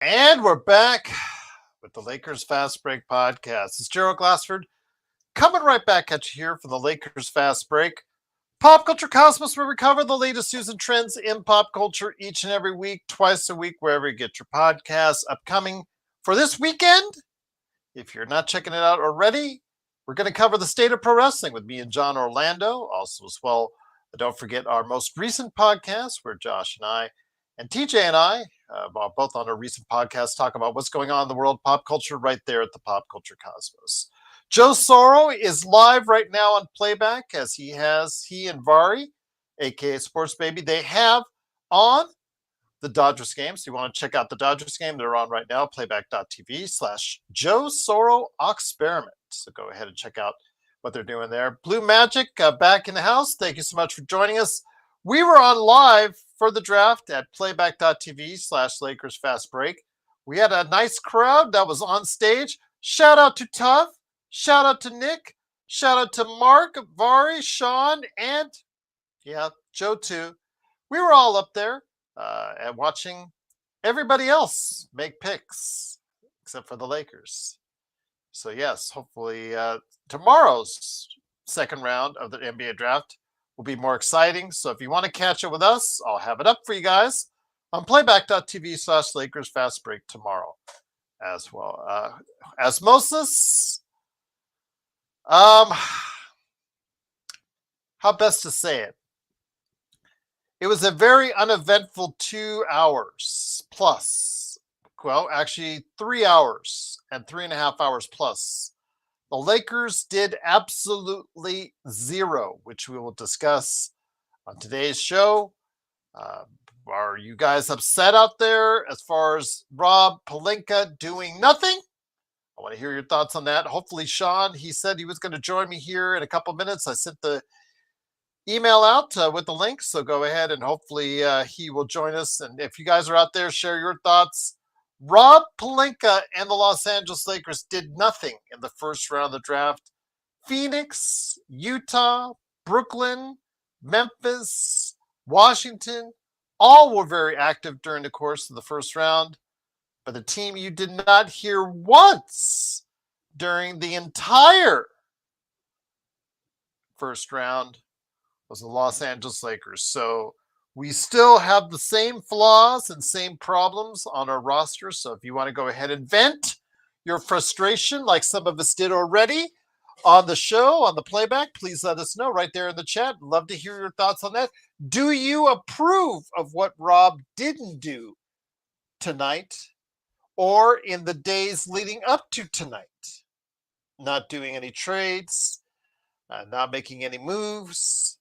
And we're back with the Lakers Fast Break podcast. It's Gerald Glassford coming right back at you here for the Lakers Fast Break. Pop Culture Cosmos, where we cover the latest news and trends in pop culture each and every week, twice a week, wherever you get your podcasts. Upcoming for this weekend, if you're not checking it out already, we're going to cover the state of pro wrestling with me and John Orlando. Also, as well, don't forget our most recent podcast where Josh and I and TJ and I, both on a recent podcast, talk about what's going on in the world pop culture right there at the Pop Culture Cosmos. Joe Soro is live right now on playback as he and Vari, aka Sports Baby, they have on the Dodgers game. So you want to check out the Dodgers game, they're on right now, playback.tv/Joe Soro Experiment. So go ahead and check out what they're doing there. Blue Magic back in the house. Thank you so much for joining us. We were on live for the draft at playback.tv/Lakers Fast Break. We had a nice crowd that was on stage. Shout out to Tuff. Shout out to Nick. Shout out to Mark, Vari, Sean, and Joe too. We were all up there and watching everybody else make picks except for the Lakers. So yes, hopefully tomorrow's second round of the NBA draft will be more exciting. So if you want to catch it with us, I'll have it up for you guys on playback.tv/Lakers Fast Break tomorrow as well. Osmosis, how best to say it? It was a very uneventful 2 hours plus. Well, actually 3 hours and 3.5 hours plus. The Lakers did absolutely zero, which we will discuss on today's show. Are you guys upset out there as far as Rob Pelinka doing nothing? I want to hear your thoughts on that. Hopefully, Sean, he said he was going to join me here in a couple minutes. I sent the email out with the link, so go ahead and hopefully he will join us. And if you guys are out there, share your thoughts. Rob Pelinka and the Los Angeles Lakers did nothing in the first round of the draft. Phoenix, Utah, Brooklyn, Memphis, Washington, all were very active during the course of the first round. But the team you did not hear once during the entire first round was the Los Angeles Lakers. So we still have the same flaws and same problems on our roster. So if you want to go ahead and vent your frustration like some of us did already on the show, on the playback, please let us know right there in the chat. Love to hear your thoughts on that. Do you approve of what Rob didn't do tonight or in the days leading up to tonight? Not doing any trades, not making any moves,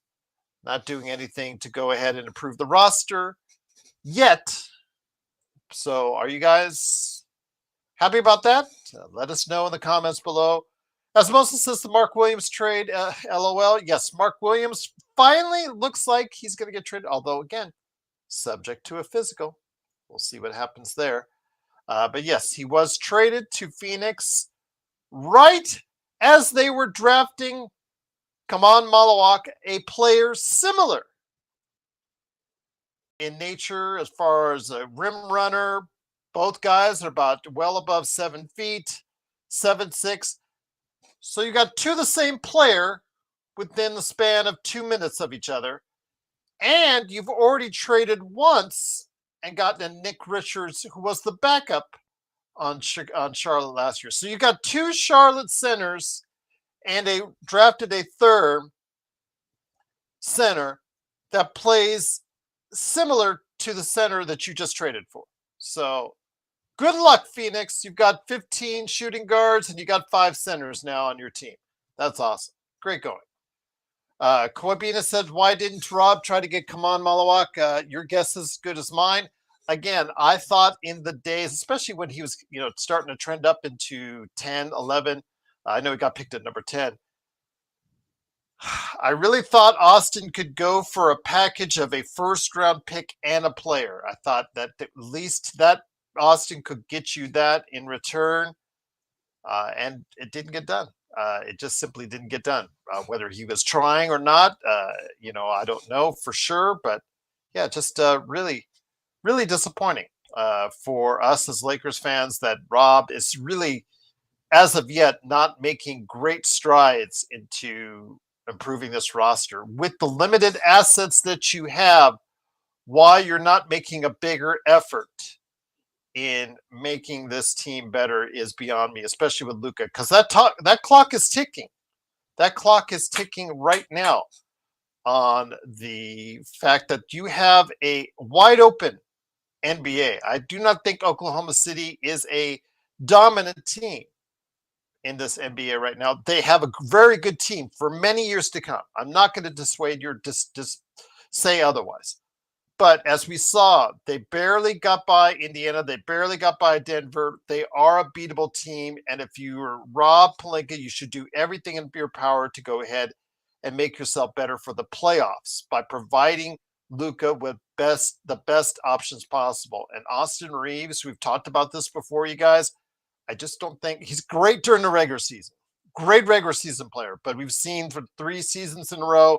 not doing anything to go ahead and improve the roster yet. So are you guys happy about that? Let us know in the comments below. As Moses says, the Mark Williams trade, LOL. Yes, Mark Williams finally looks like he's going to get traded, although, again, subject to a physical. We'll see what happens there. But yes, he was traded to Phoenix right as they were drafting Kaman Malawak, a player similar in nature as far as a rim runner. Both guys are about well above 7 feet, 7'6". So you got two of the same player within the span of 2 minutes of each other. And you've already traded once and gotten a Nick Richards, who was the backup on Charlotte last year. So you got two Charlotte centers and drafted a third center that plays similar to the center that you just traded for. So good luck, Phoenix. You've got 15 shooting guards and you got 5 centers now on your team. That's awesome. Great going. Coabina said, why didn't Rob try to get Kaman Malawak? Your guess is as good as mine. Again, I thought in the days, especially when he was, starting to trend up into 10, 11. I know he got picked at number 10. I really thought Austin could go for a package of a first-round pick and a player. I thought that at least that Austin could get you that in return, and it didn't get done. It just simply didn't get done. Whether he was trying or not, I don't know for sure. But yeah, just really, really disappointing. for us as Lakers fans that Rob is really, as of yet, not making great strides into improving this roster. With the limited assets that you have, why you're not making a bigger effort in making this team better is beyond me, especially with Luka, because that clock is ticking. That clock is ticking right now on the fact that you have a wide open NBA. I do not think Oklahoma City is a dominant team in this NBA right now. They have a very good team for many years to come. I'm not going to dissuade you, just say otherwise. But as we saw, they barely got by Indiana. They barely got by Denver. They are a beatable team. And if you are Rob Pelinka, you should do everything in your power to go ahead and make yourself better for the playoffs by providing Luka with the best options possible. And Austin Reeves, we've talked about this before, you guys. I just don't think he's great during the regular season. Great regular season player. But we've seen for 3 seasons in a row,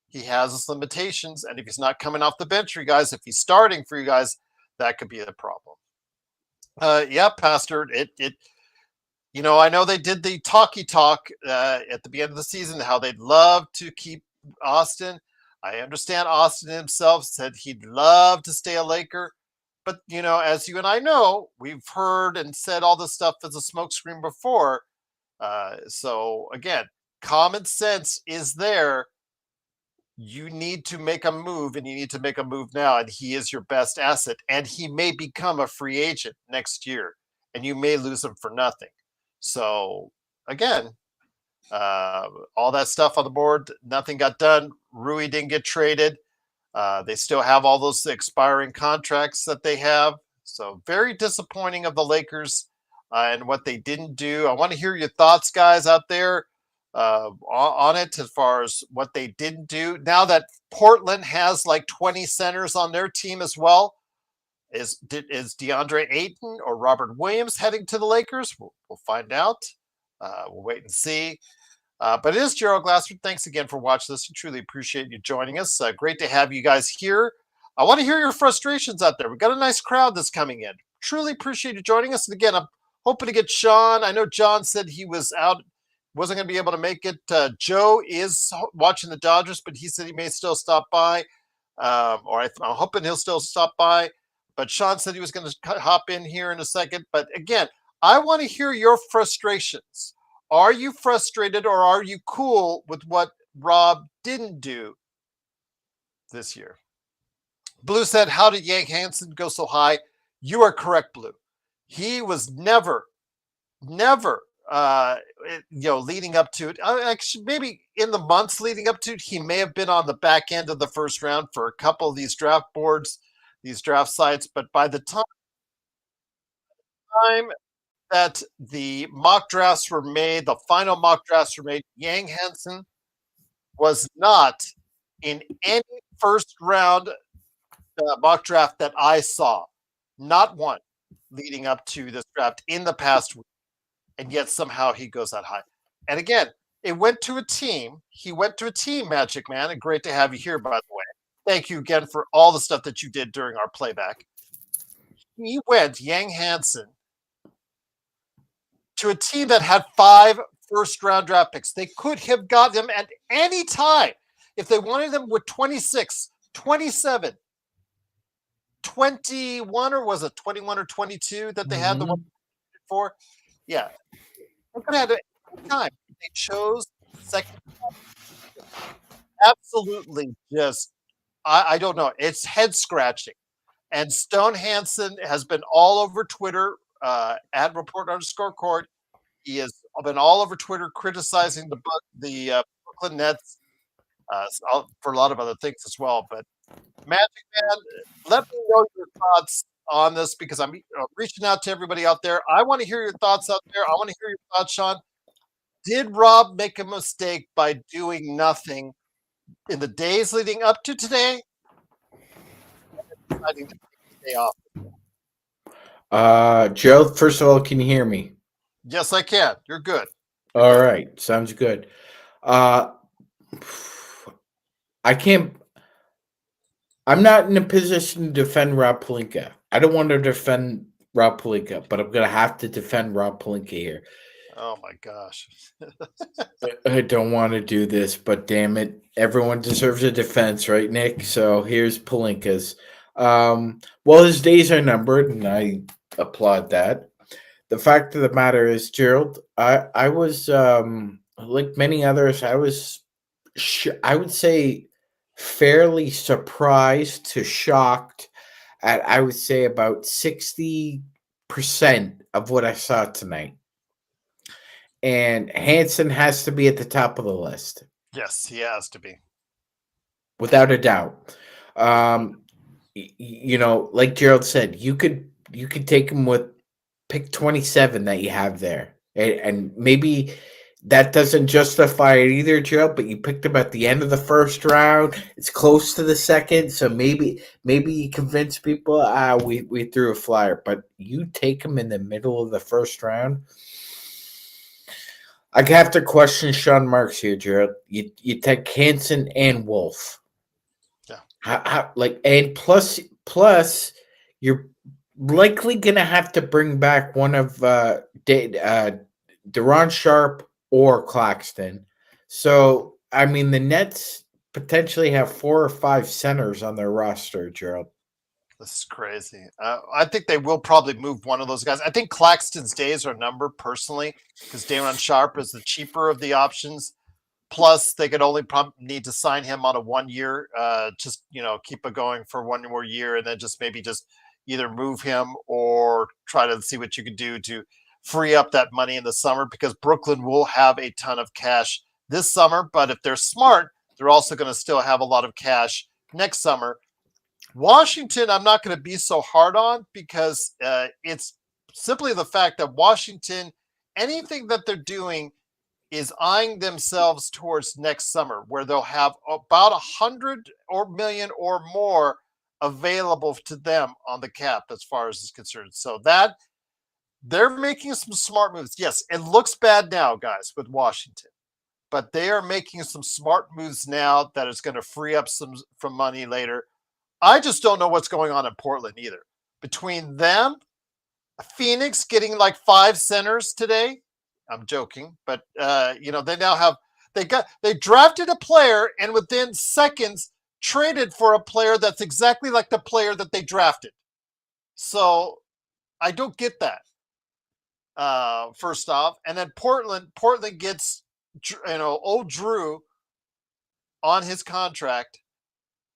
he has his limitations, and if he's not coming off the bench for you guys, if he's starting for you guys, that could be a problem. Yeah, Pastor, I know they did the talk at the beginning of the season, how they'd love to keep Austin. I understand Austin himself said he'd love to stay a Laker, but as you and I know, we've heard and said all this stuff as a smokescreen before. So again, common sense is there. You need to make a move, and you need to make a move now, and he is your best asset, and he may become a free agent next year, and you may lose him for nothing. So again, all that stuff on the board, nothing got done. Rui didn't get traded. They still have all those expiring contracts that they have. So very disappointing of the Lakers and what they didn't do. I want to hear your thoughts, guys, out there on it as far as what they didn't do. Now that Portland has like 20 centers on their team as well, is DeAndre Ayton or Robert Williams heading to the Lakers? We'll find out. We'll wait and see. But it is Gerald Glassford. Thanks again for watching this. We truly appreciate you joining us. Great to have you guys here. I want to hear your frustrations out there. We've got a nice crowd that's coming in. Truly appreciate you joining us. And again, I'm hoping to get Sean. I know John said he was out, wasn't going to be able to make it. Joe is watching the Dodgers, but he said he may still stop by. I'm hoping he'll still stop by. But Sean said he was going to hop in here in a second. But again, I want to hear your frustrations. Are you frustrated, or are you cool with what Rob didn't do this year? Blue said, how did Yank Hansen go so high? You are correct, Blue. He was never, leading up to it. Actually, maybe in the months leading up to it, he may have been on the back end of the first round for a couple of these draft boards, these draft sites. But by the time that the mock drafts were made, the final mock drafts were made, Yang Hansen was not in any first round mock draft that I saw. Not one leading up to this draft in the past week. And yet somehow he goes that high. And again, it went to a team. He went to a team, Magic Man, and great to have you here, by the way. Thank you again for all the stuff that you did during our playback. He went, Yang Hansen, to a team that had 5 first-round draft picks. They could have got them at any time if they wanted them with 26, 27, 21, or was it 21 or 22 that they had the one for? Yeah. They could have had it any time. They chose second. Absolutely just, I don't know. It's head-scratching. And Stone Hansen has been all over Twitter, at report_court. He has been all over Twitter criticizing the Brooklyn Nets for a lot of other things as well. But Magic Man, let me know your thoughts on this, because I'm reaching out to everybody out there. I want to hear your thoughts out there. I want to hear your thoughts, Sean. Did Rob make a mistake by doing nothing in the days leading up to today? Deciding to take the day off. Joe, first of all, can you hear me? Yes, I can. You're good. All right. Sounds good. I can't. I'm not in a position to defend Rob Pelinka. I don't want to defend Rob Pelinka, but I'm gonna have to defend Rob Pelinka here. Oh my gosh. I don't want to do this, but damn it, everyone deserves a defense, right, Nick? So here's Palinka's. Well, his days are numbered, and I applaud that. The fact of the matter is, Gerald, I was like many others, I would say fairly surprised to shocked at I would say about 60% of what I saw tonight. And Hanson has to be at the top of the list, Yes, he has to be. without a doubt. Um, like Gerald said, you could take him with pick 27 that you have there, and maybe that doesn't justify it either, Gerald. But you picked him at the end of the first round. It's close to the second, so maybe you convince people. We threw a flyer, but you take him in the middle of the first round. I have to question Sean Marks here, Gerald. You take Hanson and Wolf. Yeah. And plus you're likely gonna have to bring back one of Deron Sharp or Claxton. So I mean the Nets potentially have 4 or 5 centers on their roster, Gerald. This is crazy. I think they will probably move one of those guys. I think Claxton's days are numbered personally because Daron Sharp is the cheaper of the options. Plus, they could only need to sign him on a 1 year, just keep it going for one more year, and then maybe either move him or try to see what you can do to free up that money in the summer because Brooklyn will have a ton of cash this summer. But if they're smart, they're also going to still have a lot of cash next summer. Washington, I'm not going to be so hard on because it's simply the fact that Washington, anything that they're doing is eyeing themselves towards next summer, where they'll have about 100 or million or more available to them on the cap as far as is concerned. So that they're making some smart moves. Yes, it looks bad now, guys, with Washington, but they are making some smart moves now that is going to free up some from money later. I just don't know what's going on in Portland either. Between them, Phoenix getting like 5 centers today. I'm joking, but they now have they drafted a player and within seconds traded for a player that's exactly like the player that they drafted. So I don't get that. First off, and then Portland gets old Drew on his contract.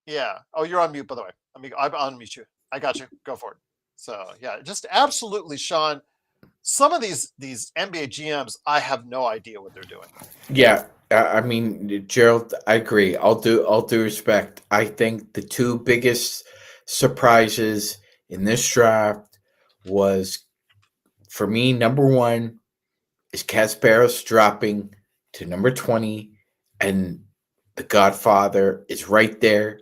Yeah. Oh, you're on mute, by the way. I'll unmute you. I got you. Go for it. So yeah, just absolutely, Sean. Some of these NBA GMs, I have no idea what they're doing. Yeah, I mean, Gerald, I agree. All due respect. I think the two biggest surprises in this draft was, for me, number one is Kasparos dropping to number 20, and the Godfather is right there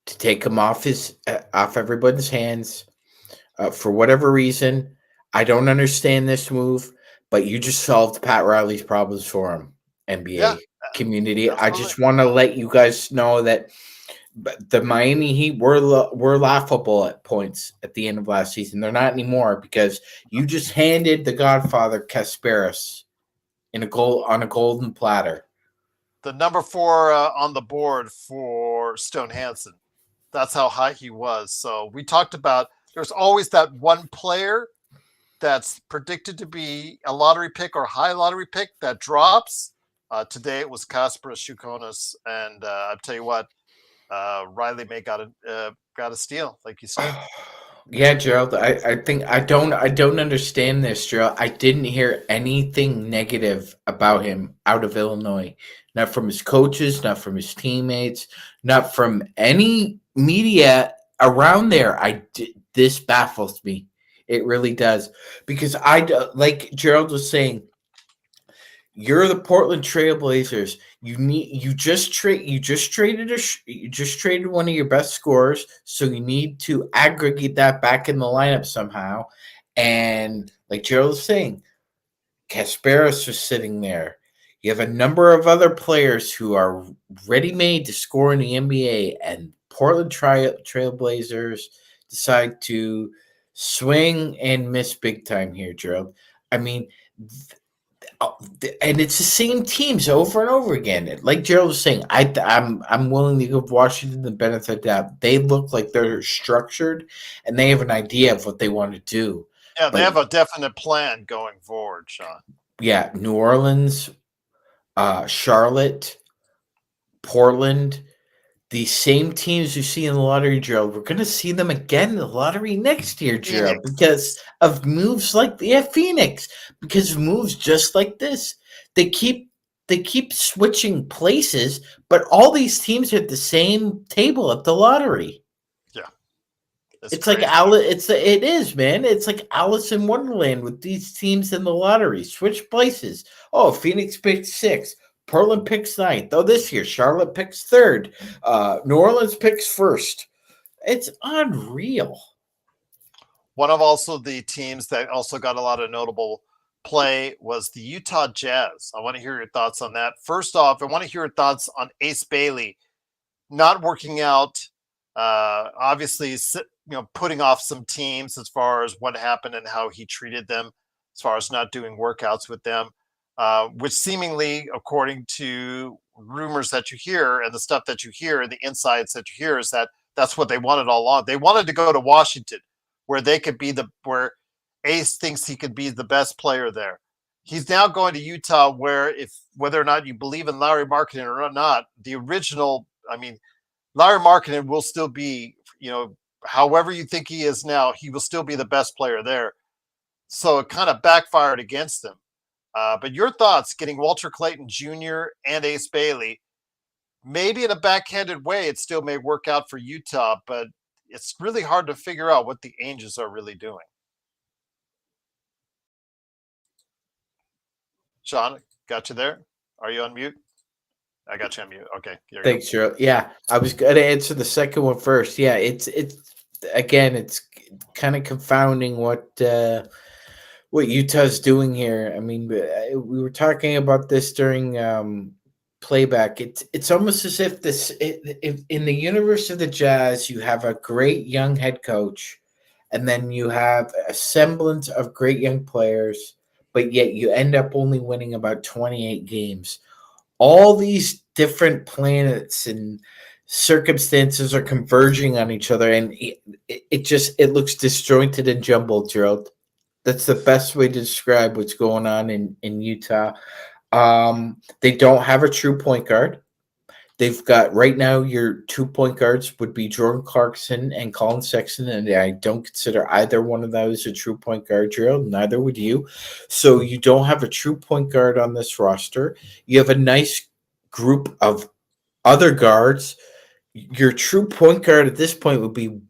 to take him off everybody's hands. For whatever reason, I don't understand this move, but you just solved Pat Riley's problems for him, NBA community. Absolutely. I just want to let you guys know that the Miami Heat were laughable at points at the end of last season. They're not anymore because you just handed the Godfather Kasparos on a golden platter. The number 4 on the board for Stone Hansen. That's how high he was. So we talked about there's always that one player that's predicted to be a lottery pick or high lottery pick that drops. Today it was Kasparos Shukonis, and I'll tell you what, Riley May got a steal, like you said. Yeah, Gerald. I think I don't understand this, Gerald. I didn't hear anything negative about him out of Illinois. Not from his coaches, not from his teammates, not from any media around there. This baffles me. It really does, because like Gerald was saying, you're the Portland Trailblazers. You just traded one of your best scorers, so you need to aggregate that back in the lineup somehow. And like Gerald was saying, Kasparos was sitting there. You have a number of other players who are ready-made to score in the NBA, and Portland Trailblazers decide to swing and miss big time here, Gerald. I mean, and it's the same teams over and over again. Like Gerald was saying, I'm willing to give Washington the benefit of the doubt. They look like they're structured and they have an idea of what they want to do. Yeah, they But have a definite plan going forward, Sean. yeah, New Orleans, Charlotte, Portland, the same teams you see in the lottery, Gerald, we're going to see them again in the lottery next year, Gerald, because of moves like Phoenix, because of moves just like this. They keep switching places, but all these teams are at the same table at the lottery. Yeah, it's like it is, man. It's like Alice in Wonderland with these teams in the lottery. Switch places. Oh, Phoenix picked 6. Portland picks 9th. Though this year, Charlotte picks 3rd. New Orleans picks 1st. It's unreal. One of also the teams that also got a lot of notable play was the Utah Jazz. I want to hear your thoughts on that. First off, I want to hear your thoughts on Ace Bailey not working out. Obviously, putting off some teams as far as what happened and how he treated them, as far as not doing workouts with them. Which seemingly, according to rumors that you hear and the stuff that you hear and the insights that you hear, is that that's what they wanted all along. They wanted to go to Washington, where they could be where Ace thinks he could be the best player there. He's now going to Utah, where whether or not you believe in Lauri Markkanen or not, the original, Lauri Markkanen will still be, however you think he is now, he will still be the best player there. So it kind of backfired against him. But your thoughts, getting Walter Clayton Jr. and Ace Bailey, maybe in a backhanded way, it still may work out for Utah, but it's really hard to figure out what the Angels are really doing. Sean, got you there? Are you on mute? I got you on mute. Okay. Thanks, Gerald. Yeah, I was going to answer the second one first. Yeah, it's kind of confounding what Utah's doing here. I mean, we were talking about this during playback. It's almost as if if in the universe of the Jazz, you have a great young head coach, and then you have a semblance of great young players, but yet you end up only winning about 28 games. All these different planets and circumstances are converging on each other, and it looks disjointed and jumbled, Gerald. That's the best way to describe what's going on in Utah. They don't have a true point guard. They've got right now your 2 point guards would be Jordan Clarkson and Colin Sexton, and I don't consider either one of those a true point guard, Gerald. Neither would you. So you don't have a true point guard on this roster. You have a nice group of other guards. Your true point guard at this point would be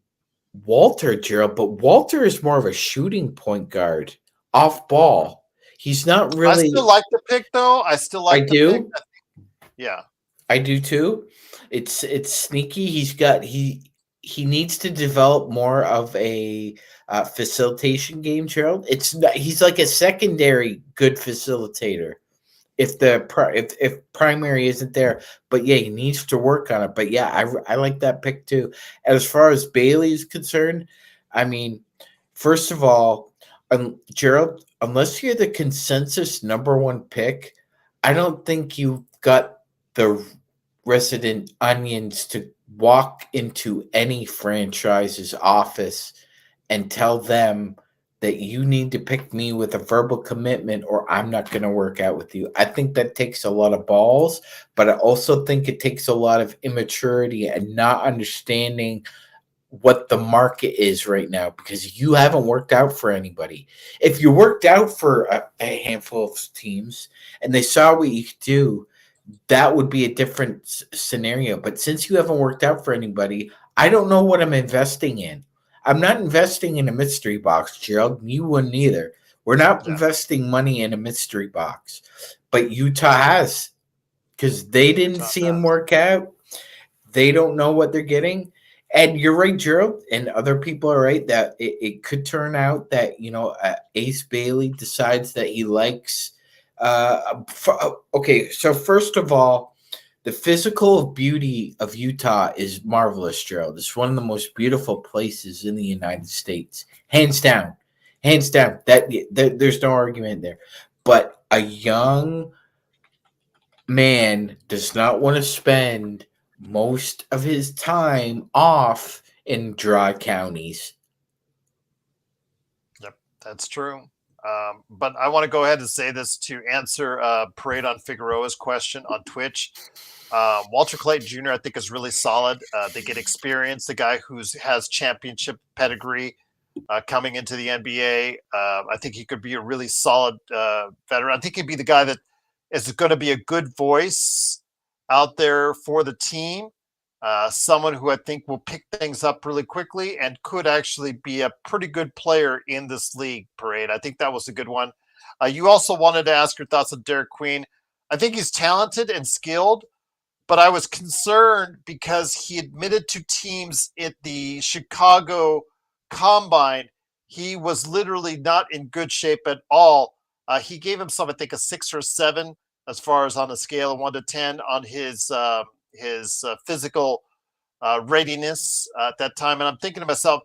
Walter, Gerald, but Walter is more of a shooting point guard, off ball. He's not really. I still like the pick, though. I still like. I do. Pick. Yeah, I do too. It's sneaky. He needs to develop more of a facilitation game, Gerald. He's like a secondary good facilitator. If primary isn't there, but yeah, he needs to work on it. But yeah, I like that pick too. As far as Bailey is concerned, I mean, first of all, Gerald, unless you're the consensus number 1 pick, I don't think you got the resident onions to walk into any franchise's office and tell them that you need to pick me with a verbal commitment or I'm not going to work out with you. I think that takes a lot of balls, but I also think it takes a lot of immaturity and not understanding what the market is right now, because you haven't worked out for anybody. If you worked out for a handful of teams and they saw what you could do, that would be a different scenario. But since you haven't worked out for anybody, I don't know what I'm investing in. I'm not investing in a mystery box, Gerald. You wouldn't either. We're not investing money in a mystery box. But Utah has, because they didn't see him work out. They don't know what they're getting. And you're right, Gerald, and other people are right that it could turn out that, Ace Bailey decides that he likes okay, so first of all, The physical beauty of Utah is marvelous, Gerald. It's one of the most beautiful places in the United States, hands down, hands down. There's no argument there. But a young man does not want to spend most of his time off in dry counties. Yep, that's true. But I want to go ahead and say this to answer Parade on Figueroa's question on Twitch. Walter Clayton Jr. I think is really solid. They get experience. The guy has championship pedigree coming into the NBA. I think he could be a really solid veteran. I think he'd be the guy that is going to be a good voice out there for the team. Someone who I think will pick things up really quickly and could actually be a pretty good player in this league, Parade. I think that was a good one. You also wanted to ask your thoughts on Derek Queen. I think he's talented and skilled, but I was concerned because he admitted to teams at the Chicago Combine he was literally not in good shape at all. He gave himself, I think, a 6 or a 7 as far as on a scale of 1 to 10 on his physical readiness at that time. And I'm thinking to myself,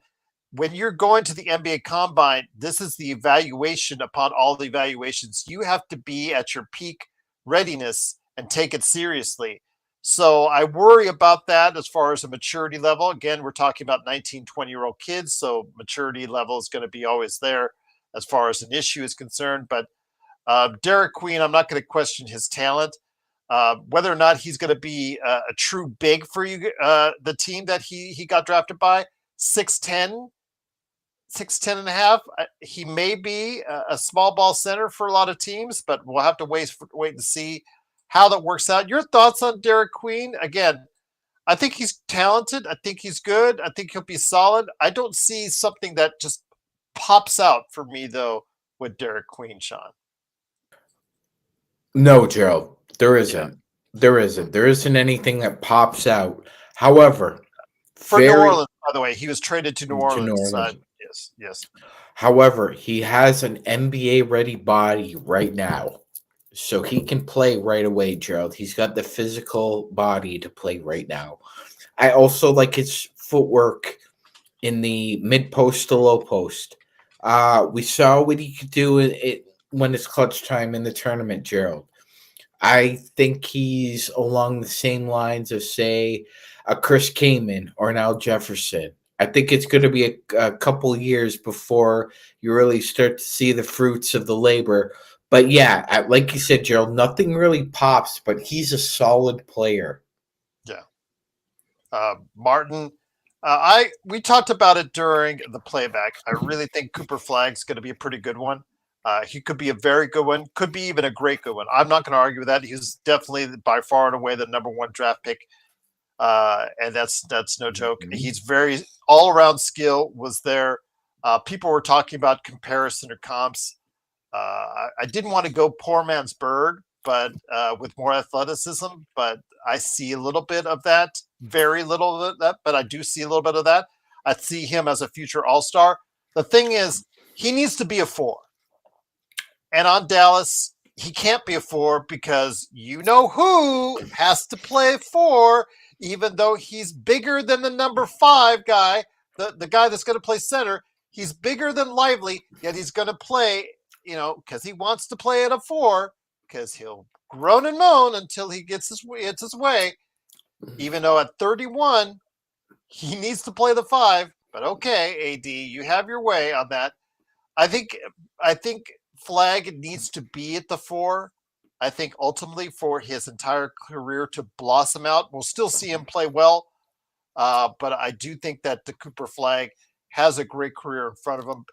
when you're going to the NBA Combine, this is the evaluation upon all the evaluations. You have to be at your peak readiness and take it seriously. So I worry about that as far as a maturity level. Again, we're talking about 19, 20-year-old kids, so maturity level is going to be always there as far as an issue is concerned. But Derek Queen, I'm not going to question his talent. Whether or not he's going to be a true big for you, the team that he got drafted by, 6'10", 6'10 and a half. He may be a small ball center for a lot of teams, but we'll have to wait and see how that works out. Your thoughts on Derek Queen? Again, I think he's talented. I think he's good. I think he'll be solid. I don't see something that just pops out for me, though, with Derek Queen, Sean. No, Gerald, there isn't. Yeah. There isn't. There isn't anything that pops out. However, for New Orleans, by the way, he was traded to New Orleans. Yes. However, he has an NBA-ready body right now. So he can play right away, Gerald. He's got the physical body to play right now. I also like his footwork in the mid-post to low post. We saw what he could do when it's clutch time in the tournament, Gerald. I think he's along the same lines of, say, a Chris Kaman or an Al Jefferson. I think it's going to be a couple years before you really start to see the fruits of the labor. But yeah, like you said, Gerald, nothing really pops, but he's a solid player. Yeah. Martin, we talked about it during the playback. I really think Cooper Flagg's going to be a pretty good one. He could be a very good one, could be even a great good one. I'm not going to argue with that. He's definitely by far and away the number 1 draft pick. And that's no joke. He's very all-around skill was there. People were talking about comparison or comps. I didn't want to go poor man's Bird, but with more athleticism. But I see a little bit of that, very little of that. But I do see a little bit of that. I see him as a future All-Star. The thing is, he needs to be a 4. And on Dallas, he can't be a 4 because you know who has to play 4, even though he's bigger than the number 5 guy, the guy that's going to play center. He's bigger than Lively, yet he's going to play, because he wants to play at a 4, because he'll groan and moan until he gets his way. Even though at 31, he needs to play the 5. But okay, AD, you have your way on that. I think Flagg needs to be at the 4. I think ultimately for his entire career to blossom out, we'll still see him play well. But I do think that the Cooper Flagg has a great career in front of him,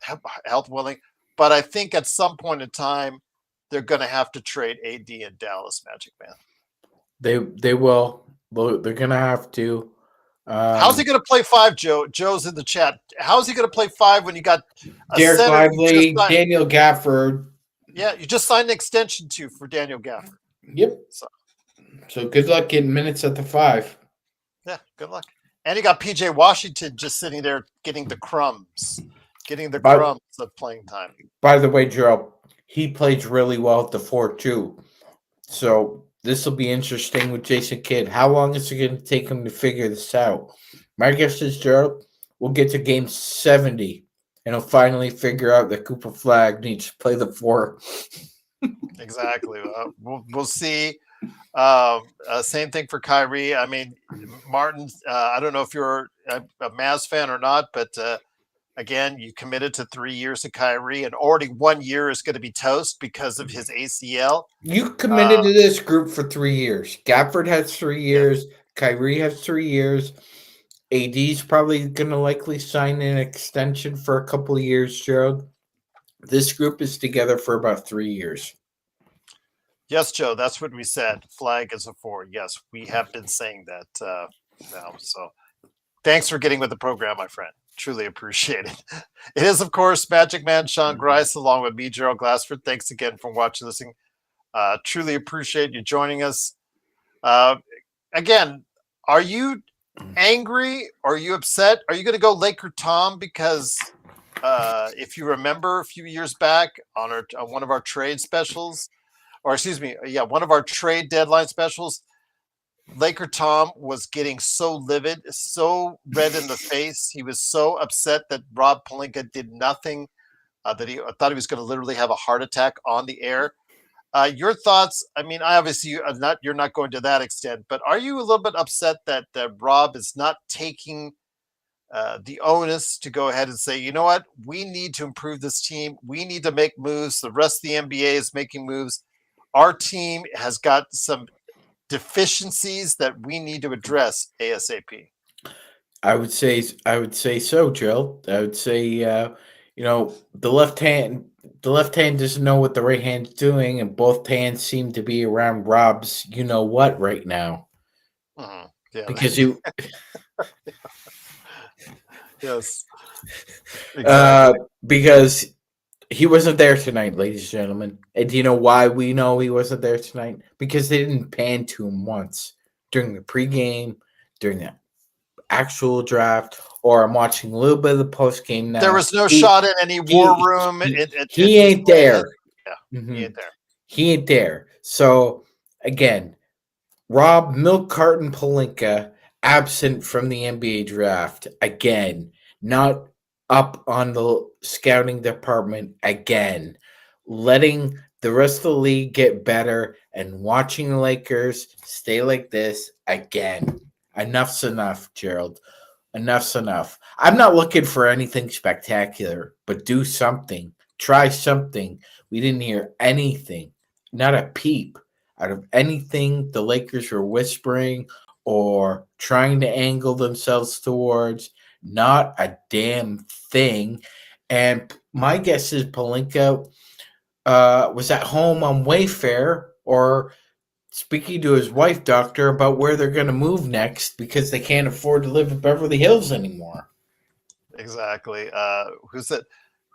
health willing. But I think at some point in time, they're going to have to trade AD and Dallas Magic, man. They will. They're going to have to. How's he going to play 5, Joe? Joe's in the chat. How's he going to play 5 when you got Derek Lively, Daniel Gafford? Yeah, you just signed an extension for Daniel Gafford. Yep. So good luck getting minutes at the 5. Yeah, good luck. And you got PJ Washington just sitting there getting the crumbs of playing time. By the way, Gerald, he plays really well at the 4 too. So this will be interesting with Jason Kidd. How long is it going to take him to figure this out? My guess is, Gerald, we'll get to game 70, and he'll finally figure out that Cooper Flag needs to play the 4. Exactly. We'll see. Same thing for Kyrie. I mean, Martin, I don't know if you're a Mavs fan or not, but again, you committed to 3 years to Kyrie, and already 1 year is going to be toast because of his ACL. You committed to this group for 3 years. Gafford has 3 years. Yeah. Kyrie has 3 years. AD's probably going to likely sign an extension for a couple of years, Gerald. This group is together for about 3 years. Yes, Joe, that's what we said. Flag is a 4. Yes, we have been saying that now. So thanks for getting with the program, my friend. Truly appreciate it. It is, of course, Magic Man Sean Grice, along with me, Gerald Glassford. Thanks again for watching, listening. Truly appreciate you joining us. Again, are you angry? Are you upset? Are you going to go Laker Tom? Because if you remember a few years back on one of our trade specials, or excuse me, one of our trade deadline specials, Laker Tom was getting so livid, so red in the face. He was so upset that Rob Pelinka did nothing, that he thought he was going to literally have a heart attack on the air. Your thoughts? I mean, obviously you're not going to that extent, but are you a little bit upset that Rob is not taking the onus to go ahead and say, you know what, we need to improve this team. We need to make moves. The rest of the NBA is making moves. Our team has got some deficiencies that we need to address ASAP. I would say so, Jill. I would say, the left hand doesn't know what the right hand's doing, and both hands seem to be around Rob's what right now. Mm-hmm. Yeah, because you. Yes. Exactly. Because he wasn't there tonight, ladies and gentlemen. And do you know why we know he wasn't there tonight? Because they didn't pan to him once during the pregame, during the actual draft, or I'm watching a little bit of the postgame now. There was no shot in any war room. He ain't there. Yeah, mm-hmm. He ain't there. He ain't there. So, again, Rob Milk Carton Pelinka absent from the NBA draft again, not up on the scouting department again, letting the rest of the league get better and watching the Lakers stay like this again. Enough's enough, Gerald. Enough's enough. I'm not looking for anything spectacular, but do something. Try something. We didn't hear anything, not a peep out of anything the Lakers were whispering or trying to angle themselves towards. Not a damn thing. And my guess is Pelinka was at home on Wayfair or speaking to his wife, doctor, about where they're going to move next because they can't afford to live in Beverly Hills anymore. Exactly. Who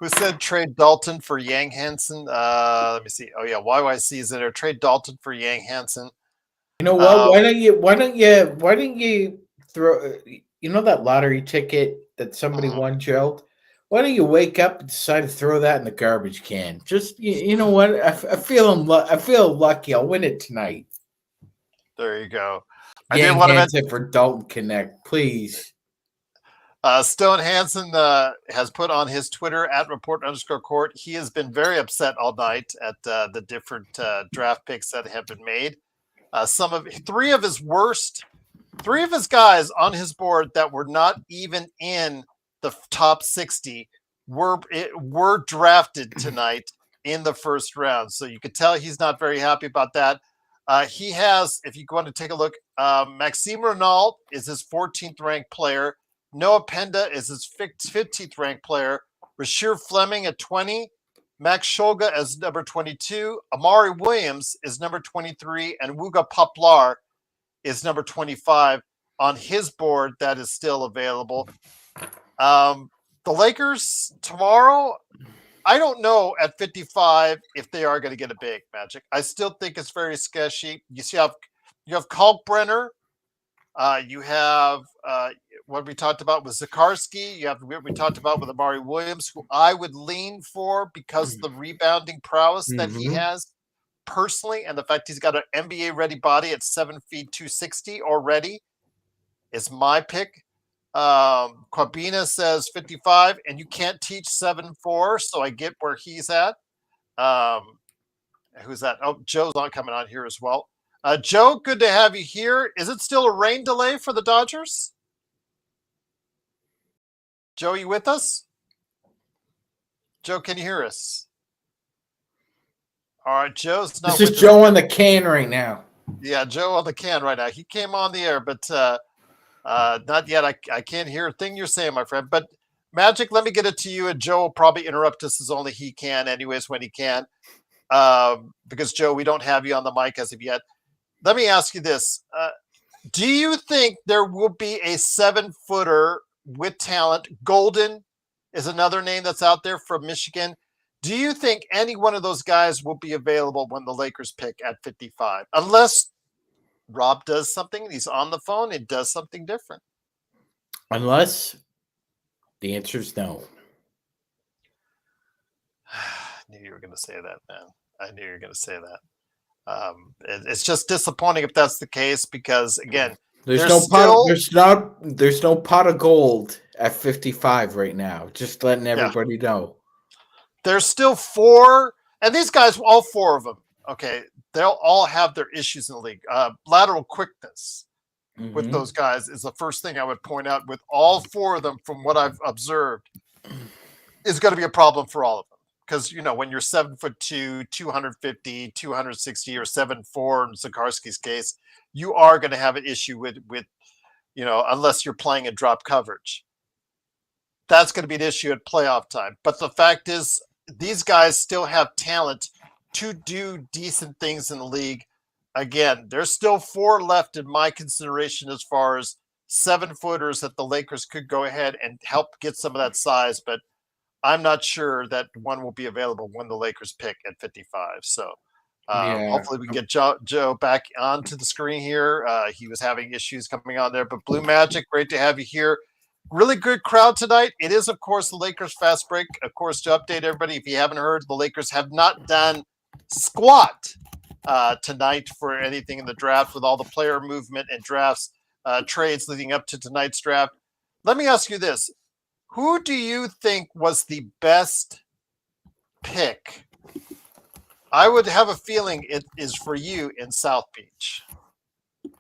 said trade Dalton for Yang Hansen? Let me see. Oh yeah, YYC is in there. Trade Dalton for Yang Hansen. You know what? Why don't you throw that lottery ticket that somebody won, Gerald? Why don't you wake up and decide to throw that in the garbage can? Just you know what? I feel lucky. I'll win it tonight. There you go. I did want to mention for Dalton Connect, please. Stone Hansen has put on his Twitter @report_court. He has been very upset all night at the different draft picks that have been made. Three of his guys on his board that were not even in the top 60 were drafted tonight in the first round. So you could tell he's not very happy about that. He has, if you want to take a look, Maxime Renault is his 14th ranked player. Noah Penda is his 15th ranked player. Rasheer Fleming at 20. Max Shulga as number 22. Amari Williams is number 23. And Wooga Poplar is number 25 on his board that is still available. The Lakers tomorrow, I don't know at 55 if they are going to get a big, Magic. I still think it's very sketchy. You have Kalkbrenner. You have what we talked about with Zakarsky. You have what we talked about with Amari Williams, who I would lean for because of the rebounding prowess that he has. personally, and the fact he's got an NBA ready body at 7 feet 260 already is my pick. Quabina says 55, and you can't teach 7'4", so I get where he's at. Who's that? Oh, Joe's on coming on here as well. Joe, good to have you here. Is it still a rain delay for the Dodgers? Joe, you with us? Joe, can you hear us? All right, Joe's not. This is Joe on the can right now. Yeah, Joe on the can right now. He came on the air, but not yet. I can't hear a thing you're saying, my friend. But Magic, let me get it to you, and Joe will probably interrupt us as only he can, anyways, when he can. Because Joe, we don't have you on the mic as of yet. Let me ask you this: do you think there will be a 7-footer with talent? Golden is another name that's out there from Michigan. Do you think any one of those guys will be available when the Lakers pick at 55? Unless Rob does something, and he's on the phone and does something different. Unless the answer is no. I knew you were going to say that, man. I knew you were going to say that. It's just disappointing if that's the case because, again, there's no pot of gold at 55 right now. Just letting everybody know. There's still 4, and these guys, all 4 of them, okay, they'll all have their issues in the league. Lateral quickness with those guys is the first thing I would point out with all 4 of them from what I've observed is going to be a problem for all of them. Because, when you're 7'2", 250, 260, or 7'4", in Zakarski's case, you are going to have an issue with unless you're playing in drop coverage. That's going to be an issue at playoff time. But the fact is, these guys still have talent to do decent things in the league. Again, there's still 4 left in my consideration as far as 7-footers that the Lakers could go ahead and help get some of that size. But I'm not sure that one will be available when the Lakers pick at 55. So hopefully we can get Joe back onto the screen here. He was having issues coming on there. But Blue Magic, great to have you here. Really good crowd tonight. It is, of course, the Lakers Fast Break. Of course, to update everybody, if you haven't heard, the Lakers have not done squat tonight for anything in the draft with all the player movement and drafts, trades leading up to tonight's draft. Let me ask you this. Who do you think was the best pick? I would have a feeling it is for you in South Beach.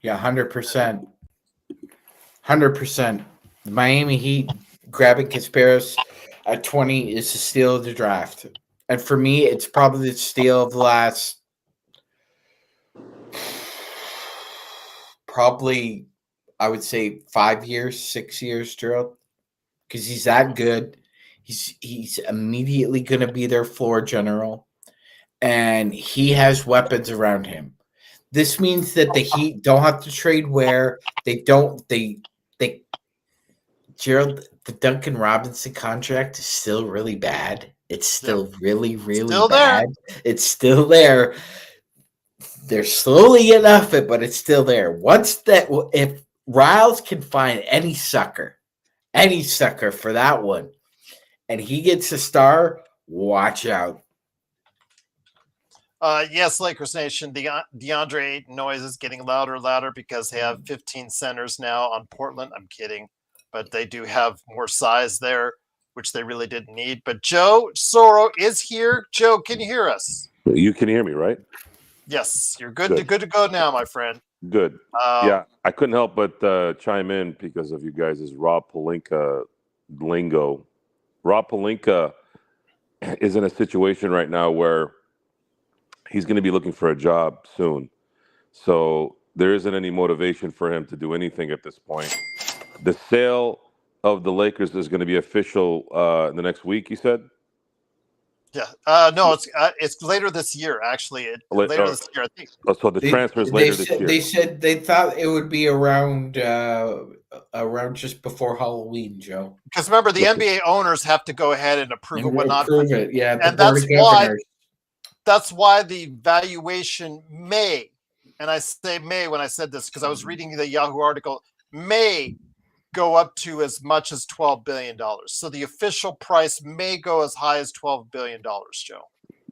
Yeah, 100%. 100%. The Miami Heat grabbing Kasparis at 20 is the steal of the draft. And for me, it's probably the steal of the last I would say 5 years, 6 years, Gerald. Because he's that good. He's immediately going to be their floor general. And he has weapons around him. This means that the Heat don't have to trade where Gerald, the Duncan Robinson contract is still really bad. It's still really, really still bad. There. It's still there. They're slowly getting off it, but it's still there. If Riles can find any sucker for that one, and he gets a star, watch out. Yes, Lakers Nation, DeAndre Ayton noise is getting louder and louder because they have 15 centers now on Portland. I'm kidding. But they do have more size there, which they really didn't need. But Joe Soro is here. Joe, can you hear us? You can hear me, right? Yes, you're good to go now, my friend. Good. Yeah, I couldn't help but chime in because of you guys' Rob Pelinka lingo. Rob Pelinka is in a situation right now where he's going to be looking for a job soon. So there isn't any motivation for him to do anything at this point. The sale of the Lakers is going to be official in the next week, you said? Yeah. No, it's later this year, actually. Later this year, I think. So the transfer is later this year. They said they thought it would be around just before Halloween, Joe. Because remember, the NBA owners have to go ahead and approve it, whatnot. Approve it, yeah. And that's why the valuation may, and I say may when I said this because I was reading the Yahoo article, may go up to as much as $12 billion. So the official price may go as high as $12 billion, Joe.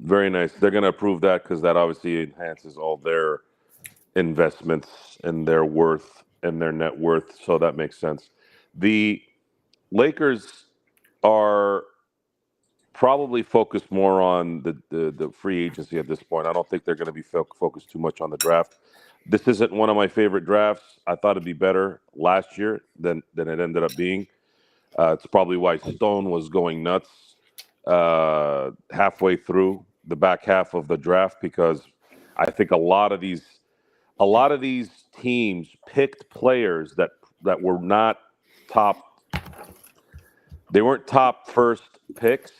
Very nice. They're going to approve that because that obviously enhances all their investments and their worth and their net worth. So that makes sense. The Lakers are probably focused more on the free agency at this point. I don't think they're going to be focused too much on the draft. This isn't one of my favorite drafts. I thought it'd be better last year than it ended up being. It's probably why Stone was going nuts halfway through the back half of the draft, because I think a lot of these teams picked players that were not top. They weren't top first picks,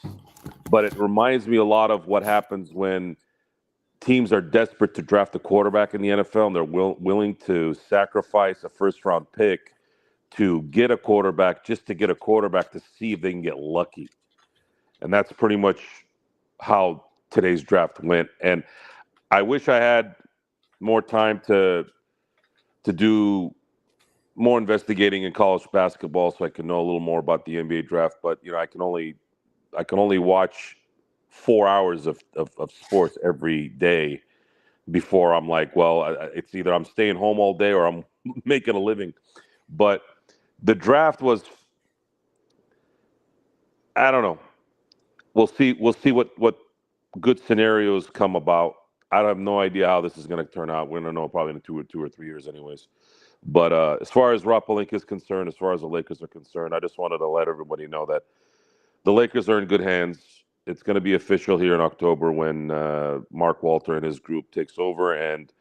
but it reminds me a lot of what happens when teams are desperate to draft a quarterback in the NFL and they're willing to sacrifice a first round pick to get a quarterback, just to get a quarterback to see if they can get lucky. And that's pretty much how today's draft went. And I wish I had more time to do more investigating in college basketball so I can know a little more about the NBA draft. But, I can only watch 4 hours of sports every day before I'm like, well, it's either I'm staying home all day or I'm making a living. But the draft was, I don't know. We'll see what good scenarios come about. I have no idea how this is going to turn out. We're going to know probably in two or 3 years anyways. But as far as Rob Pelinka is concerned, as far as the Lakers are concerned, I just wanted to let everybody know that the Lakers are in good hands. It's going to be official here in October when Mark Walter and his group takes over. And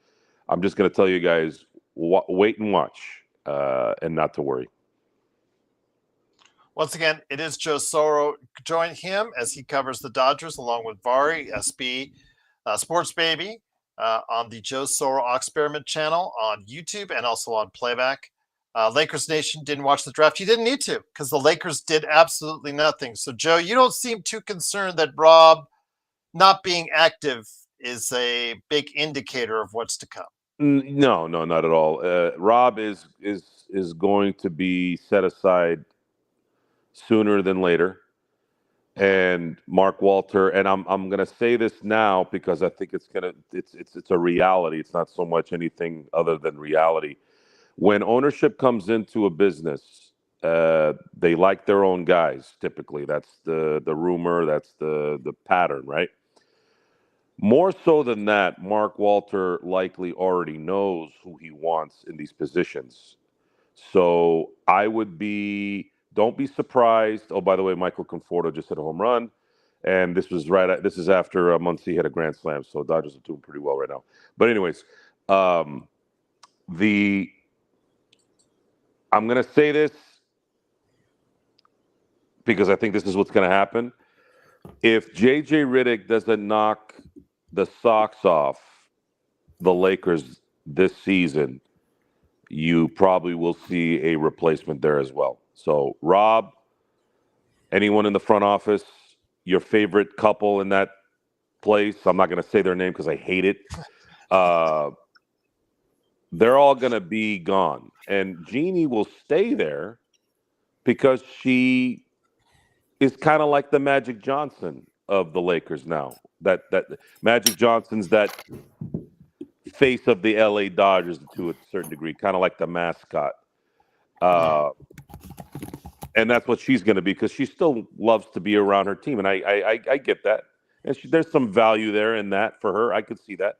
I'm just going to tell you guys, wait and watch and not to worry. Once again, it is Joe Soro. Join him as he covers the Dodgers along with Vari, SB, Sports Baby on the Joe Soro Experiment channel on YouTube and also on Playback. Lakers Nation didn't watch the draft. You didn't need to because the Lakers did absolutely nothing. So, Joe, you don't seem too concerned that Rob not being active is a big indicator of what's to come. No, not at all. Rob is going to be set aside sooner than later. And Mark Walter, and I'm going to say this now because I think it's a reality. It's not so much anything other than reality. When ownership comes into a business, they like their own guys. Typically, that's the rumor. That's the pattern, right? More so than that, Mark Walter likely already knows who he wants in these positions. So don't be surprised. Oh, by the way, Michael Conforto just hit a home run, and this is after Muncy hit a grand slam. So Dodgers are doing pretty well right now. But anyways, I'm going to say this because I think this is what's going to happen. If J.J. Redick doesn't knock the socks off the Lakers this season, you probably will see a replacement there as well. So, Rob, anyone in the front office, your favorite couple in that place, I'm not going to say their name because I hate it. They're all going to be gone. And Jeannie will stay there because she is kind of like the Magic Johnson of the Lakers now. That Magic Johnson's that face of the LA Dodgers to a certain degree, kind of like the mascot. And that's what she's going to be because she still loves to be around her team. And I get that. And there's some value there in that for her. I could see that.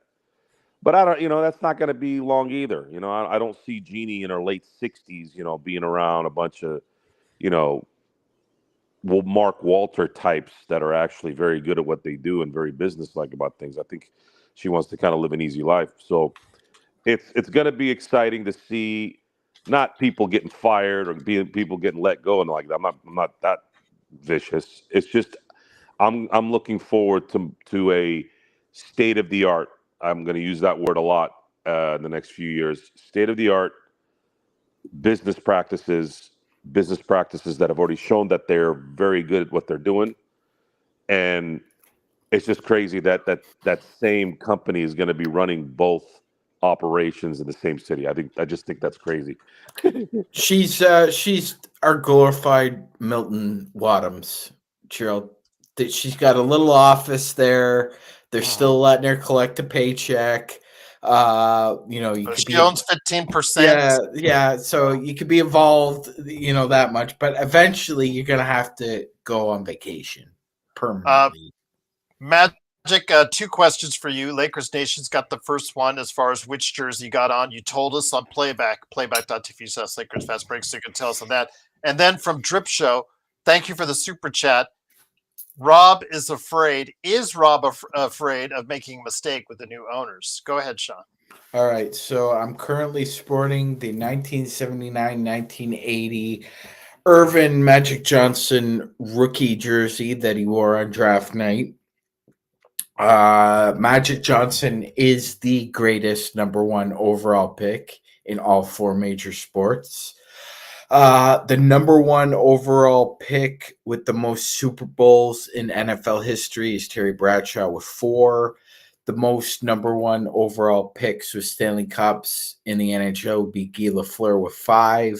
But I don't, that's not going to be long either. I don't see Jeannie in her late 60s, being around a bunch of, Mark Walter types that are actually very good at what they do and very businesslike about things. I think she wants to kind of live an easy life. So it's going to be exciting to see not people getting fired or people getting let go and like that. I'm not that vicious. It's just I'm looking forward to a state of the art. I'm going to use that word a lot in the next few years. State of the art business practices that have already shown that they're very good at what they're doing. And it's just crazy that same company is going to be running both operations in the same city. I just think that's crazy. She's our glorified Milton Wadhams, Gerald. She's got a little office there. They're still letting her collect a paycheck. You could She be owns 15%. yeah. So you could be involved, that much, but eventually you're gonna have to go on vacation permanently. Magic, 2 questions for you. Lakers Nation's got the first one as far as which jersey you got on. You told us on playback.tv/Lakers Fast Break, so you can tell us on that. And then from Drip Show, thank you for the super chat. Rob is afraid. Is Rob afraid of making a mistake with the new owners? Go ahead, Sean. All right, so I'm currently sporting the 1979-1980 Irvin Magic Johnson rookie jersey that he wore on draft night. Magic Johnson is the greatest number 1 overall pick in all 4 major sports. The number 1 overall pick with the most Super Bowls in NFL history is Terry Bradshaw with 4. The most number 1 overall picks with Stanley Cups in the NHL would be Guy Lafleur with 5.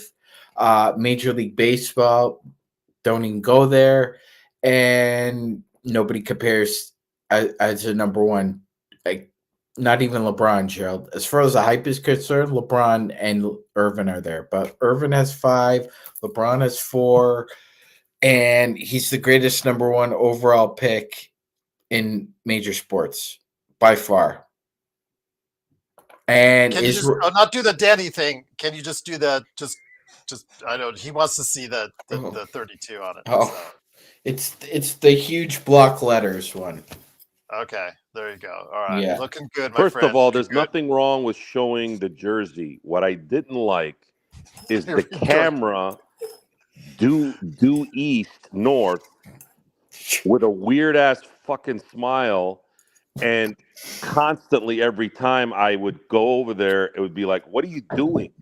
Major League Baseball, don't even go there. And nobody compares as a number 1, like not even LeBron, Gerald. As far as the hype is concerned, LeBron and Irvin are there. But Irvin has 5, LeBron has 4, and he's the greatest number 1 overall pick in major sports by far. And Can you just not do the Danny thing? Can you just do the just I know he wants to see the 32 on it. Oh, so. It's the huge block letters one. Okay, there you go. All right, yeah. Looking good, my First friend. of all, there's nothing wrong with showing the jersey. What I didn't like is the camera due east, north, with a weird-ass fucking smile, and constantly every time I would go over there, it would be like, what are you doing?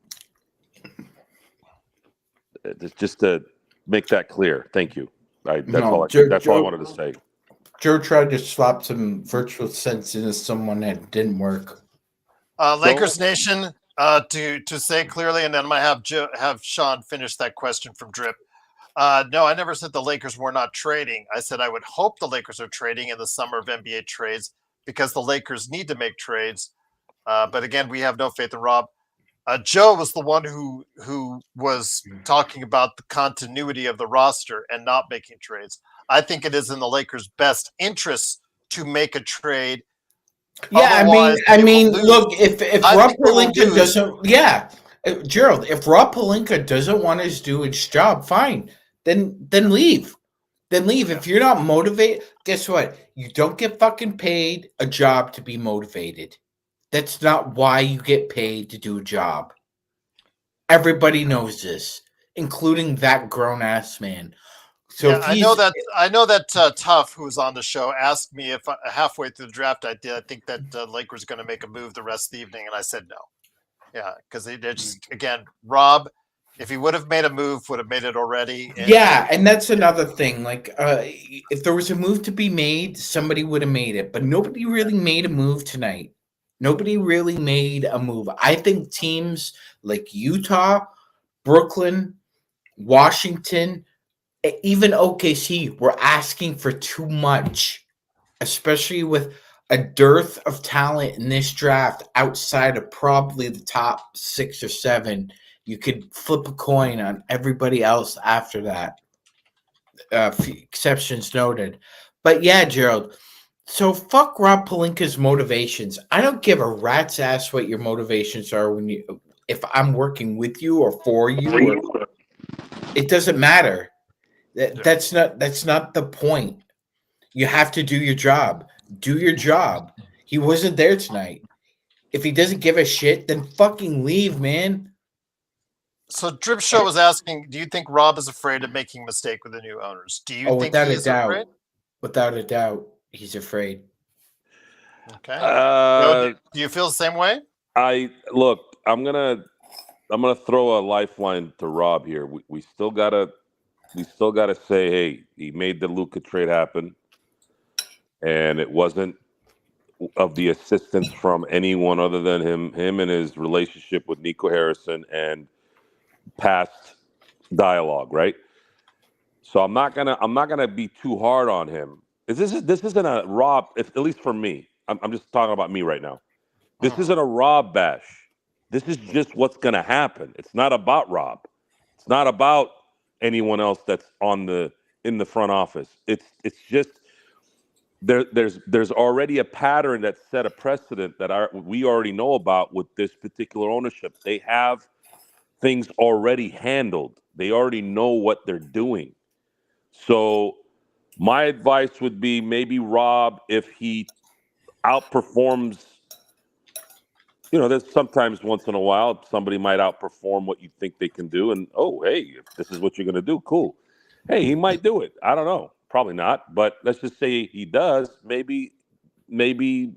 Just to make that clear. Thank you. That's all I wanted to say. Joe tried to swap some virtual sense into someone that didn't work. Lakers Nation, to say clearly, and then I might have Sean finish that question from Drip. No, I never said the Lakers were not trading. I said I would hope the Lakers are trading in the summer of NBA trades because the Lakers need to make trades. But again, we have no faith in Rob. Joe was the one who was talking about the continuity of the roster and not making trades. I think it is in the Lakers' best interest to make a trade. Yeah, I mean, look, if Rob Pelinka doesn't, Gerald, if Rob Pelinka doesn't want to do his job, fine, then leave. Then leave. If you're not motivated, guess what? You don't get fucking paid a job to be motivated. That's not why you get paid to do a job. Everybody knows this, including that grown-ass man. So yeah, I know that Tough, who was on the show, asked me if halfway through the draft I think that Lakers are going to make a move the rest of the evening, and I said no. Yeah, because they just, again, Rob, if he would have made a move, would have made it already. And that's another thing. Like, if there was a move to be made, somebody would have made it, but nobody really made a move tonight. Nobody really made a move. I think teams like Utah, Brooklyn, Washington, even OKC were asking for too much, especially with a dearth of talent in this draft outside of probably the top 6 or 7. You could flip a coin on everybody else after that. Exceptions noted. But yeah, Gerald. So fuck Rob Pelinka's motivations. I don't give a rat's ass what your motivations are if I'm working with you or for you. It doesn't matter. That's not the point. You have to do your job. Do your job. He wasn't there tonight. If he doesn't give a shit, then fucking leave, man. So Drip Show was asking, do you think Rob is afraid of making a mistake with the new owners? Do you think he is afraid? Without a doubt, he's afraid. Okay. Do you feel the same way? I'm gonna throw a lifeline to Rob here. We still gotta say, hey, he made the Luka trade happen, and it wasn't of the assistance from anyone other than him and his relationship with Nico Harrison and past dialogue, right? So I'm not gonna be too hard on him, This isn't a Rob. At least for me, I'm just talking about me right now. This isn't a Rob bash. This is just what's going to happen. It's not about Rob. It's not about anyone else that's in the front office. It's just there's already a pattern that set a precedent that we already know about with this particular ownership. They have things already handled. They already know what they're doing. So my advice would be maybe Rob, if he outperforms, there's sometimes once in a while somebody might outperform what you think they can do. And, oh, hey, if this is what you're going to do, cool. Hey, he might do it. I don't know. Probably not. But let's just say he does. Maybe the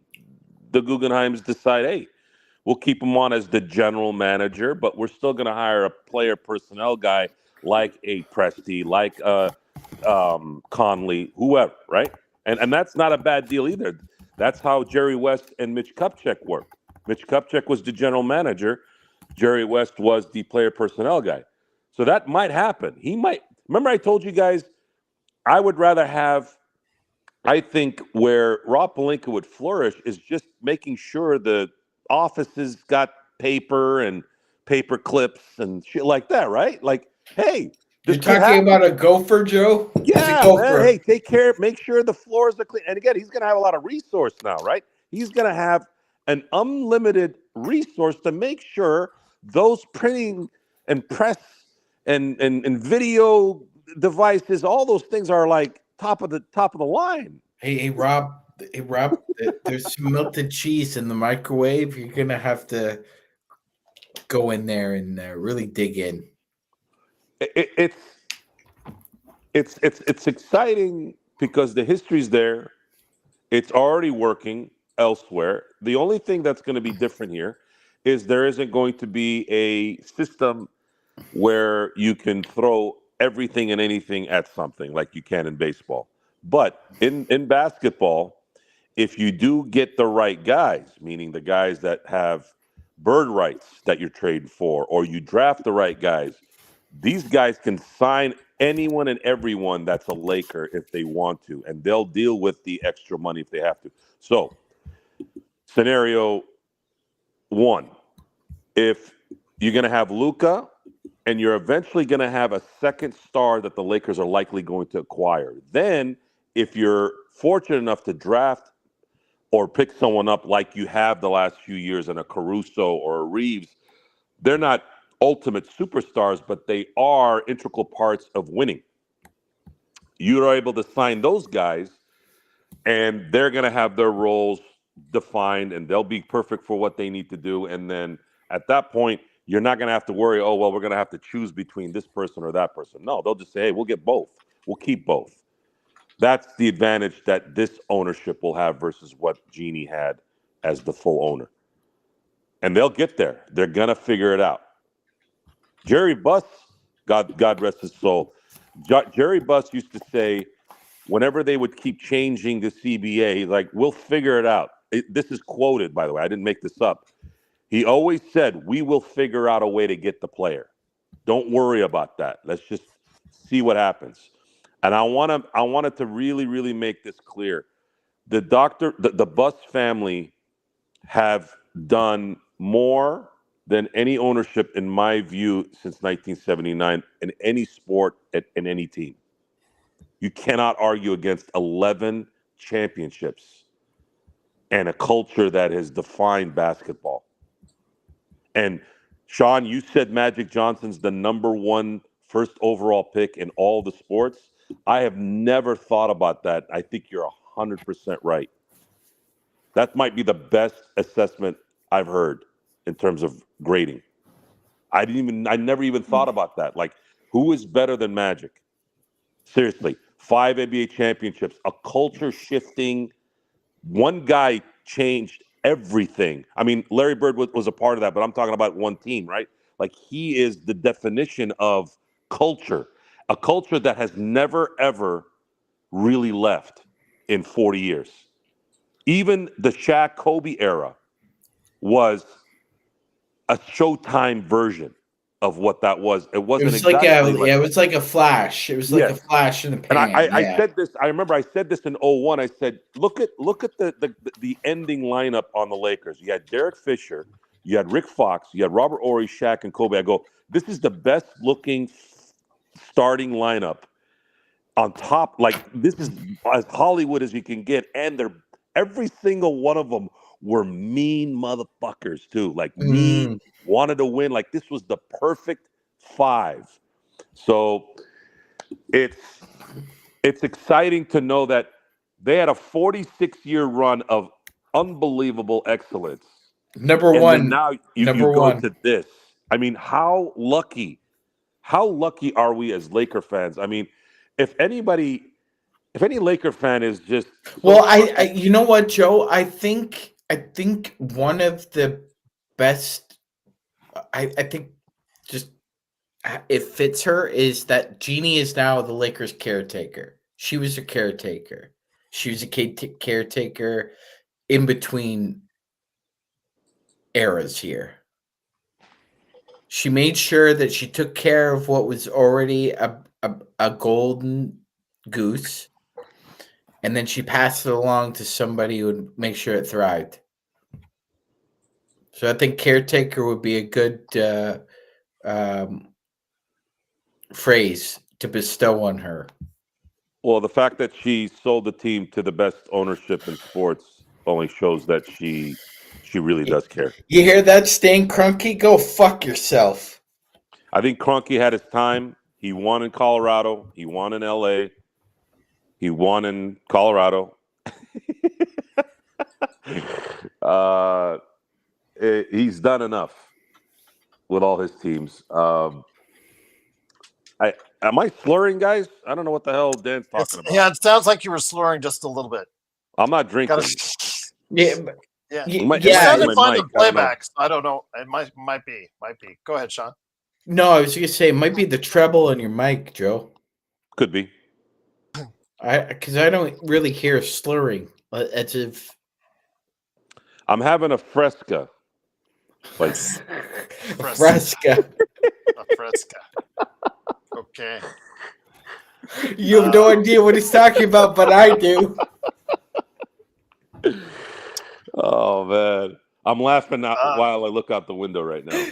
Guggenheims decide, hey, we'll keep him on as the general manager, but we're still going to hire a player personnel guy like a Presti, like Conley, whoever, right? And that's not a bad deal either. That's how Jerry West and Mitch Kupchak worked. Mitch Kupchak was the general manager. Jerry West was the player personnel guy. So that might happen. He might. Remember I told you guys, I would rather have, I think where Rob Pelinka would flourish is just making sure the offices got paper and paper clips and shit like that, right? Like, hey, you're talking about a gopher, Joe? Yeah, man. Hey, take care. Make sure the floors are clean. And again, he's going to have a lot of resource now, right? He's going to have an unlimited resource to make sure those printing and press and video devices, all those things are like top of the line. Hey, Rob. Hey, Rob. There's some melted cheese in the microwave. You're gonna have to go in there and really dig in. It's exciting because the history's there. It's already working elsewhere. The only thing that's going to be different here is there isn't going to be a system where you can throw everything and anything at something like you can in baseball. But in basketball, if you do get the right guys, meaning the guys that have bird rights that you're trading for, or you draft the right guys, these guys can sign anyone and everyone that's a Laker if they want to, and they'll deal with the extra money if they have to. So, scenario one, if you're going to have Luka and you're eventually going to have a second star that the Lakers are likely going to acquire, then if you're fortunate enough to draft or pick someone up like you have the last few years in a Caruso or a Reeves, they're not ultimate superstars, but they are integral parts of winning. You are able to sign those guys, and they're going to have their roles defined, and they'll be perfect for what they need to do. And then at that point, you're not going to have to worry, oh, well, we're going to have to choose between this person or that person. No, they'll just say, hey, we'll get both. We'll keep both. That's the advantage that this ownership will have versus what Jeannie had as the full owner. And they'll get there. They're going to figure it out. Jerry Buss, God rest his soul, Jerry Buss used to say, whenever they would keep changing the CBA, like, we'll figure it out. This is quoted, by the way. I didn't make this up. He always said, we will figure out a way to get the player. Don't worry about that. Let's just see what happens. And I wanted to really, really make this clear. The Buss family have done more than any ownership, in my view, since 1979 in any sport, in any team. You cannot argue against 11 championships and a culture that has defined basketball. And Sean, you said Magic Johnson's the number one first overall pick in all the sports. I have never thought about that. I think you're 100% right. That might be the best assessment I've heard in terms of grading. I never even thought about that. Like, who is better than Magic? Seriously, 5 NBA championships, a culture shifting. One guy changed everything. I mean, Larry Bird was a part of that, but I'm talking about one team, right? Like, he is the definition of culture, a culture that has never, ever really left in 40 years. Even the Shaq Kobe era was a Showtime version. of what that was. It It wasn't was like exactly a, yeah, it was like a flash. It was like a Yes. flash in the And pan. I Yeah. said this. I remember I said this in '01. I said, look at the ending lineup on the Lakers. You had Derek Fisher, you had Rick Fox, you had Robert Horry, Shaq, and Kobe. I go, this is the best looking starting lineup on top. Like, this is as Hollywood as you can get, and they're every single one of them were mean motherfuckers too. Like mean, wanted to win. Like, this was the perfect five. So it's exciting to know that they had a 46-year run of unbelievable excellence. Number And one. then now you Number go one. to this. I mean, how lucky are we as Laker fans? I mean, if any Laker fan is just Well, I you know what, Joe? I think one of the best. I think just it fits her is that Jeannie is now the Lakers caretaker. She was a caretaker. She was a caretaker in between eras here. She made sure that she took care of what was already a golden goose, and then she passed it along to somebody who would make sure it thrived. So I think caretaker would be a good phrase to bestow on her. well, the fact that she sold the team to the best ownership in sports only shows that she really does care. You hear that, Stan Kroenke? Go fuck yourself. I think Kroenke had his time. He won in Colorado. He won in LA. He won in Colorado. He's done enough with all his teams. Am I slurring, guys? I don't know what the hell Dan's talking about. Yeah, it sounds like you were slurring just a little bit. I'm not drinking. Yeah, Yeah, Might- you yeah. sounded my fine mic, in I don't know. playbacks. I don't know. It might be. Go ahead, Sean. No, I was gonna say it might be the treble on your mic, Joe. Could be. Because I don't really hear slurring. As if I'm having a Fresca. Like, Fresca. A Fresca. Okay. You have no idea what he's talking about, but I do. oh man, I'm laughing out while I look out the window right now.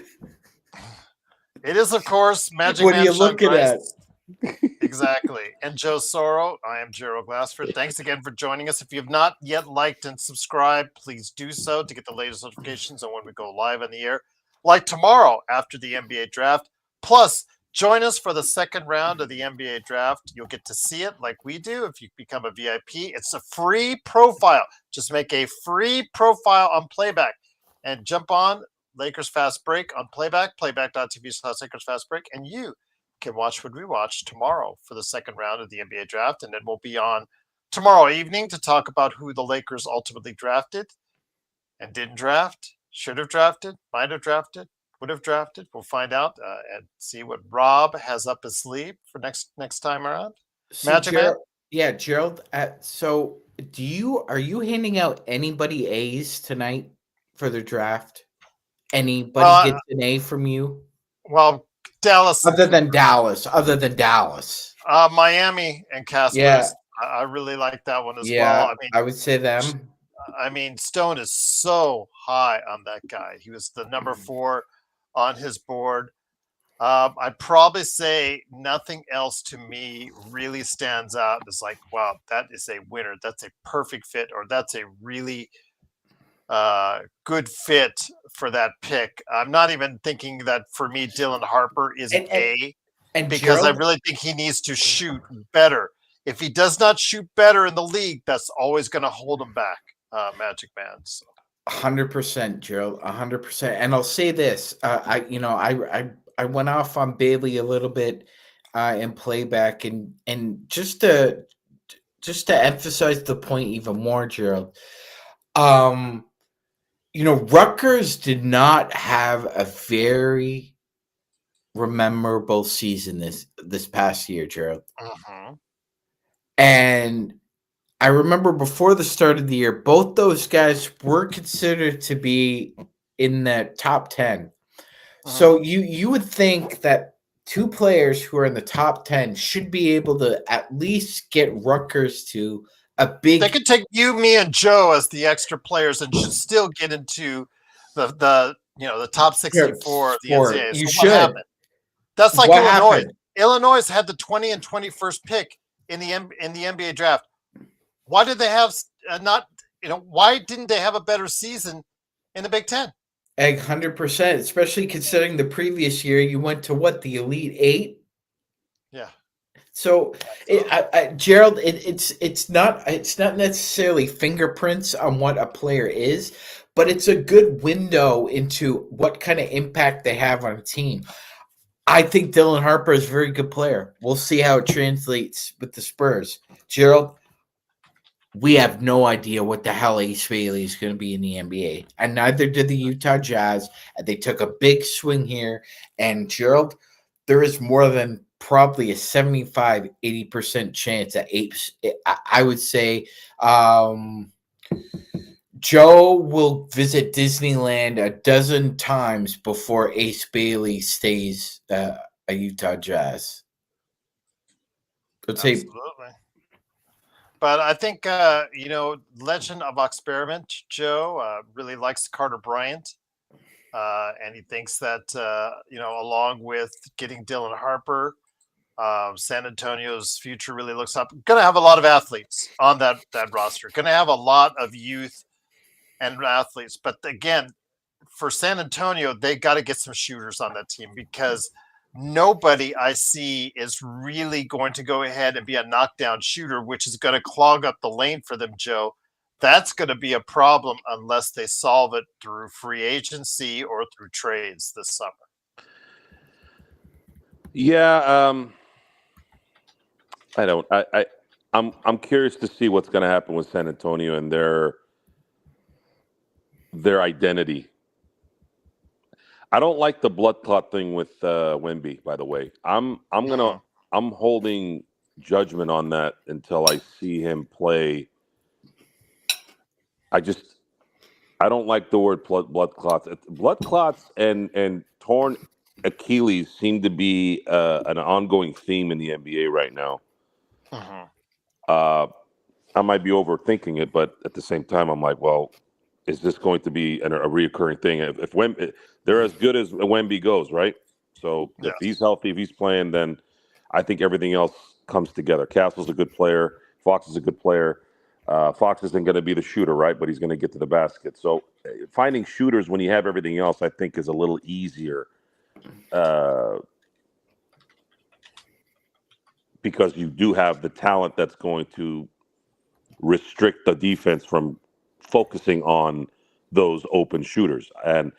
It is, of course, Magic What are Man you Sean looking Grice. at? Exactly. And Joe Soro. I am Gerald Glassford. Thanks again for joining us. If you have not yet liked and subscribed, please do so to get the latest notifications on when we go live on the air. Like tomorrow after the NBA draft. Plus, join us for the second round of the NBA draft. You'll get to see it like we do if you become a VIP. It's a free profile. Just make a free profile on Playback and jump on Lakers Fast Break on Playback, playback.tv/Lakers Fast Break, and you can watch what we watch tomorrow for the second round of the NBA draft. And then we'll be on tomorrow evening to talk about who the Lakers ultimately drafted and didn't draft, should have drafted, might have drafted, would have drafted. We'll find out and see what Rob has up his sleeve for next time around. See, Magic Man? Gerald, yeah, Gerald. So, are you handing out anybody A's tonight for the draft? Anybody gets an A from you? Well, Dallas, Other than Dallas. Miami, and Casper. Yeah. I really like that one as Yeah, well. I would say them. I mean, Stone is so high on that guy. He was the number 4 on his board. I'd probably say nothing else to me really stands out. It's like, wow, that is a winner. That's a perfect fit, or that's a really good fit for that pick. I'm not even thinking that for me, Dylan Harper is an A, because I really think he needs to shoot better. If he does not shoot better in the league, that's always going to hold him back, Magic Man. So. 100%, Gerald. 100%. And I'll say this: I went off on Bailey a little bit in Playback, and just to emphasize the point even more, Gerald. Rutgers did not have a very memorable season this past year, Gerald. Mm-hmm. And I remember before the start of the year, both those guys were considered to be in the top 10. So you would think that two players who are in the top 10 should be able to at least get Rutgers to a big. They could take you, me, and Joe as the extra players and should still get into the top 64 of the NCAA. You So should. what happened? That's like What Illinois. happened? Illinois had the 20 and 21st pick in the NBA draft. Why did they have why didn't they have a better season in the Big Ten? 100%, especially considering the previous year you went to the Elite Eight. Yeah. So, Gerald, it's not necessarily fingerprints on what a player is, but it's a good window into what kind of impact they have on a team. I think Dylan Harper is a very good player. We'll see how it translates with the Spurs. Gerald, we have no idea what the hell Ace Bailey is going to be in the NBA, and neither did the Utah Jazz. They took a big swing here, and Gerald, there is more than probably a 75-80% chance that I would say Joe will visit Disneyland a dozen times before Ace Bailey stays a Utah Jazz. Absolutely. But I think, Legend of Experiment, Joe, really likes Carter Bryant. And he thinks that, along with getting Dylan Harper, San Antonio's future really looks up. Going to have a lot of athletes on that roster. Going to have a lot of youth and athletes. But again, for San Antonio, they got to get some shooters on that team because nobody I see is really going to go ahead and be a knockdown shooter, which is going to clog up the lane for them, Joe. That's going to be a problem unless they solve it through free agency or through trades this summer. Yeah, I'm curious to see what's going to happen with San Antonio and their identity. I don't like the blood clot thing with Wemby, by the way. I'm holding judgment on that until I see him play. I don't like the word blood clots. Blood clots and torn Achilles seem to be an ongoing theme in the NBA right now. I might be overthinking it, but at the same time, I'm like, well, is this going to be a reoccurring thing? If they're as good as Wemby goes, right? So if he's healthy, if he's playing, then I think everything else comes together. Castle's a good player. Fox is a good player. Fox isn't going to be the shooter, right? But he's going to get to the basket. So finding shooters when you have everything else, I think, is a little easier because you do have the talent that's going to restrict the defense from focusing on those open shooters. And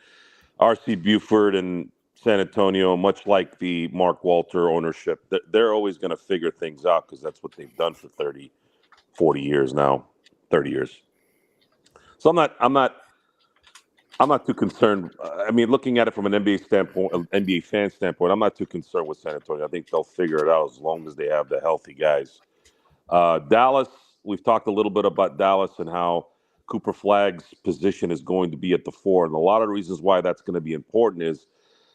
R.C. Buford and San Antonio, much like the Mark Walter ownership, they're always going to figure things out because that's what they've done for 30, 40 years now, 30 years. So I'm not too concerned. I mean, looking at it from an NBA standpoint, NBA fan standpoint, I'm not too concerned with San Antonio. I think they'll figure it out as long as they have the healthy guys. Dallas, we've talked a little bit about Dallas and how Cooper Flagg's position is going to be at the 4. And a lot of reasons why that's going to be important is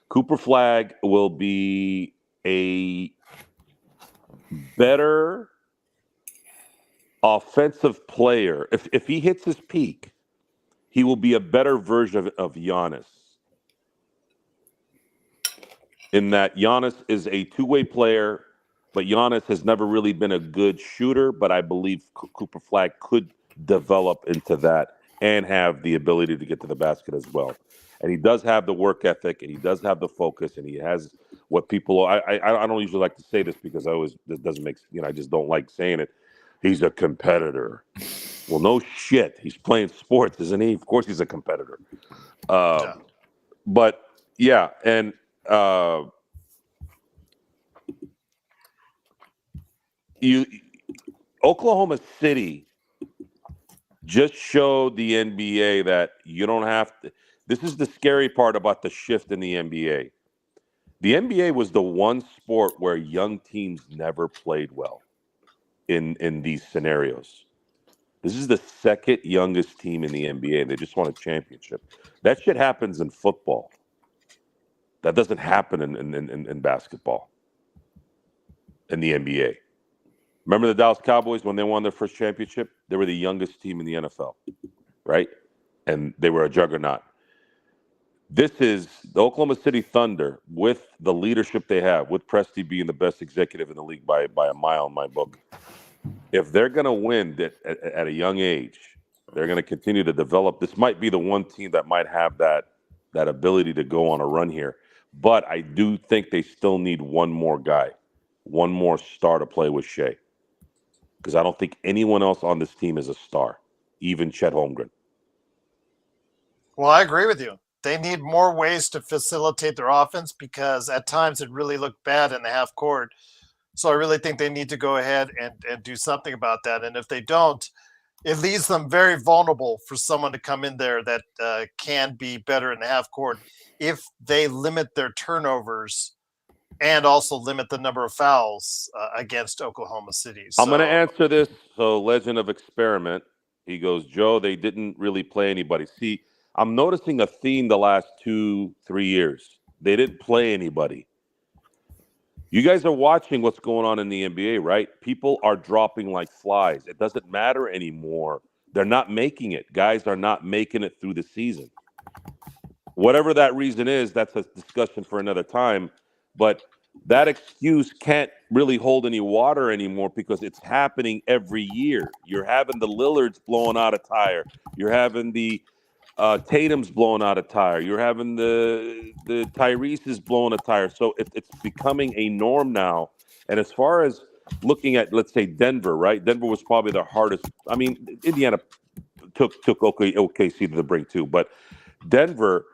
Cooper Flagg will be a better offensive player. If he hits his peak, he will be a better version of Giannis. In that Giannis is a two-way player, but Giannis has never really been a good shooter, but I believe Cooper Flagg could develop into that and have the ability to get to the basket as well. And he does have the work ethic, and he does have the focus, and he has what people. I don't usually like to say this because it doesn't make I just don't like saying it. He's a competitor. Well, no shit. He's playing sports, isn't he? Of course, he's a competitor. But yeah, and Oklahoma City just showed the NBA that you don't have to. This is the scary part about the shift in the NBA. The NBA was the one sport where young teams never played well in these scenarios. This is the second youngest team in the NBA, and they just won a championship. That shit happens in football. That doesn't happen in basketball, in the NBA. Remember the Dallas Cowboys when they won their first championship? They were the youngest team in the NFL, right? And they were a juggernaut. This is the Oklahoma City Thunder with the leadership they have, with Presti being the best executive in the league by a mile in my book. If they're going to win at a young age, they're going to continue to develop. This might be the one team that might have that ability to go on a run here. But I do think they still need one more guy, one more star to play with Shea. Because I don't think anyone else on this team is a star, even Chet Holmgren. Well, I agree with you. They need more ways to facilitate their offense because at times it really looked bad in the half court. So I really think they need to go ahead and do something about that. And if they don't, it leaves them very vulnerable for someone to come in there that can be better in the half court if they limit their turnovers and also limit the number of fouls against Oklahoma City. So, I'm going to answer this. So, Legend of Experiment, he goes, Joe, they didn't really play anybody. See, I'm noticing a theme the last 2-3 years. They didn't play anybody. You guys are watching what's going on in the NBA, right? People are dropping like flies. It doesn't matter anymore. They're not making it. Guys are not making it through the season. Whatever that reason is, that's a discussion for another time. But that excuse can't really hold any water anymore because it's happening every year. You're having the Lillards blowing out a tire. You're having the Tatum's blowing out a tire. You're having the Tyrese's blowing a tire. So it's becoming a norm now. And as far as looking at, let's say, Denver, right? Denver was probably the hardest. I mean, Indiana took OKC to the brink too. But Denver,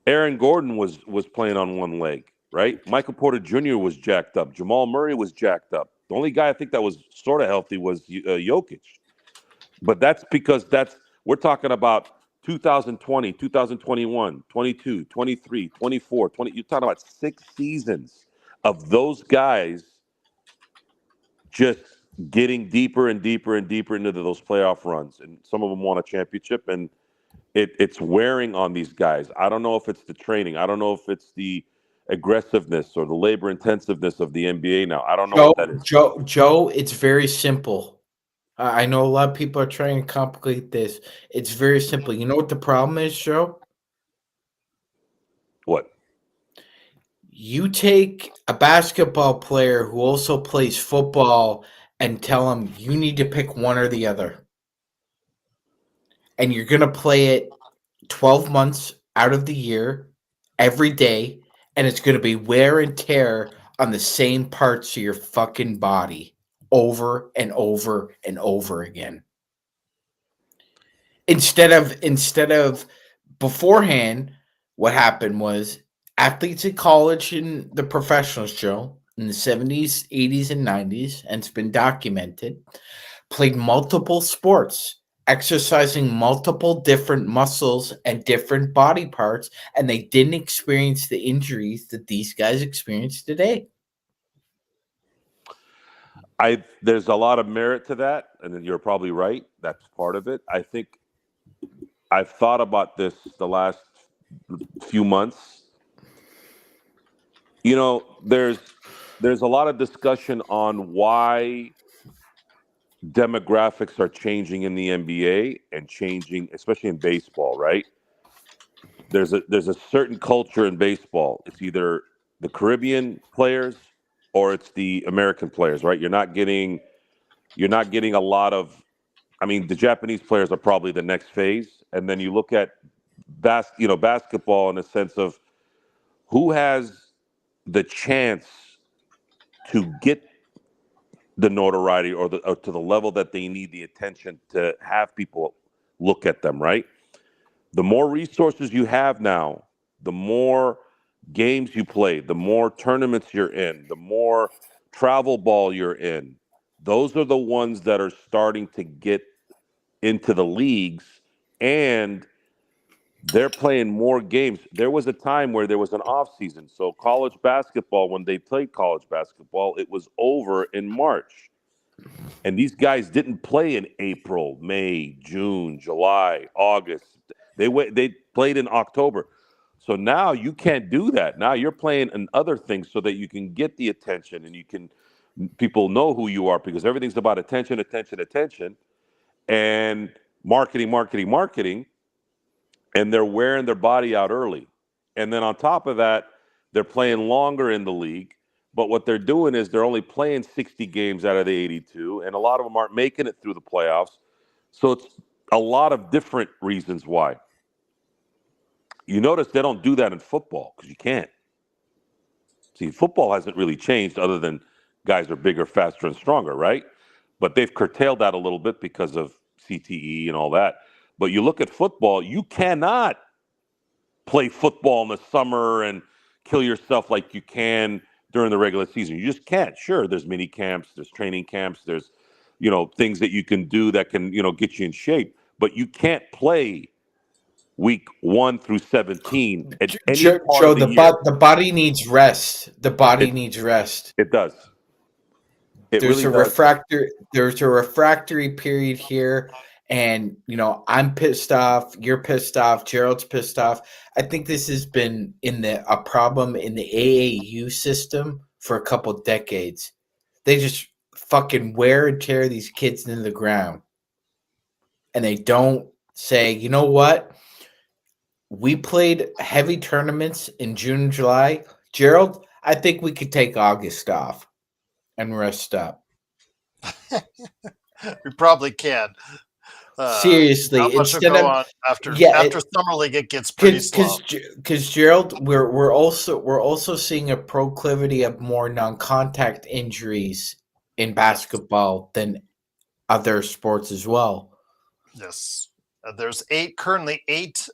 Aaron Gordon was playing on one leg, right? Michael Porter Jr. was jacked up. Jamal Murray was jacked up. The only guy I think that was sort of healthy was Jokic. But that's because we're talking about 2020, 2021, 22, 23, 24, 20. You're talking about 6 seasons of those guys just getting deeper and deeper and deeper into those playoff runs. And some of them won a championship, and it's wearing on these guys. I don't know if it's the training. I don't know if it's the aggressiveness or the labor intensiveness of the NBA now. I don't know what that is. Joe, it's very simple. I know a lot of people are trying to complicate this. It's very simple. You know what the problem is, Joe? What? You take a basketball player who also plays football and tell him you need to pick one or the other. And you're going to play it 12 months out of the year, every day, and it's going to be wear and tear on the same parts of your fucking body over and over and over again. Instead of beforehand, what happened was athletes at college and the professionals, Joe, in the 70s, 80s, and 90s, and it's been documented, played multiple sports, exercising multiple different muscles and different body parts, and they didn't experience the injuries that these guys experience today. There's a lot of merit to that, and you're probably right. That's part of it. I think I've thought about this the last few months. You know, there's a lot of discussion on why demographics are changing in the NBA and changing, especially in baseball, right? There's a certain culture in baseball. It's either the Caribbean players or it's the American players, right? You're not getting a lot of. I mean, the Japanese players are probably the next phase, and then you look at basketball in the sense of who has the chance to get the notoriety or to the level that they need the attention to have people look at them, right? The more resources you have now, the more games you play, the more tournaments you're in, the more travel ball you're in. Those are the ones that are starting to get into the leagues, and they're playing more games. There was a time where there was an off season. So college basketball, when they played college basketball, it was over in March. And these guys didn't play in April, May, June, July, August. They played in October. So now you can't do that. Now you're playing in other things so that you can get the attention and people know who you are because everything's about attention, attention, attention, and marketing, marketing, marketing. And they're wearing their body out early. And then on top of that, they're playing longer in the league. But what they're doing is they're only playing 60 games out of the 82, and a lot of them aren't making it through the playoffs. So it's a lot of different reasons why. You notice they don't do that in football because you can't. See, football hasn't really changed other than guys are bigger, faster, and stronger, right? But they've curtailed that a little bit because of CTE and all that. But you look at football, you cannot play football in the summer and kill yourself like you can during the regular season. You just can't. Sure, there's mini camps, there's training camps, there's, things that you can do that can, get you in shape. But you can't play week 1 through 17 at any Joe, part of the year. the body needs rest. The body needs rest. It does. There's a refractory period here, and I'm pissed off. You're pissed off. Gerald's pissed off. I think this has been a problem in the AAU system for a couple decades. They just fucking wear and tear these kids into the ground, and they don't say, you know what? We played heavy tournaments in June and July. Gerald, I think we could take August off and rest up. We probably can. Seriously, instead of after summer league, it gets pretty slow. Because Gerald, we're also seeing a proclivity of more non-contact injuries in basketball than other sports as well. Yes. There's currently eight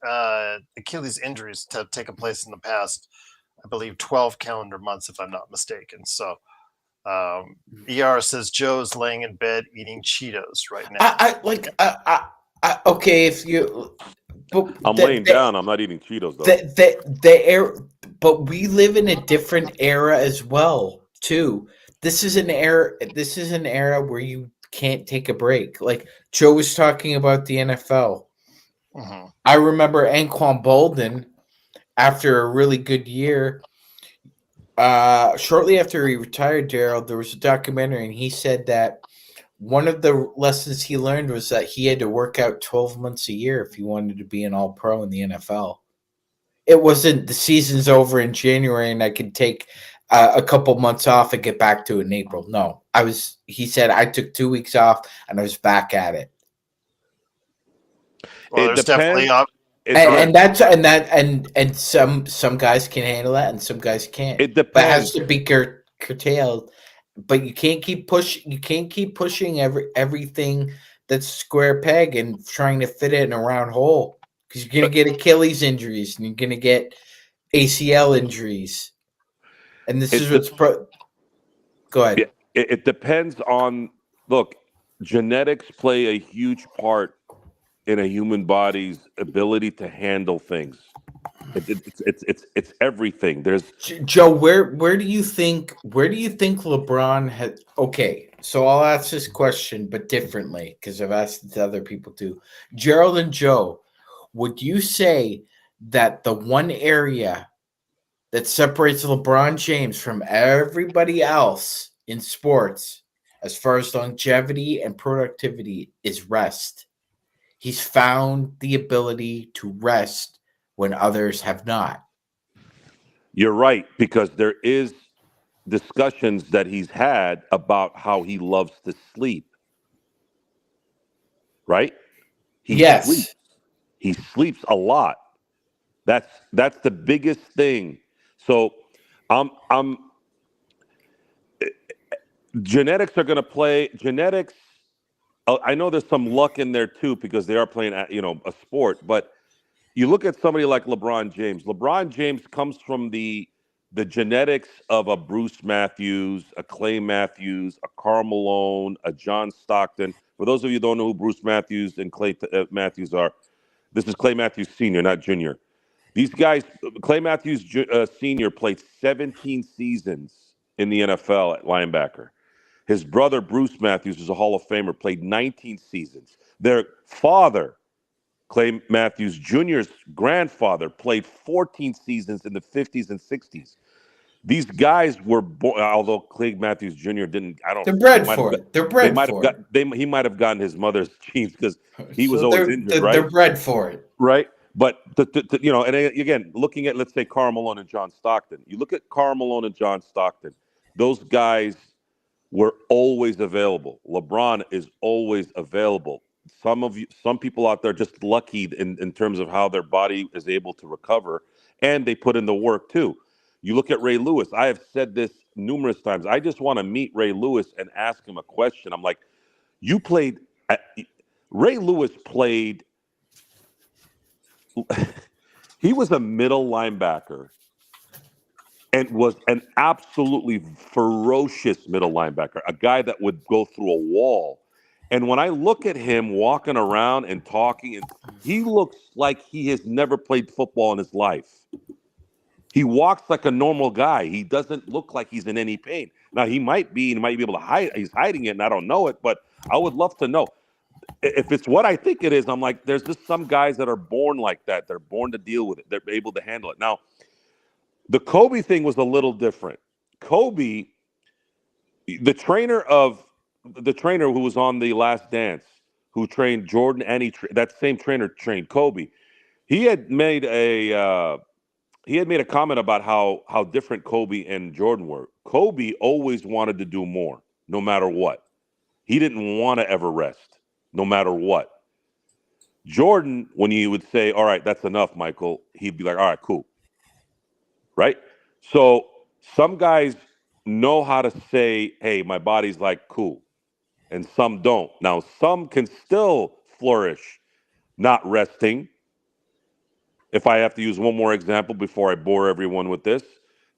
Achilles injuries to have taken place in the past, I believe, 12 calendar months, if I'm not mistaken. So, ER says Joe's laying in bed eating Cheetos right now. Okay, if you, I'm laying down. I'm not eating Cheetos though. But we live in a different era as well, too. This is an era where you can't take a break. Like Joe was talking about the NFL. Mm-hmm. I remember Anquan Bolden, after a really good year, shortly after he retired, Gerald, there was a documentary, and he said that one of the lessons he learned was that he had to work out 12 months a year if he wanted to be an all-pro in the NFL. It wasn't the season's over in January and I could take a couple months off and get back to it in April. No, he said I took 2 weeks off and I was back at it. Well, there's definitely and some guys can handle that and some guys can't. It depends. But it has to be curtailed. But you can't keep pushing everything that's square peg and trying to fit it in a round hole, because you're gonna get Achilles injuries and you're gonna get ACL injuries. And this is what's go ahead. It depends on, look, genetics play a huge part in a human body's ability to handle things. It's everything. There's Joe, where do you think LeBron had? Okay, so I'll ask this question, but differently, because I've asked it to other people too. Gerald and Joe, would you say that the one area that separates LeBron James from everybody else in sports, as far as longevity and productivity, is rest? He's found the ability to rest when others have not. You're right, because there is discussions that he's had about how he loves to sleep. Right? Yes. He sleeps a lot. That's the biggest thing. So genetics are going to play. Genetics, I know there's some luck in there too, because they are playing a sport, but you look at somebody like LeBron James. LeBron James comes from the genetics of a Bruce Matthews, a Clay Matthews, a Karl Malone, a John Stockton. For those of you who don't know who Bruce Matthews and Clay Matthews are, this is Clay Matthews Sr., not Jr. These guys, Clay Matthews Sr. played 17 seasons in the NFL at linebacker. His brother, Bruce Matthews, is a Hall of Famer, played 19 seasons. Their father, Clay Matthews Jr.'s grandfather played 14 seasons in the 50s and 60s. These guys were born, although Clay Matthews Jr. didn't. I don't. They're bred for it. They're bred for it. He might have gotten his mother's genes because he was So always injured, right? They're bred for it, right? But you know, and again, looking at, let's say, Karl Malone and John Stockton. You look at Karl Malone and John Stockton; those guys were always available. LeBron is always available. Some people out there just lucky in terms of how their body is able to recover, and they put in the work too. You look at Ray Lewis. I have said this numerous times. I just want to meet Ray Lewis and ask him a question. I'm like, you played. Ray Lewis played. He was a middle linebacker and was an absolutely ferocious middle linebacker, a guy that would go through a wall. And when I look at him walking around and talking, he looks like he has never played football in his life. He walks like a normal guy. He doesn't look like he's in any pain. Now, he might be able to hide. He's hiding it, and I don't know it, but I would love to know. If it's what I think it is, I'm like, there's just some guys that are born like that. They're born to deal with it. They're able to handle it. Now, the Kobe thing was a little different. Kobe, the trainer who was on The Last Dance, who trained Jordan, and that same trainer trained Kobe. He had made a comment about how different Kobe and Jordan were. Kobe always wanted to do more, no matter what. He didn't want to ever rest, no matter what. Jordan, when you would say, all right, that's enough, Michael, he'd be like, all right, cool. Right? So some guys know how to say, hey, my body's like, cool. And some don't. Now, some can still flourish not resting. If I have to use one more example before I bore everyone with this,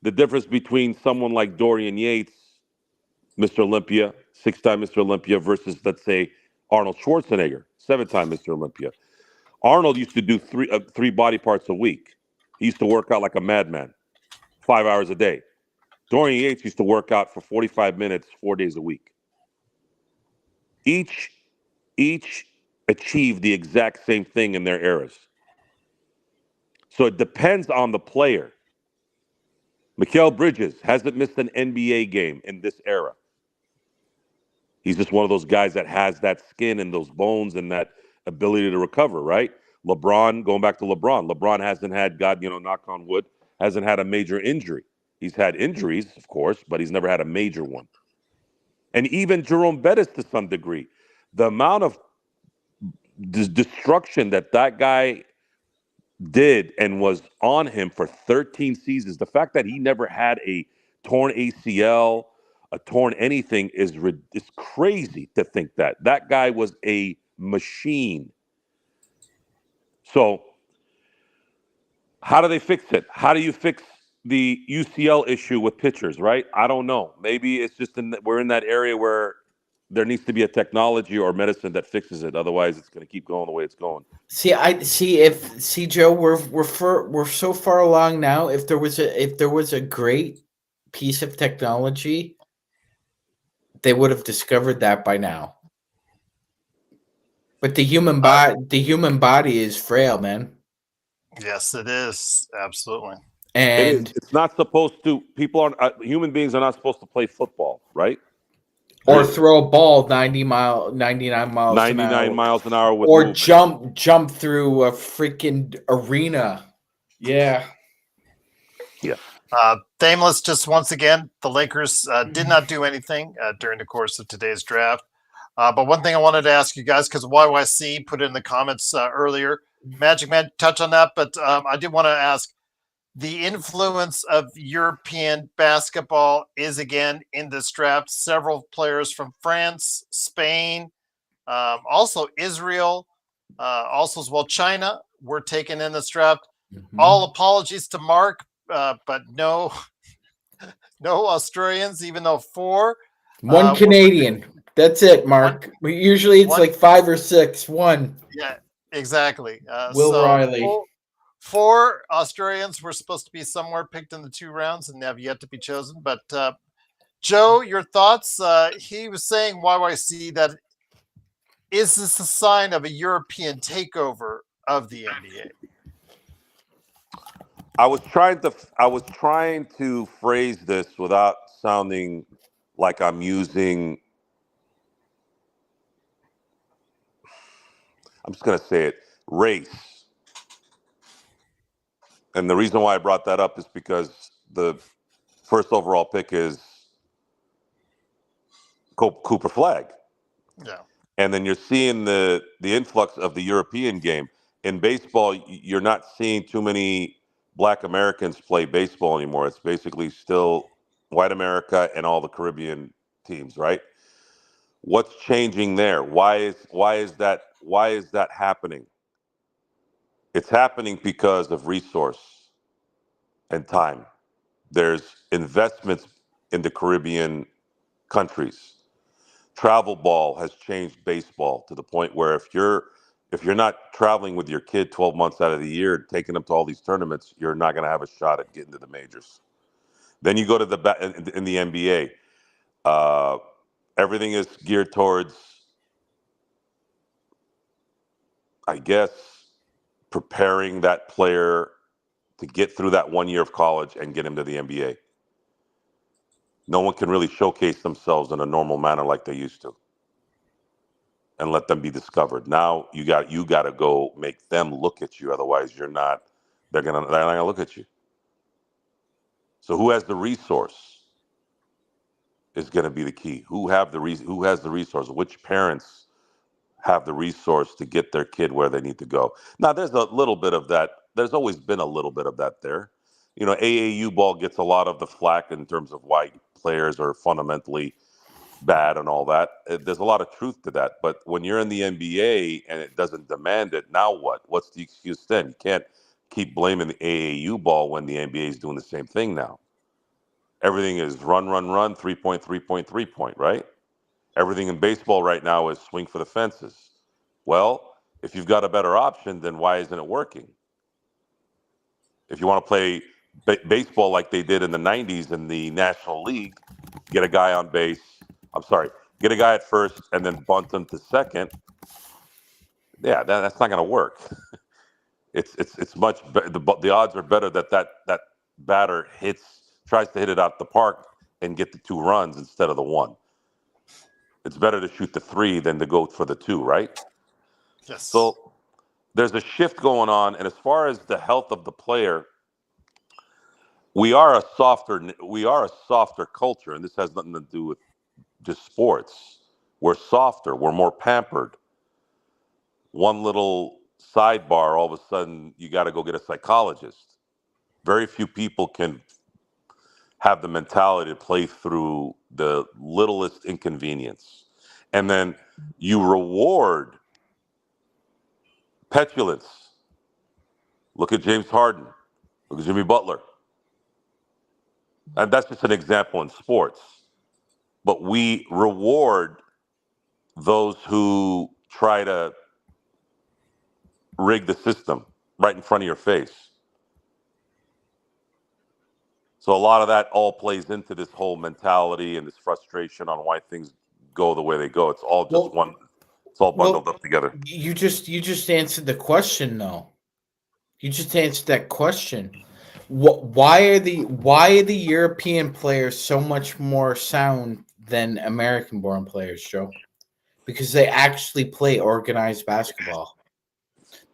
the difference between someone like Dorian Yates, Mr. Olympia, 6-time Mr. Olympia, versus, let's say, Arnold Schwarzenegger, 7-time Mr. Olympia. Arnold used to do three body parts a week. He used to work out like a madman, 5 hours a day. Dorian Yates used to work out for 45 minutes, 4 days a week. Each achieved the exact same thing in their eras. So it depends on the player. Mikal Bridges hasn't missed an NBA game in this era. He's just one of those guys that has that skin and those bones and that ability to recover, right? LeBron, going back to LeBron hasn't had, God, knock on wood, hasn't had a major injury. He's had injuries, of course, but he's never had a major one. And even Jerome Bettis, to some degree, the amount of destruction that guy did and was on him for 13 seasons, the fact that he never had a torn ACL, a torn anything is crazy to think that guy was a machine. So how do they fix it? How do you fix the UCL issue with pitchers, right? I don't know. Maybe it's just we're in that area where there needs to be a technology or medicine that fixes it. Otherwise, it's going to keep going the way it's going. Joe, we're so far along now. If there was a great piece of technology, they would have discovered that by now. But the human body is frail, man. Yes, it is. Absolutely. And it's not supposed to. Human beings are not supposed to play football, right? Or throw a ball 99 miles an hour with or movement. jump through a freaking arena. Yeah. Thameless, just once again, the Lakers did not do anything during the course of today's draft. But one thing I wanted to ask you guys, because YYC put it in the comments earlier, Magic Man touched on that, but I did want to ask, the influence of European basketball is again in this draft. Several players from France, Spain, also Israel, also as well China were taken in this draft. Mm-hmm. All apologies to Mark, but no Australians, even though 4. One Canadian. That's it, Mark. Usually it's like 5 or 6. 1. Yeah, exactly. Will Riley. 4 Australians were supposed to be somewhere picked in the 2 rounds and have yet to be chosen. But Joe, your thoughts? He was saying YYC that is this a sign of a European takeover of the NBA? I was trying to phrase this without sounding like I'm using. I'm just gonna say it, race. And the reason why I brought that up is because the first overall pick is Cooper Flag. Yeah. And then you're seeing the influx of the European game. In baseball, you're not seeing too many Black Americans play baseball anymore. It's basically still white America and all the Caribbean teams, right? What's changing there? Why is that happening? It's happening because of resource and time. There's investments in the Caribbean countries. Travel ball has changed baseball to the point where if you're not traveling with your kid 12 months out of the year, taking them to all these tournaments, you're not going to have a shot at getting to the majors. Then you go to in the NBA. Everything is geared towards, I guess, preparing that player to get through that 1 year of college and get him to the NBA. No one can really showcase themselves in a normal manner like they used to, and let them be discovered. Now you got to go make them look at you. Otherwise, they're not gonna look at you. So who has the resource is going to be the key. Who has the resource? Which parents have the resource to get their kid where they need to go? Now, there's a little bit of that. There's always been a little bit of that there. You know, AAU ball gets a lot of the flack in terms of why players are fundamentally bad and all that. There's a lot of truth to that. But when you're in the NBA and it doesn't demand it, now what? What's the excuse then? You can't keep blaming the AAU ball when the NBA is doing the same thing now. Everything is run, 3-point, 3-point, 3-point, right? Everything in baseball right now is swing for the fences. Well, if you've got a better option, then why isn't it working? If you want to play baseball like they did in the 90s in the National League, get a guy on base. Get a guy at first and then bunt him to second. Yeah, that's not going to work. It's much better. The odds are better that batter tries to hit it out the park and get the 2 runs instead of the 1. It's better to shoot the 3 than to go for the 2, right? Yes. So there's a shift going on, and as far as the health of the player, we are a softer culture, and this has nothing to do with just sports. We're softer. We're more pampered. One little sidebar, all of a sudden you got to go get a psychologist. Very few people can have the mentality to play through the littlest inconvenience. And then you reward petulance. Look at James Harden. Look at Jimmy Butler. And that's just an example in sports. But we reward those who try to rig the system right in front of your face. So a lot of that all plays into this whole mentality and this frustration on why things go the way they go. It's all just it's all bundled up together. You just answered the question, though. You just answered that question. Why are the European players so much more sound than American-born players, Joe? Because they actually play organized basketball.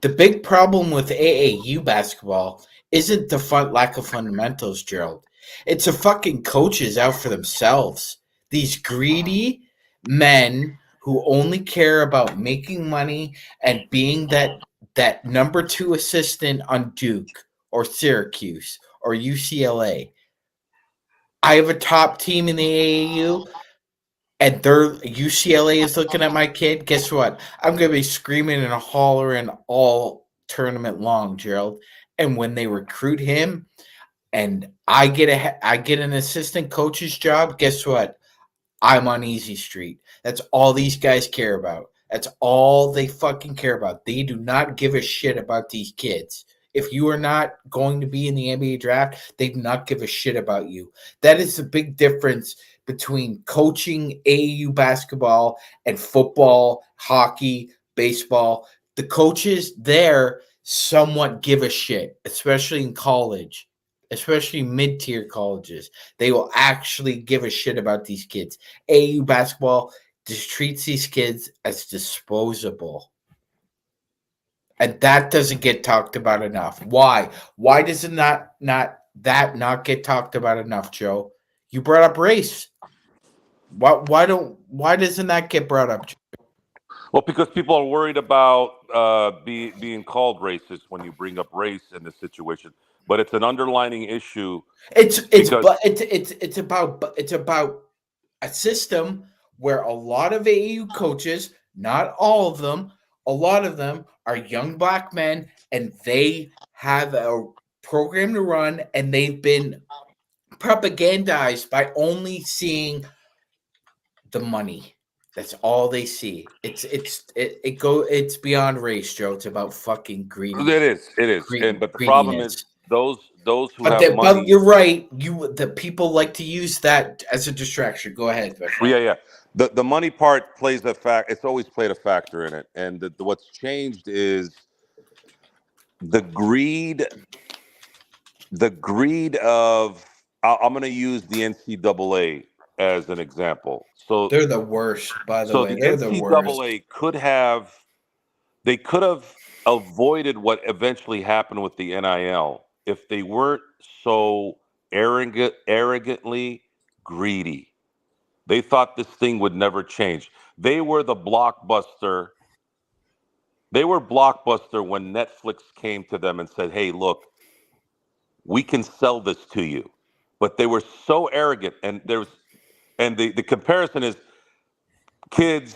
The big problem with AAU basketball isn't the lack of fundamentals, Gerald. It's the fucking coaches out for themselves. These greedy men who only care about making money and being that number 2 assistant on Duke or Syracuse or UCLA. I have a top team in the AAU, and UCLA is looking at my kid. Guess what? I'm going to be screaming and hollering all tournament long, Gerald. And when they recruit him, and I get an assistant coach's job, guess what? I'm on easy street. That's all these guys care about. That's all they fucking care about. They do not give a shit about these kids. If you are not going to be in the NBA draft, they do not give a shit about you. That is the big difference between coaching AAU basketball and football, hockey, baseball. the coaches there somewhat give a shit, especially in college, especially mid-tier colleges. They will actually give a shit about these kids. AU basketball just treats these kids as disposable. And that doesn't get talked about enough. Why? Why does it not get talked about enough, Joe? You brought up race. Why doesn't that get brought up, Joe? Well, because people are worried about being called racist when you bring up race in this situation, but it's an underlining issue. It's because about a system where a lot of AAU coaches, not all of them, a lot of them are young black men, and they have a program to run, and they've been propagandized by only seeing the money. That's all they see. It's beyond race, Joe. It's about fucking greedy. it is, but the problem is those who have But money. you're right. The people like to use that as a distraction. Go ahead. Yeah. The money part plays a fact. It's always played a factor in it, and what's changed is the greed. The greed of I'm going to use the NCAA as an example. So they're the worst, by the so way. the They're the worst. NCAA could have avoided what eventually happened with the NIL if they weren't so arrogantly greedy. They thought this thing would never change. They were blockbuster when Netflix came to them and said, "Hey, look, we can sell this to you." But they were so arrogant, and the comparison is kids,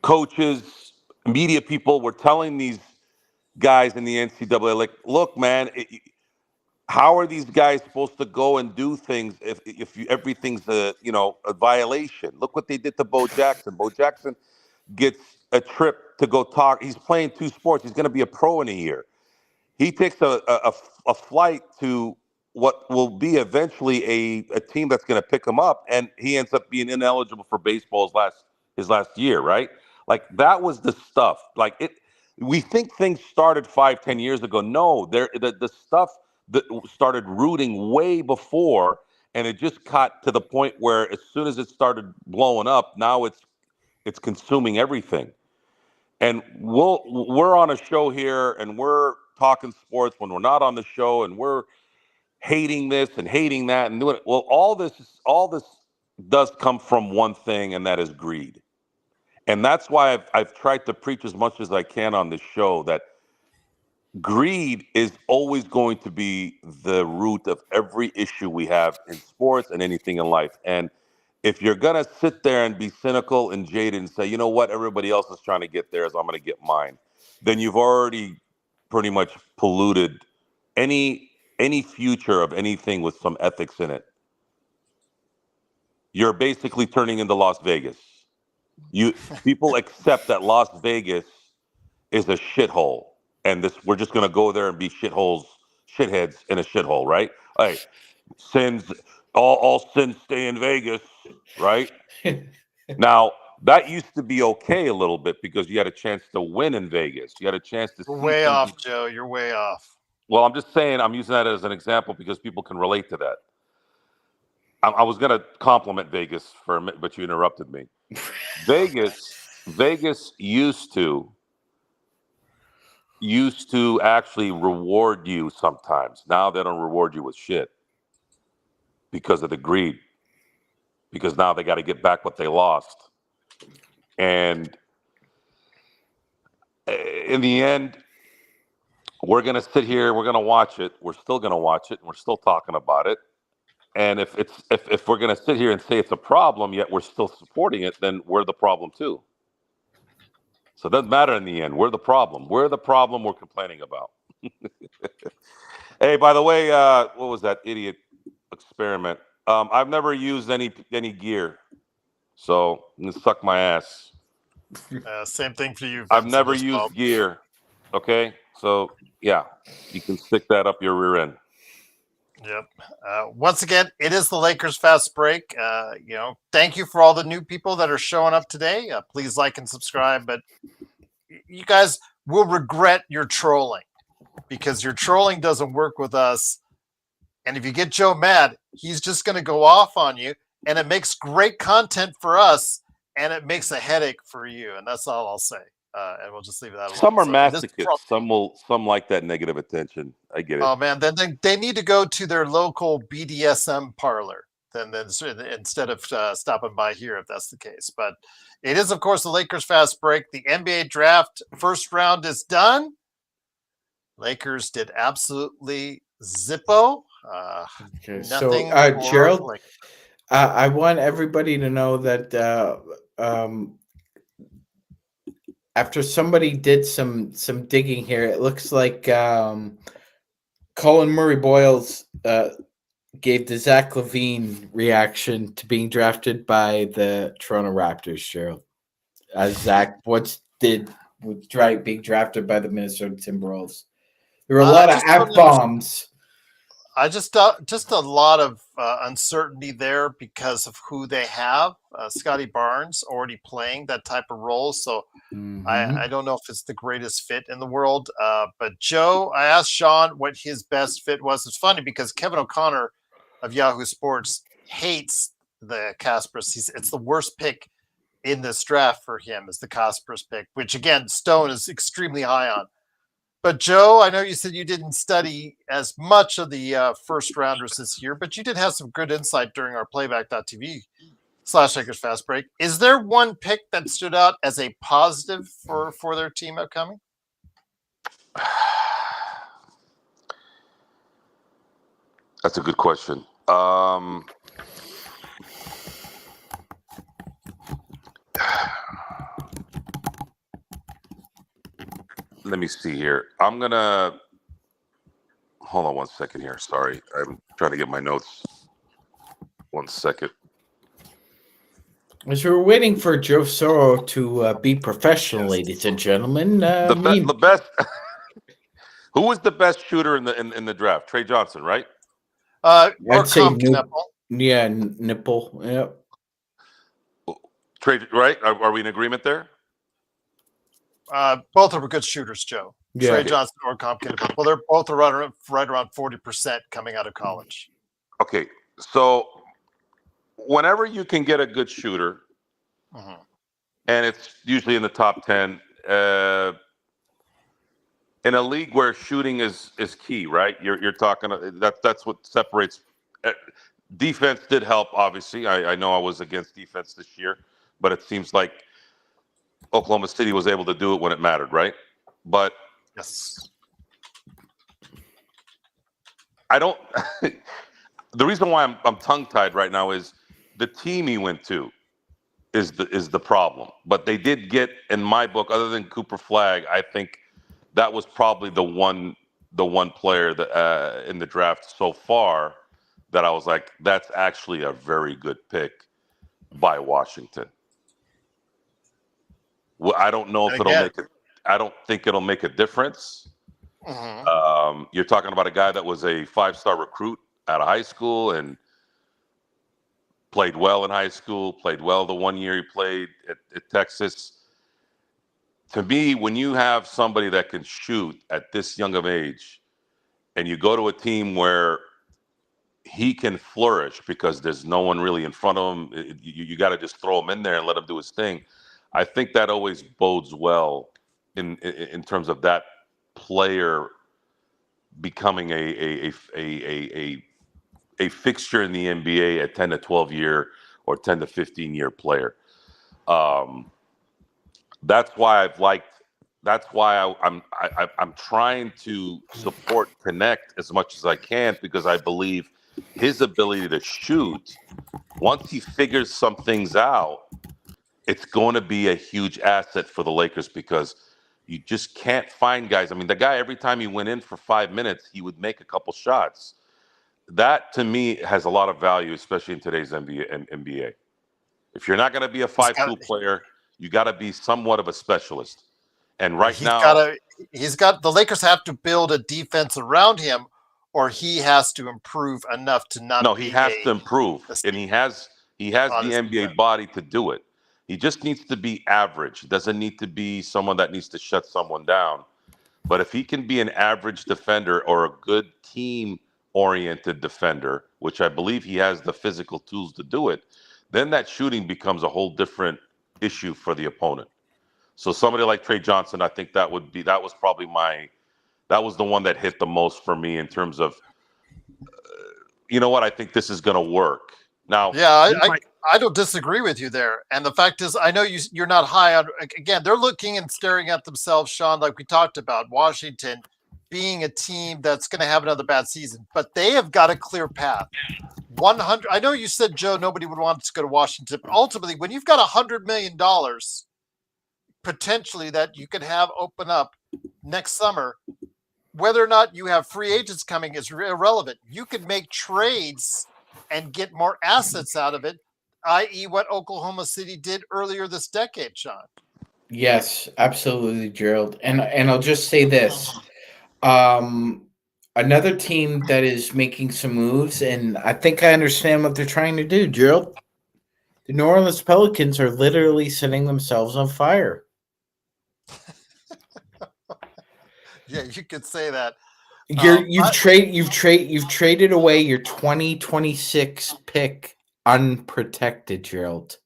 coaches, media people were telling these guys in the NCAA, like, look, man, how are these guys supposed to go and do things if everything's a violation? Look what they did to Bo Jackson. Bo Jackson gets a trip to go talk. He's playing 2 sports. He's going to be a pro in a year. He takes a flight to what will be eventually a team that's going to pick him up, and he ends up being ineligible for baseball his last year, right? Like, that was the stuff. Like, we think things started 5-10 years ago. No, the stuff that started rooting way before, and it just got to the point where as soon as it started blowing up, now it's consuming everything. And we're on a show here, and we're talking sports when we're not on the show, and we're hating this and hating that and doing it. Well, all this does come from one thing, and that is greed. And that's why I've tried to preach as much as I can on this show that greed is always going to be the root of every issue we have in sports and anything in life. And if you're going to sit there and be cynical and jaded and say, you know what, everybody else is trying to get theirs, I'm going to get mine, then you've already pretty much polluted any future of anything with some ethics in it. You're basically turning into Las Vegas. People accept that Las Vegas is a shithole, and we're just going to go there and be shitheads in a shithole, right? Hey, all sins stay in Vegas, right? Now, that used to be okay a little bit because you had a chance to win in Vegas. You had a chance to You're way off, Joe. You're way off. Well, I'm just saying, I'm using that as an example because people can relate to that. I was going to compliment Vegas for a minute, but you interrupted me. Vegas used to actually reward you sometimes. Now they don't reward you with shit because of the greed. Because now they got to get back what they lost. And in the end, we're going to sit here, we're going to watch it. We're still going to watch it, and we're still talking about it. And if we're going to sit here and say it's a problem, yet we're still supporting it, then we're the problem too. So it doesn't matter in the end. We're the problem. We're the problem we're complaining about. Hey, by the way, what was that idiot experiment? I've never used any gear, so you can suck my ass. Same thing for you. I've never used gear. Okay, so yeah, you can stick that up your rear end. Yep. Once again, it is the Lakers Fast Break. Thank you for all the new people that are showing up today. Please like and subscribe. But you guys, will regret your trolling, because your trolling doesn't work with us. And if you get Joe mad, he's just going to go off on you, and it makes great content for us, and it makes a headache for you. And that's all I'll say. And we'll just leave that alone. Some are So, masochists. Some like that negative attention. I get it. oh man, then they need to go to their local BDSM parlor then instead of stopping by here, if that's the case. But it is, of course, the Lakers fast break. The NBA draft first round is done. Lakers did absolutely zippo. Okay, Nothing. so for Gerald, Blake. I want everybody to know that after somebody did some digging here, it looks like Colin Murray Boyles gave the Zach LaVine reaction to being drafted by the Toronto Raptors, Gerald. Zach once did with being drafted by the Minnesota Timberwolves. There were a lot of F-bombs. I just a lot of uncertainty there because of who they have. Scotty Barnes already playing that type of role, so I don't know if it's the greatest fit in the world. But Joe, I asked Sean what his best fit was. It's funny because Kevin O'Connor of Yahoo Sports hates the Kasparas. It's the worst pick in this draft for him is the Kasparas pick, which again Stone is extremely high on. But Joe, I know you said you didn't study as much of the first rounders this year, but you did have some good insight during our playback.tv/Lakers Fast Break. Is there one pick that stood out as a positive for their team upcoming? That's a good question. Let me see here. I'm gonna hold on one second here. Sorry, I'm trying to get my notes. 1 second. As we're waiting for Joe Soro to be professional, ladies and gentlemen, The best. Who was the best shooter in the draft? Trey Johnson, right? Or I'd say Nipple. Yeah, Nipple. Yeah. Trey, right? Are we in agreement there? Both are good shooters, Joe. Yeah. Trey Johnson or Nipple. Well, they're both right around 40% coming out of college. Okay, so whenever you can get a good shooter, and it's usually in the top 10, in a league where shooting is key, right? You're talking that's what separates. Defense did help, obviously. I know I was against defense this year, but it seems like Oklahoma City was able to do it when it mattered, right? But yes, I don't. The reason why I'm tongue tied right now is the team he went to is the problem. But they did get, in my book, other than Cooper Flagg, I think that was probably the one player that in the draft so far that I was like, that's actually a very good pick by Washington. Well, I don't know if it'll make it. I don't think it'll make a difference. You're talking about a guy that was a 5-star recruit out of high school and played well in high school, played well the 1 year he played at Texas. To me, when you have somebody that can shoot at this young of age and you go to a team where he can flourish because there's no one really in front of him, you got to just throw him in there and let him do his thing. I think that always bodes well in terms of that player becoming a fixture in the NBA at 10 to 12 year or 10 to 15 year player. That's why I'm trying to support Connect as much as I can, because I believe his ability to shoot, once he figures some things out, it's going to be a huge asset for the Lakers, because you just can't find guys. I mean, the guy, every time he went in for 5 minutes, he would make a couple shots. That, to me, has a lot of value, especially in today's NBA. If you're not going to be a 5-tool player, you got to be somewhat of a specialist. And the Lakers have to build a defense around him, or he has to improve enough to not. No, he has to improve, and he has the NBA body to do it. He just needs to be average. Doesn't need to be someone that needs to shut someone down. But if he can be an average defender or a good team-oriented defender, which I believe he has the physical tools to do it, then that shooting becomes a whole different issue for the opponent. So somebody like Trey Johnson, I think that was the one that hit the most for me in terms of, you know what, I think this is going to work. Now, Yeah, I don't disagree with you there. And the fact is, I know you're not high on. Again, they're looking and staring at themselves, Sean, like we talked about Washington being a team that's going to have another bad season, but they have got a clear path. 100. I know you said, Joe, nobody would want to go to Washington, but ultimately, when you've got $100 million potentially that you could have open up next summer, whether or not you have free agents coming is irrelevant. You can make trades and get more assets out of it, i.e., what Oklahoma City did earlier this decade, Sean. Yes, absolutely, Gerald. And I'll just say this. Another team that is making some moves, and I think I understand what they're trying to do, Gerald. The New Orleans Pelicans are literally setting themselves on fire. Yeah, you could say that. You've traded away your 2026 pick unprotected, Gerald.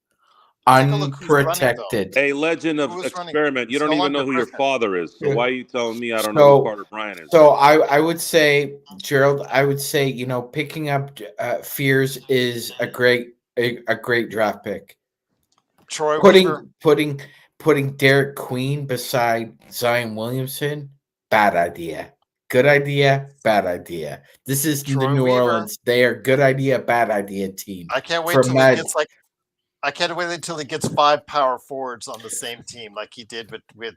Unprotected. A legend of experiment. You don't even know who your father is. So why are you telling me I don't know who Carter Bryant is? So I would say, Gerald, picking up Fears is a great draft pick. Troy putting Derek Queen beside Zion Williamson, bad idea. Good idea, bad idea. This is the New Orleans. They are good idea, bad idea team. I can't wait until he gets 5 power forwards on the same team like he did with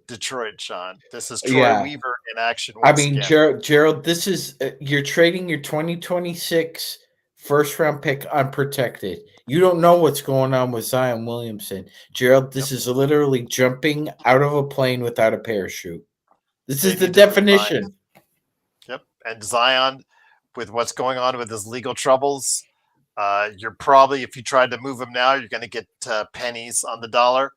Detroit, Sean. This is Troy Weaver in action. Again. Gerald, this is you're trading your 2026 first round pick unprotected. You don't know what's going on with Zion Williamson. Gerald, this is literally jumping out of a plane without a parachute. This is the definition. Yep. And Zion, with what's going on with his legal troubles, you're probably, if you tried to move him now, you're going to get pennies on the dollar.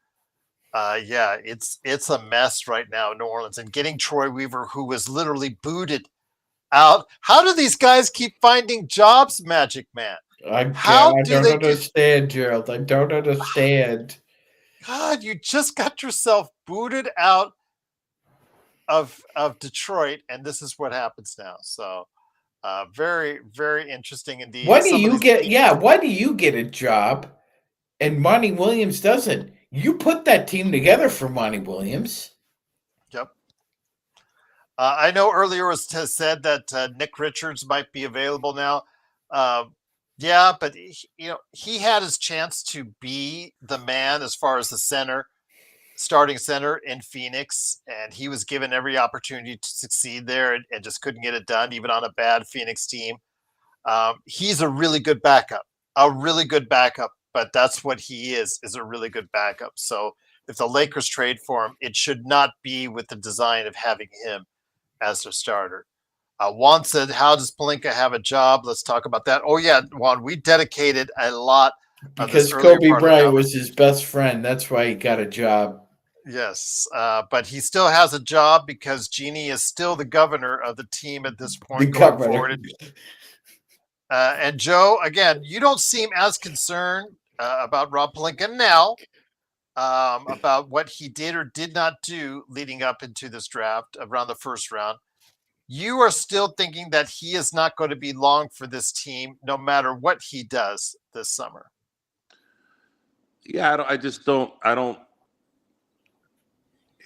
It's a mess right now in New Orleans. And getting Troy Weaver, who was literally booted out. How do these guys keep finding jobs, Magic Man? I don't understand, Gerald. I don't understand. God, you just got yourself booted out of Detroit, and this is what happens now. So very, very interesting indeed. Why do you get a job and Monty Williams doesn't? You put that team together for Monty Williams. Yep. I know earlier was said that Nick Richards might be available now. Yeah, but he had his chance to be the man as far as the starting center in Phoenix, and he was given every opportunity to succeed there and just couldn't get it done, even on a bad Phoenix team. He's a really good backup, but that's what he is a really good backup. So if the Lakers trade for him, it should not be with the design of having him as their starter. Juan said, how does Pelinka have a job? Let's talk about that. Oh, yeah, Juan, we dedicated a lot. Because Kobe Bryant was his best friend. That's why he got a job. Yes, but he still has a job because Jeannie is still the governor of the team at this point going forward. And Joe, again, you don't seem as concerned about Rob Pelinka now about what he did or did not do leading up into this draft around the first round. You are still thinking that he is not going to be long for this team, no matter what he does this summer. Yeah, I don't.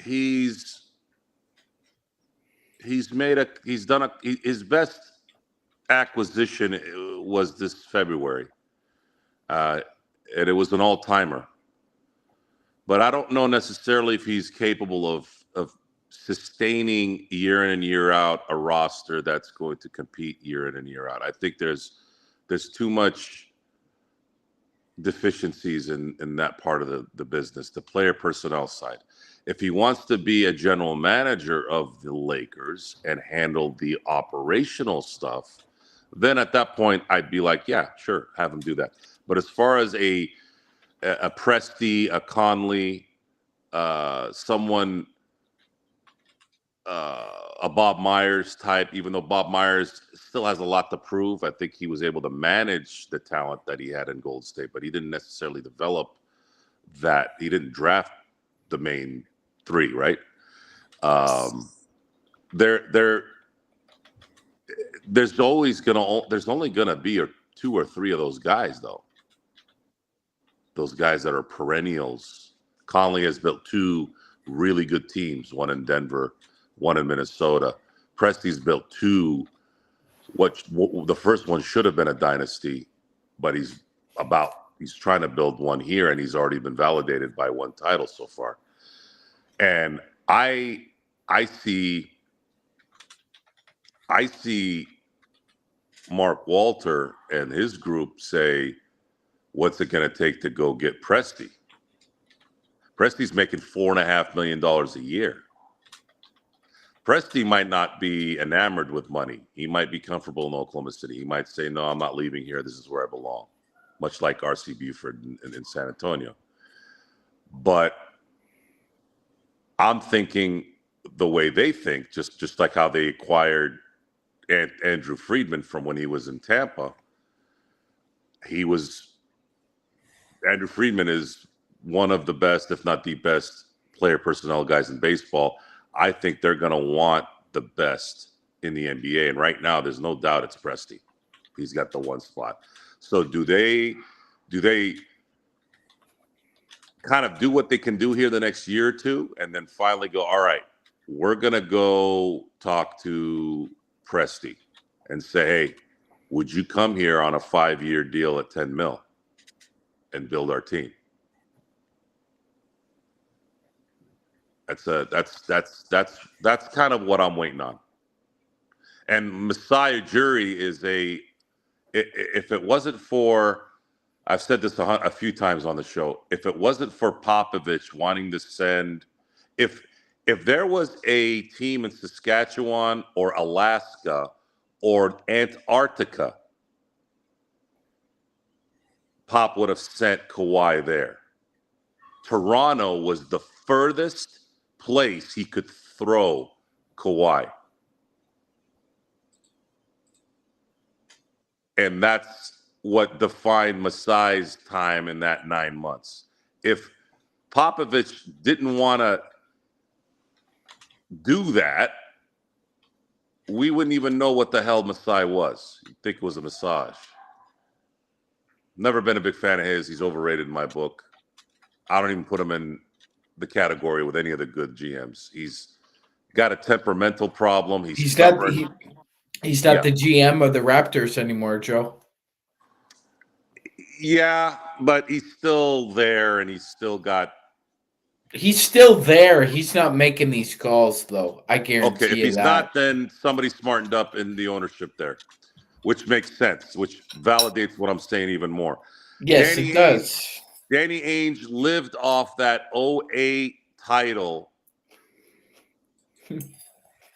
He's done his best acquisition was this February, and it was an all-timer. But I don't know necessarily if he's capable of sustaining year in and year out a roster that's going to compete year in and year out. I think there's too much deficiencies in that part of the business, the player personnel side. If he wants to be a general manager of the Lakers and handle the operational stuff, then at that point I'd be like, yeah, sure, have him do that. But as far as a a Presti, a Conley, someone, a Bob Myers type, even though Bob Myers still has a lot to prove. I think he was able to manage the talent that he had in Golden State, but he didn't necessarily develop that. He didn't draft the main three, right? There's only gonna be two or three of those guys, though. Those guys that are perennials. Conley has built two really good teams, one in Denver, one in Minnesota. Presti's built two. The first one should have been a dynasty, but he's trying to build one here, and he's already been validated by one title so far. And I see Mark Walter and his group say, what's it going to take to go get Presti? Presti's making $4.5 million a year. Presti might not be enamored with money. He might be comfortable in Oklahoma City. He might say, no, I'm not leaving here. This is where I belong, much like R.C. Buford in San Antonio. But I'm thinking the way they think, just like how they acquired Andrew Friedman from when he was in Tampa. Andrew Friedman is one of the best, if not the best, player personnel guys in baseball. I think they're going to want the best in the NBA. And right now, there's no doubt it's Presti. He's got the one spot. So do they kind of do what they can do here the next year or two and then finally go, all right, we're going to go talk to Presti and say, hey, would you come here on a 5-year deal at 10 mil and build our team? That's kind of what I'm waiting on. And Masai Ujiri is if it wasn't for, I've said this a few times on the show, if it wasn't for Popovich wanting to send, if there was a team in Saskatchewan or Alaska or Antarctica, Pop would have sent Kawhi there. Toronto was the furthest place he could throw Kawhi. And that's what defined Masai's time in that 9 months. If Popovich didn't want to do that, we wouldn't even know what the hell Masai was. You'd think it was a massage. Never been a big fan of his. He's overrated in my book. I don't even put him in the category with any of the good GMs. He's got a temperamental problem. He's not the GM of the Raptors anymore, Joe. Yeah, but he's still there, and he's still there. He's not making these calls, though. I guarantee you that. Okay, if he's not, then somebody smartened up in the ownership there, which makes sense, which validates what I'm saying even more. Yes, it does. Danny Ainge lived off that 08 title.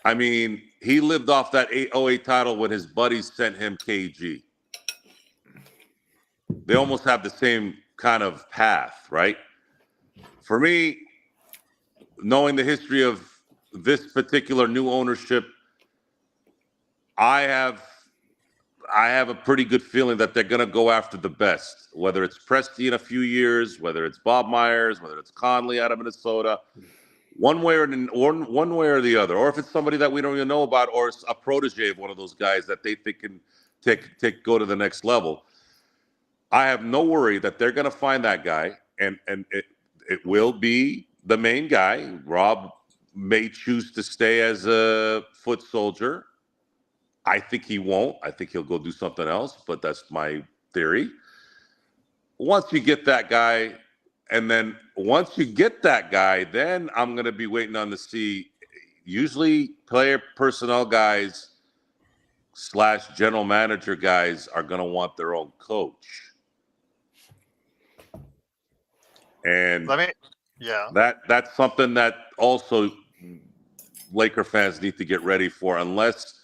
I mean, he lived off that 08 title when his buddies sent him KG. They almost have the same kind of path, right? For me, knowing the history of this particular new ownership, I have a pretty good feeling that they're going to go after the best, whether it's Presti in a few years, whether it's Bob Myers, whether it's Conley out of Minnesota, one way or the other, or if it's somebody that we don't even know about, or it's a protege of one of those guys that they think can go to the next level. I have no worry that they're going to find that guy, and it will be the main guy. Rob may choose to stay as a foot soldier. I think he won't. I think he'll go do something else, but that's my theory. Once you get that guy, and then once you get that guy, then I'm going to be waiting on to see. Usually player personnel guys / general manager guys are going to want their own coach. And that's something that also Laker fans need to get ready for, unless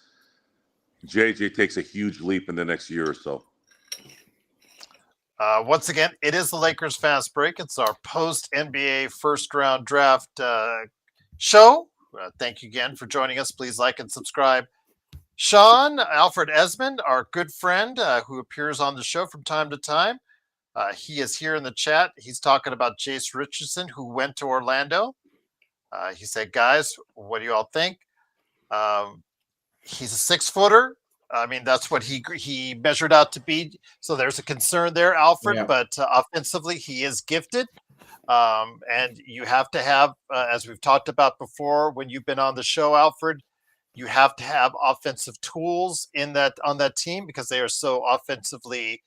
JJ takes a huge leap in the next year or so. Once again, it is the Lakers Fast Break. It's our post NBA first round draft show. Thank you again for joining us. Please like and subscribe. Sean, Alfred Esmond, our good friend who appears on the show from time to time. He is here in the chat. He's talking about Jace Richardson, who went to Orlando. He said, guys, what do you all think? He's a 6-footer. I mean, that's what he measured out to be. So there's a concern there, Alfred. Yeah. But offensively, he is gifted. And you have to have, as we've talked about before, when you've been on the show, Alfred, you have to have offensive tools on that team because they are so offensively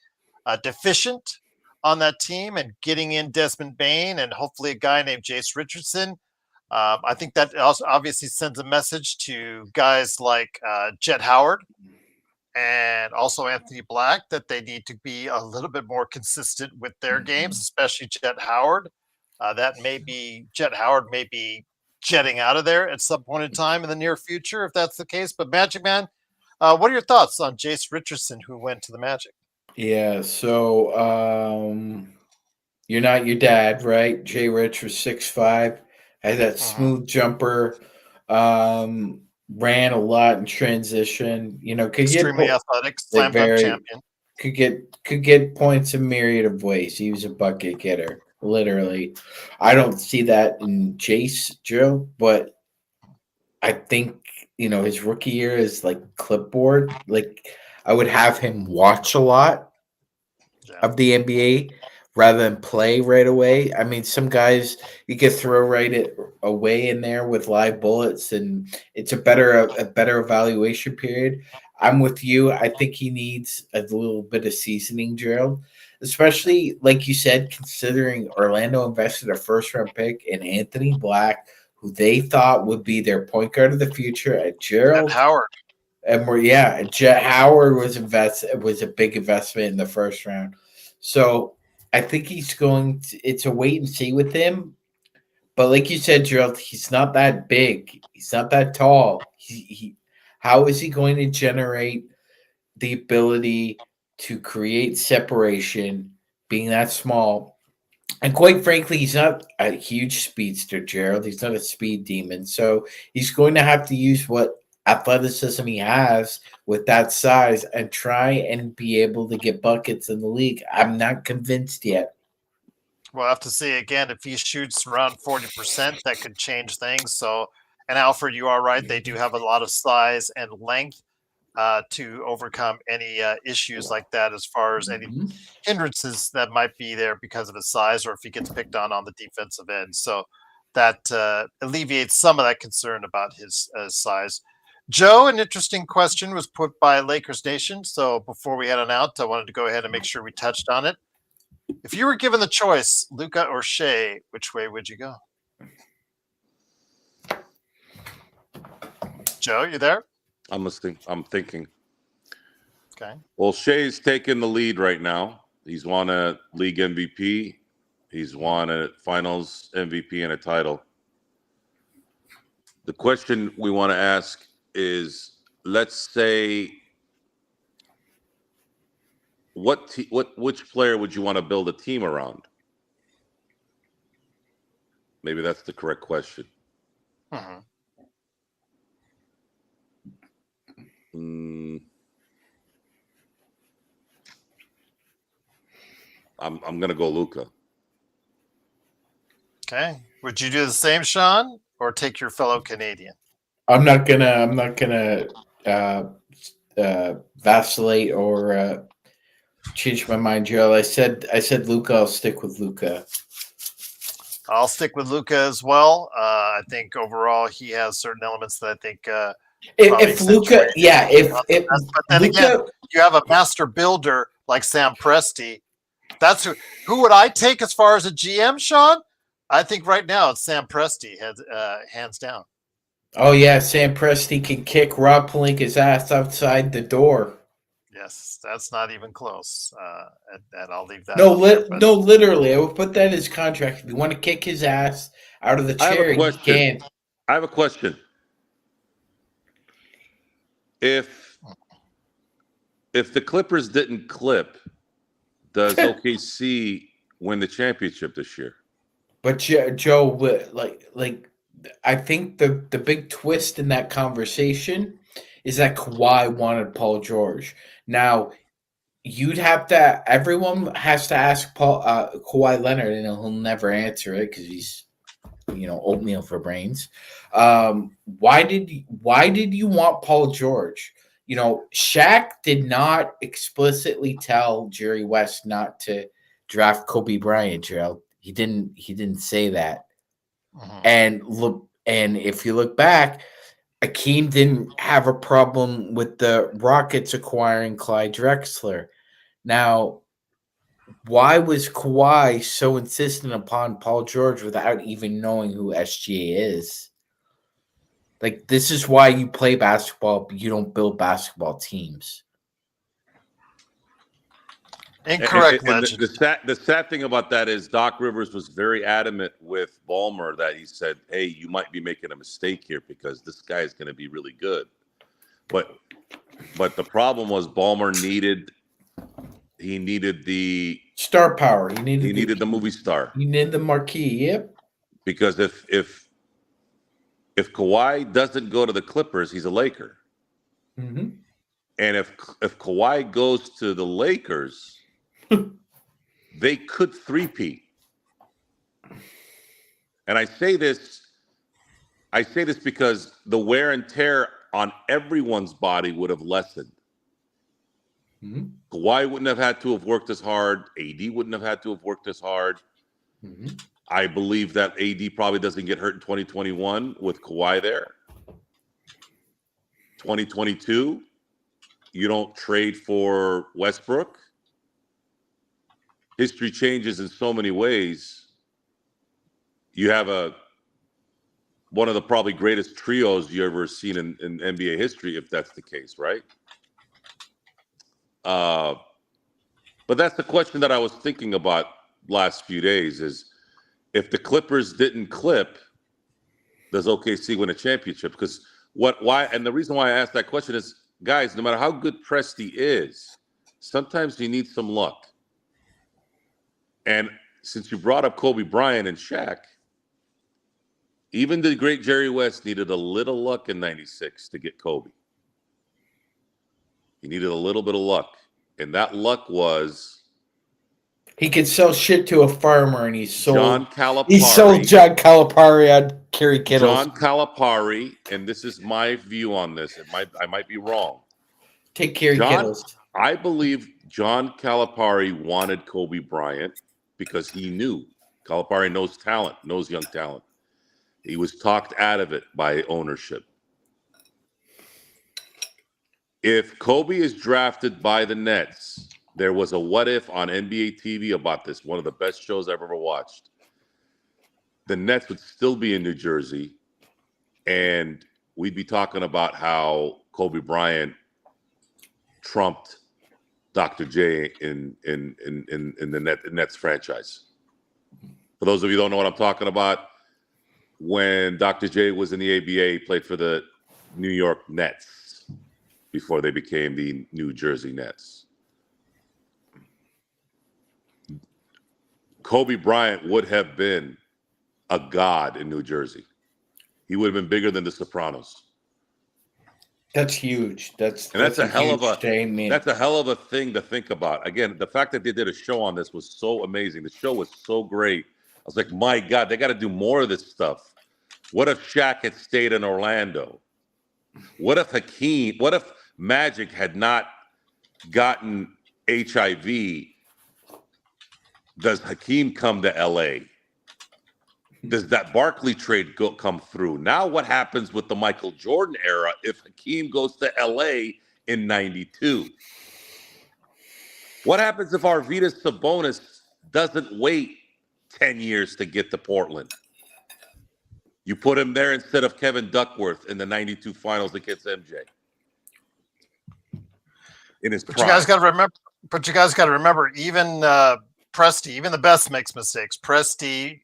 deficient on that team. And getting in Desmond Bane and hopefully a guy named Jace Richardson, I think that also obviously sends a message to guys like Jet Howard and also Anthony Black that they need to be a little bit more consistent with their games, especially Jet Howard. Jet Howard may be jetting out of there at some point in time in the near future, if that's the case. But Magic Man, what are your thoughts on Jace Richardson, who went to the Magic? Yeah, so you're not your dad, right? Jay Rich was 6'5", had that smooth jumper, ran a lot in transition. You know, could Extremely get athletic, slam dunk champion. Could get points a myriad of ways. He was a bucket getter, literally. I don't see that in Jace, Joe, but I think, you know, his rookie year is like clipboard. Like, I would have him watch a lot of the NBA rather than play right away. I mean, some guys you could throw away in there with live bullets, and it's a better evaluation period. I'm with you. I think he needs a little bit of seasoning drill, especially like you said, considering Orlando invested a first-round pick in Anthony Black, who they thought would be their point guard of the future, at Gerald Howard. And Jet Howard was a big investment in the first round. So I think it's a wait and see with him. But like you said, Gerald, he's not that big. He's not that tall. How is he going to generate the ability to create separation being that small? And quite frankly, he's not a huge speedster, Gerald. He's not a speed demon. So he's going to have to use what athleticism he has with that size and try and be able to get buckets in the league. I'm not convinced yet. We'll have to see again if he shoots around 40%, that could change things. So, and Alfred, you are right; they do have a lot of size and length to overcome any issues like that, as far as any hindrances that might be there because of his size, or if he gets picked on the defensive end. So that alleviates some of that concern about his size. Joe, an interesting question was put by Lakers Nation. So before we head on out, I wanted to go ahead and make sure we touched on it. If you were given the choice, Luka or Shea, which way would you go? Joe, you there? I'm listening. I'm thinking. Okay. Well, Shea's taking the lead right now. He's won a league MVP. He's won a finals MVP and a title. The question we want to ask is, let's say, which player would you want to build a team around? Maybe that's the correct question. Mm-hmm. I'm gonna go Luka. Okay. Would you do the same, Sean, or take your fellow Canadian? I'm not gonna vacillate or change my mind, Joe. I said Luka. I'll stick with Luka. I'll stick with Luka as well. I think overall he has certain elements that I think. If Luka, but then again, you have a master builder like Sam Presti. That's who would I take as far as a GM, Sean? I think right now it's Sam Presti, hands down. Oh yeah, Sam Presti can kick Rob Pelinka's ass outside the door. Yes, that's not even close. And I'll leave that. No, literally, I would put that in his contract. If you want to kick his ass out of the chair, you can. I have a question. If the Clippers didn't clip does OKC win the championship this year? But Joe, like, I think the big twist in that conversation is that Kawhi wanted Paul George. Now, everyone has to ask Kawhi Leonard, and he'll never answer it because he's, oatmeal for brains. Why did you want Paul George? Shaq did not explicitly tell Jerry West not to draft Kobe Bryant, Gerald. He didn't say that. And if you look back, Akeem didn't have a problem with the Rockets acquiring Clyde Drexler. Now, why was Kawhi so insistent upon Paul George without even knowing who SGA is? Like, this is why you play basketball, but you don't build basketball teams. Incorrect, and Legend. The sad thing about that is Doc Rivers was very adamant with Ballmer that he said, hey, you might be making a mistake here because this guy is going to be really good. But the problem was Ballmer needed the star power. He needed the movie star. He needed the marquee. Yep. Because if Kawhi doesn't go to the Clippers, he's a Laker. Mm-hmm. And if Kawhi goes to the Lakers, they could three-peat. And I say this because the wear and tear on everyone's body would have lessened. Mm-hmm. Kawhi wouldn't have had to have worked as hard. AD wouldn't have had to have worked as hard. Mm-hmm. I believe that AD probably doesn't get hurt in 2021 with Kawhi there. 2022, you don't trade for Westbrook. History changes in so many ways. You have one of the probably greatest trios you ever seen in NBA history, if that's the case, right? But that's the question that I was thinking about last few days is if the Clippers didn't clip, does OKC win a championship? Because and the reason why I asked that question is, guys, no matter how good Presti is, sometimes you need some luck. And since you brought up Kobe Bryant and Shaq, even the great Jerry West needed a little luck in '96 to get Kobe. He needed a little bit of luck. And that luck was he could sell shit to a farmer, and he sold John Calipari. He sold John Calipari on Kerry Kittles. John Calipari, and this is my view on this. I might be wrong. Take Kerry Kittles. I believe John Calipari wanted Kobe Bryant because he knew Calipari knows talent, knows young talent. He was talked out of it by ownership. If Kobe is drafted by the Nets, there was a what if on NBA TV about this, one of the best shows I've ever watched. The Nets would still be in New Jersey, and we'd be talking about how Kobe Bryant trumped Dr. J in the Nets franchise. For those of you who don't know what I'm talking about, when Dr. J was in the ABA, he played for the New York Nets before they became the New Jersey Nets. Kobe Bryant would have been a god in New Jersey. He would have been bigger than the Sopranos. That's huge. That's a hell of a shame, man. That's a hell of a thing to think about. Again, the fact that they did a show on this was so amazing. The show was so great. I was like, my God, they got to do more of this stuff. What if Shaq had stayed in Orlando? What if Magic had not gotten HIV? Does Hakeem come to LA? Does that Barkley trade come through? Now what happens with the Michael Jordan era if Hakeem goes to LA in 92? What happens if Arvydas Sabonis doesn't wait 10 years to get to Portland? You put him there instead of Kevin Duckworth in the 92 finals against MJ. In his prime. You guys got to remember, even Presti, even the best makes mistakes. Presti,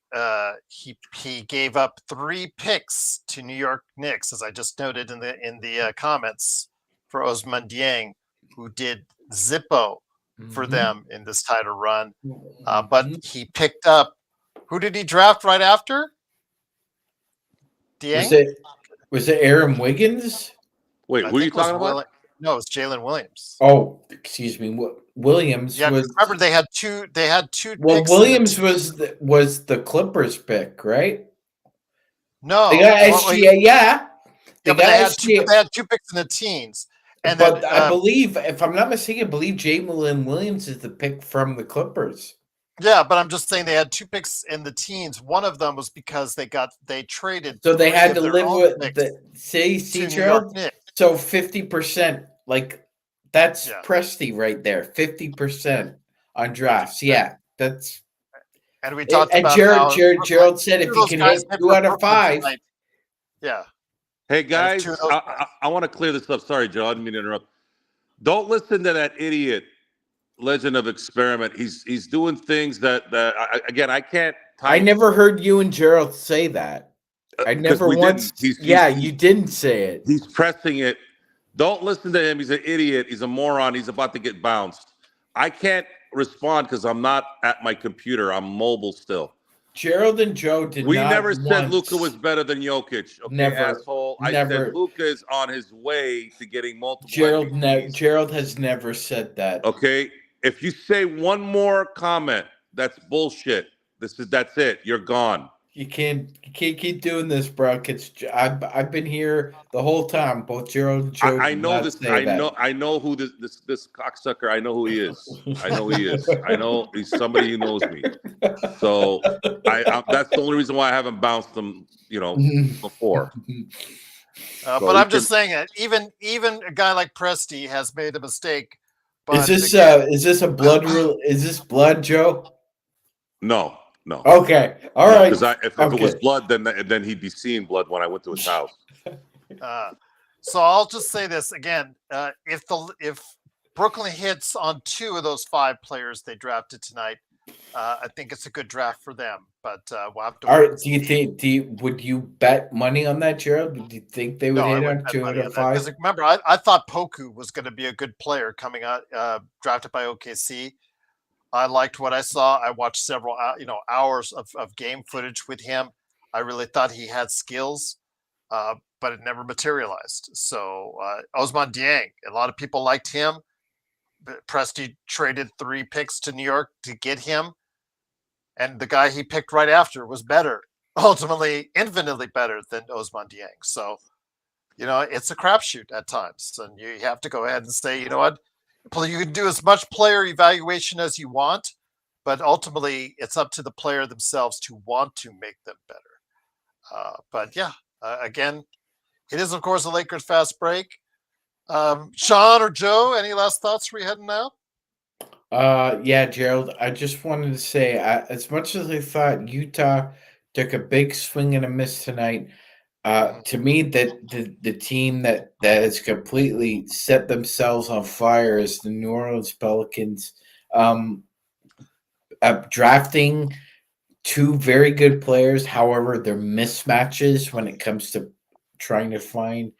he gave up 3 picks to New York Knicks, as I just noted in the comments, for Osman Dieng, who did Zippo for Mhm. them in this title run. But Mhm. he picked up, who did he draft right after? was Dieng? it was it Aaron Wiggins? Wait, I who are you think it was talking about? No, it's Jalen Williams. Oh, excuse me. Williams Yeah, 'cause was remember they had two. They had two well. picks in the Williams was the Clippers pick, right? They no. got Well, SGA. Yeah, yeah, they but got they SGA. had two picks in the teens, and then But I believe, if I'm not mistaken, I believe Jalen Williams is the pick from the Clippers. yeah, but I'm just saying they had two picks in the teens. One of them was because they traded So they three had of to their live own with picks the see to New York Gerald. Knicks. So 50%, like that's Yeah, Presti right there. 50% on drafts. Yeah, that's and we talked and about how Brooklyn, Gerald said two if of he those can guys hit hit 2 for out of Brooklyn 5, tonight. Yeah, Hey and if two of guys, those guys, I want to clear this up. Sorry, Joe, I didn't mean to interrupt. Don't listen to that idiot Legend of Experiment. He's doing things that again I can't I type never heard you and Gerald say that. I because never we didn't. once. Yeah, you didn't say it. He's pressing it. Don't listen to him. He's an idiot. He's a moron. He's about to get bounced. I can't respond because I'm not at my computer. I'm mobile still. Gerald and Joe did We not never said Luka was once. better than Jokic. Okay, Never, asshole. I said never. Luka is on his way to getting multiple MVPs. Gerald has never said that. Okay. If you say one more comment, that's bullshit. That's it. You're gone. You can't keep doing this, bro. I've been here the whole time. Both Gerald and Joe I did know not this. say that. I know who this cocksucker. I know who he is. I know who he is. I know he's somebody who knows me. So that's the only reason why I haven't bounced him. Before. So but I'm just saying that even a guy like Presti has made a mistake. But is this a blood rule? Is this blood, Joe? No. Okay, all right. Because if it was blood, then he'd be seeing blood when I went to his house. So I'll just say this again: if Brooklyn hits on two of those 5 players they drafted tonight, I think it's a good draft for them. But we'll have to. All right. Would you bet money on that, Gerald? Do you think they would No, I hit wouldn't on bet 2 money out on of that, 5? because remember, I thought Poku was going to be a good player coming out, drafted by OKC. I liked what I saw. I watched several hours of game footage with him. I really thought he had skills, but it never materialized. So Ousmane Dieng, a lot of people liked him. Presti traded 3 picks to New York to get him, and the guy he picked right after was better, ultimately infinitely better than Ousmane Dieng. So it's a crapshoot at times, and you have to go ahead and say, you know what, you can do as much player evaluation as you want, but ultimately it's up to the player themselves to want to make them better. But yeah, again, it is of course a Lakers fast break. Sean or Joe, any last thoughts for you heading out? Yeah, Gerald. I just wanted to say, as much as I thought Utah took a big swing and a miss tonight, to me, that the team that has completely set themselves on fire is the New Orleans Pelicans. Drafting 2 very good players, however, they're mismatches when it comes to trying to find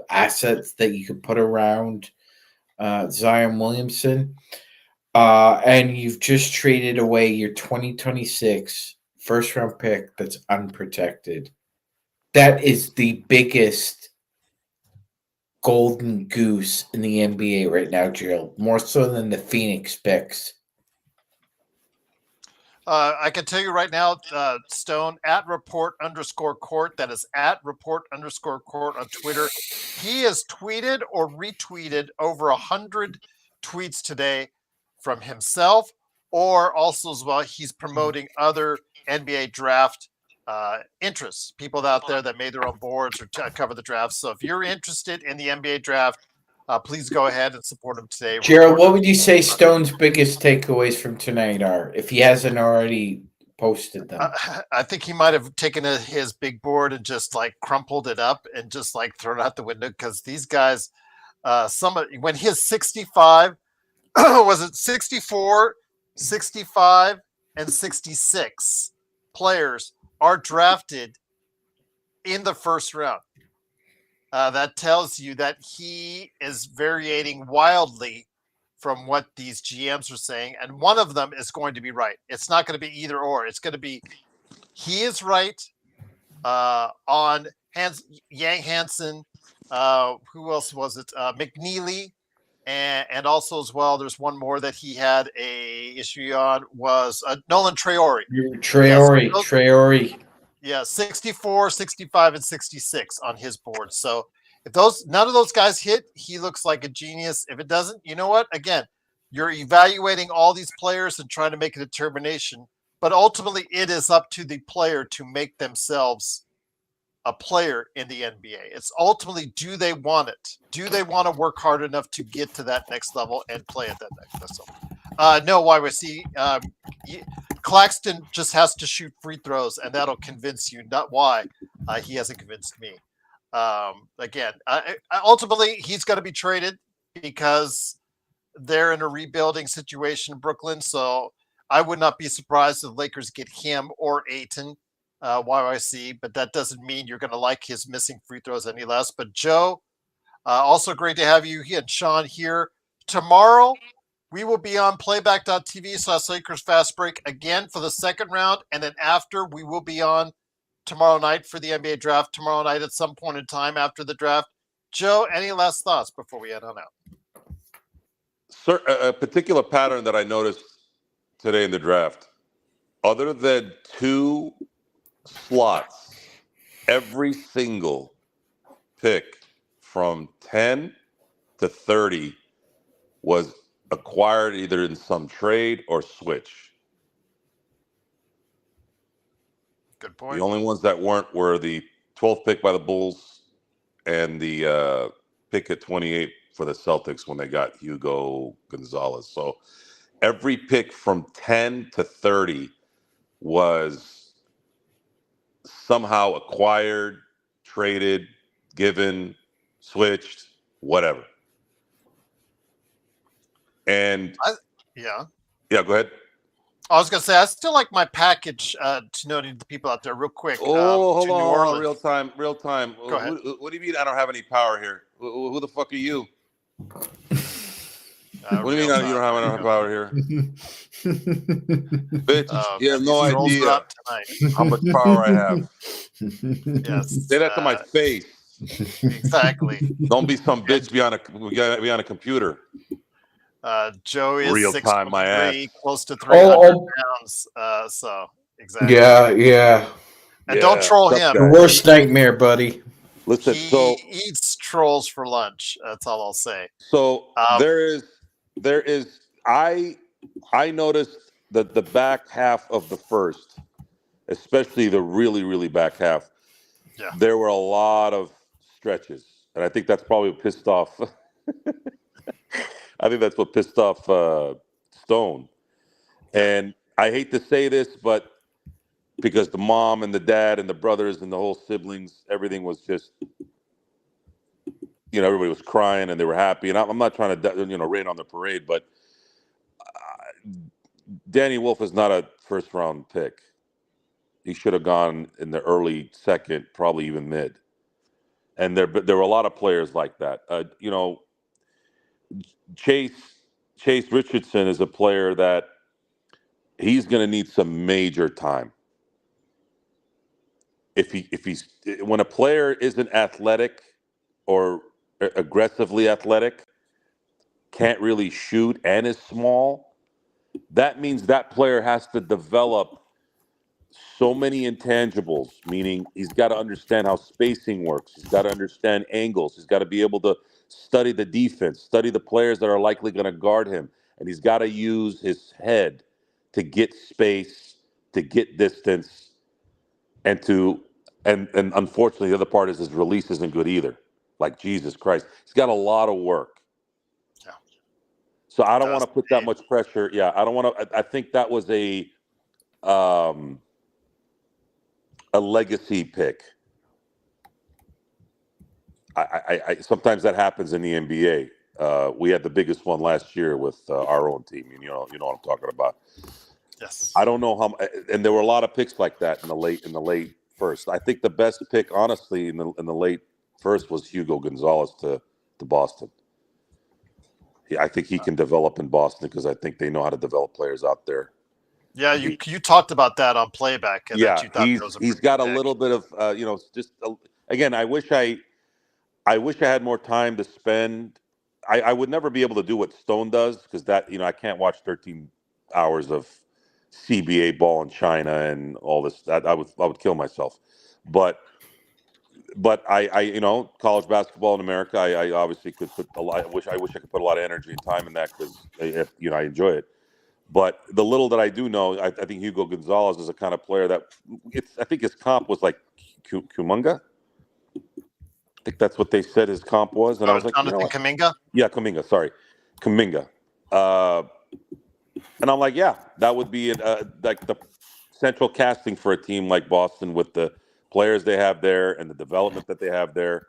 assets that you could put around Zion Williamson. And you've just traded away your 2026 first round pick that's unprotected. That is the biggest golden goose in the NBA right now, Gerald. More so than the Phoenix picks. I can tell you right now, Stone, at @report_court. That is at @report_court on Twitter. He has tweeted or retweeted over 100 tweets today from himself, or also as well, he's promoting other NBA draft interests, people out there that made their own boards or cover the draft. So if you're interested in the NBA draft, please go ahead and support him today. Gerald, what would you say Stone's biggest takeaways from tonight are, if he hasn't already posted them? I think he might have taken his big board and just like crumpled it up and just like thrown it out the window, because these guys, when his 65, was it 64, 65, and 66 players are drafted in the first round. That tells you that he is varying wildly from what these GMs are saying, and one of them is going to be right. It's not going to be either or. It's going to be he is right on Yang Hansen. Who else was it? McNeely, and also as well, there's one more that he had a issue on was Nolan Traore. Traore. Yeah, 64, 65, and 66 on his board. So if none of those guys hit, he looks like a genius. If it doesn't, you know what? Again, you're evaluating all these players and trying to make a determination. But ultimately, it is up to the player to make themselves a player in the NBA. It's ultimately, do they want it? Do they want to work hard enough to get to that next level and play at that next level? No, YYC. Claxton just has to shoot free throws, and that'll convince you. Not why he hasn't convinced me. Again, ultimately, he's going to be traded because they're in a rebuilding situation in Brooklyn. So I would not be surprised if the Lakers get him or Ayton, YYC, but that doesn't mean you're going to like his missing free throws any less. But Joe, also great to have you and Sean here. Tomorrow, we will be on playback.tv/Lakers Fast Break again for the second round. And then after, we will be on tomorrow night for the NBA draft tomorrow night at some point in time after the draft. Joe, any last thoughts before we head on out? Sir, a particular pattern that I noticed today in the draft, other than 2 slots, every single pick from 10 to 30 was acquired either in some trade or switch. Good point. The only ones that weren't were the 12th pick by the Bulls and the pick at 28 for the Celtics when they got Hugo Gonzalez. So every pick from 10 to 30 was somehow acquired, traded, given, switched, whatever. And yeah, go ahead. I was going to say, I still like my package to note to the people out there real quick. Hold on, real time. Go ahead. What do you mean I don't have any power here? Who the fuck are you? What do you mean you don't have any power here? Bitch, you have no idea how much power I have. Yes. Say that to my face. Exactly. Don't be some bitch be on a computer. Joe is Real time, my ass. close to 300 pounds. So exactly. Yeah. And don't troll him. The worst nightmare, buddy. Listen, he eats trolls for lunch. That's all I'll say. So there is. I noticed that the back half of the first, especially the really, really back half, there were a lot of stretches, and I think that's probably what pissed off. I think that's what pissed off Stone. And I hate to say this, but because the mom and the dad and the brothers and the whole siblings, everything was just, everybody was crying and they were happy. And I'm not trying to, rain on the parade, but Danny Wolf is not a first round pick. He should have gone in the early second, probably even mid. And there were a lot of players like that. Chase Richardson is a player that he's going to need some major time. When a player isn't athletic or aggressively athletic, can't really shoot and is small, that means that player has to develop so many intangibles, meaning he's got to understand how spacing works. He's got to understand angles. He's got to be able to study the defense, study the players that are likely going to guard him. And he's got to use his head to get space, to get distance, and unfortunately, the other part is his release isn't good either. Like, Jesus Christ. He's got a lot of work. Yeah. So I don't want to put that much pressure. Yeah, I don't want to. I think that was a legacy pick. I sometimes that happens in the NBA. We had the biggest one last year with our own team. You know what I'm talking about. Yes. I don't know how, and there were a lot of picks like that in the late first. I think the best pick, honestly, in the late first was Hugo Gonzalez to Boston. I think he can develop in Boston because I think they know how to develop players out there. Yeah, you talked about that on playback. And Yeah, that you thought that was a he's pretty got a good pick. little bit of again. I wish I had more time to spend. I would never be able to do what Stone does because that I can't watch 13 hours of CBA ball in China and all this. That I would kill myself. But I college basketball in America. I obviously could put a lot. I wish I could put a lot of energy and time in that because I enjoy it. But the little that I do know, I think Hugo Gonzalez is a kind of player that I think his comp was like Kuminga. I think that's what they said his comp was, and I was like, Jonathan Kuminga. Yeah, Kuminga. Sorry, Kuminga. And I'm like, yeah, that would be like the central casting for a team like Boston with the players they have there and the development that they have there.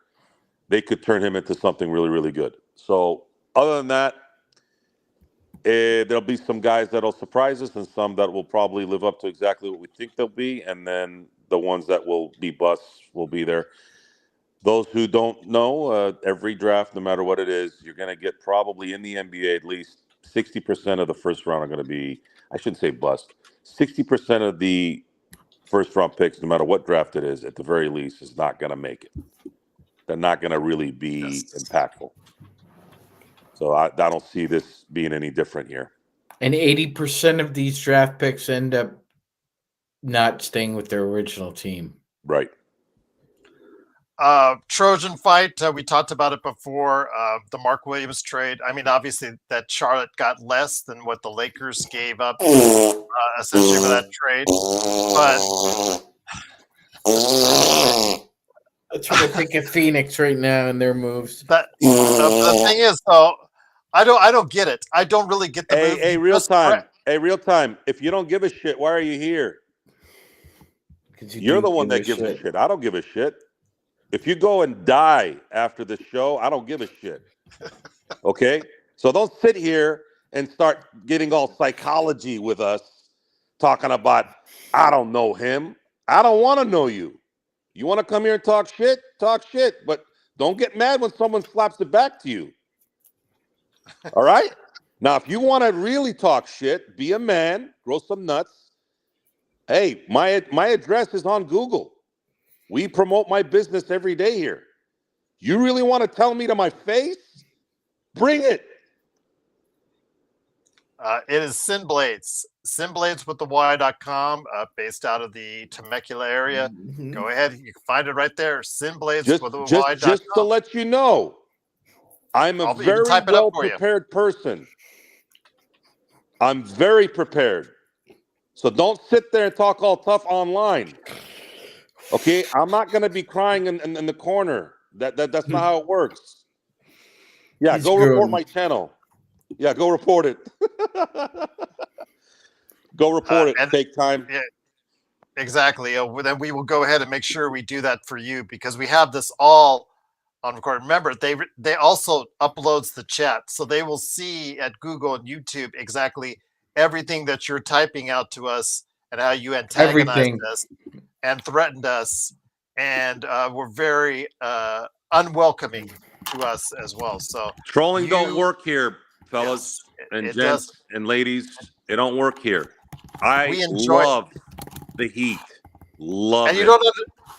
They could turn him into something really, really good. So other than that, there'll be some guys that'll surprise us and some that will probably live up to exactly what we think they'll be. And then the ones that will be busts will be there. Those who don't know, every draft, no matter what it is, you're going to get probably in the NBA at least 60% of the first round are going to be, I shouldn't say bust, 60% of the first round picks, no matter what draft it is, at the very least, is not going to make it. They're not going to really be impactful. So I don't see this being any different here. And 80% of these draft picks end up not staying with their original team. Right. Trojan fight. We talked about it before. The Mark Williams trade. I mean, obviously that Charlotte got less than what the Lakers gave up essentially for that trade. But that's what I think of Phoenix right now and their moves. But the thing is, though, I don't get it. I don't really get the move. Hey, real time. Hey, real time. If you don't give a shit, why are you here? You're the one that gives a shit. I don't give a shit. If you go and die after the show, I don't give a shit. Okay? So don't sit here and start getting all psychology with us, talking about, I don't know him. I don't want to know you. You want to come here and talk shit? Talk shit. But don't get mad when someone slaps it back to you. All right? Now, if you want to really talk shit, be a man, grow some nuts. Hey, my address is on Google. We promote my business every day here. You really want to tell me to my face? Bring it. It is Sinblades. Sinblades with the Y.com, based out of the Temecula area. Mm-hmm. Go ahead. You can find it right there. Sinblades with the Y.com. Just to let you know, I'm a very well-prepared person. I'm very prepared. So don't sit there and talk all tough online. Okay? I'm not going to be crying in the corner. That's not how it works. Yeah, go report my channel. Yeah, go report it. Go report it. Take time. Yeah, exactly. Then we will go ahead and make sure we do that for you because we have this all on record. Remember, they also uploads the chat, so they will see at Google and YouTube exactly everything that you're typing out to us and how you antagonized us and threatened us, and were very unwelcoming to us as well. So trolling don't work here, fellas and gents and ladies. It don't work here. I love the heat. Love and it.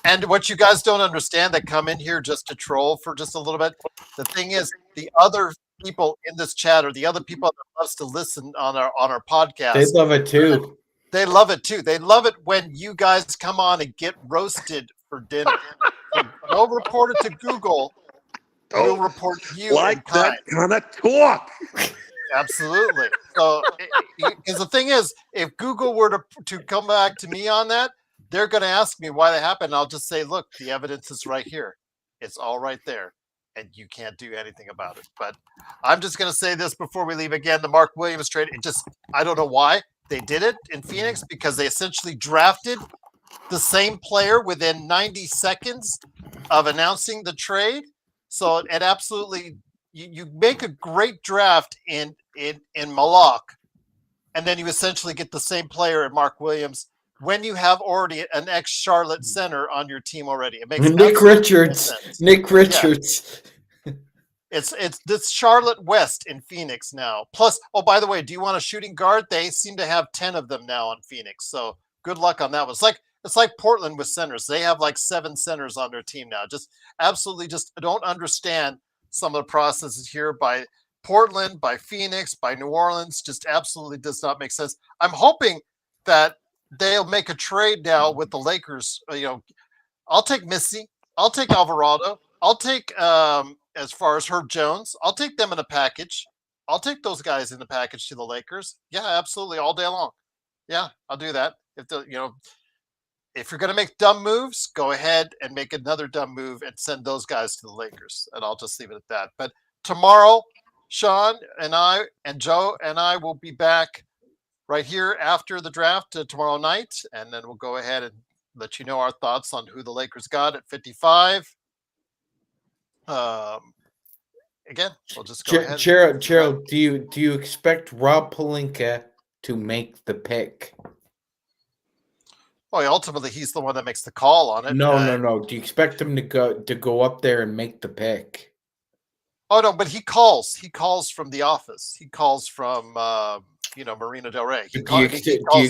And what you guys don't understand that come in here just to troll for just a little bit. The thing is, the other people in this chat or the other people that loves to listen on our podcast, they love it too. They love it too. They love it when you guys come on and get roasted for dinner. So don't report it to Google. We'll report you like that kind of talk. Absolutely. So, because the thing is, if Google were to come back to me on that, they're going to ask me why that happened. I'll just say, look, the evidence is right here. It's all right there. And you can't do anything about it. But I'm just going to say this before we leave again. The Mark Williams trade, I don't know why they did it in Phoenix, because they essentially drafted the same player within 90 seconds of announcing the trade. So it absolutely, you make a great draft in Malak, and then you essentially get the same player at Mark Williams when you have already an ex-Charlotte center on your team already. It makes Nick Richards. It's this Charlotte West in Phoenix now. Plus, oh, by the way, do you want a shooting guard? They seem to have 10 of them now on Phoenix. So good luck on that one. It's like Portland with centers. They have like 7 centers on their team now. Just absolutely just don't understand some of the processes here by Portland, by Phoenix, by New Orleans. Just absolutely does not make sense. I'm hoping that they'll make a trade now with the Lakers. I'll take Missy. I'll take Alvarado. I'll take as far as Herb Jones. I'll take them in a package. I'll take those guys in the package to the Lakers. Yeah, absolutely, all day long. Yeah, I'll do that. If you're going to make dumb moves, go ahead and make another dumb move and send those guys to the Lakers. And I'll just leave it at that. But tomorrow, Sean and I and Joe and I will be back right here after the draft tomorrow night. And then we'll go ahead and let you know our thoughts on who the Lakers got at 55. Again, we'll just go ahead. Gerald, do you expect Rob Pelinka to make the pick? Well, ultimately, he's the one that makes the call on it. No. Do you expect him to go up there and make the pick? Oh no, but he calls. He calls from the office. He calls from Marina Del Rey. Do you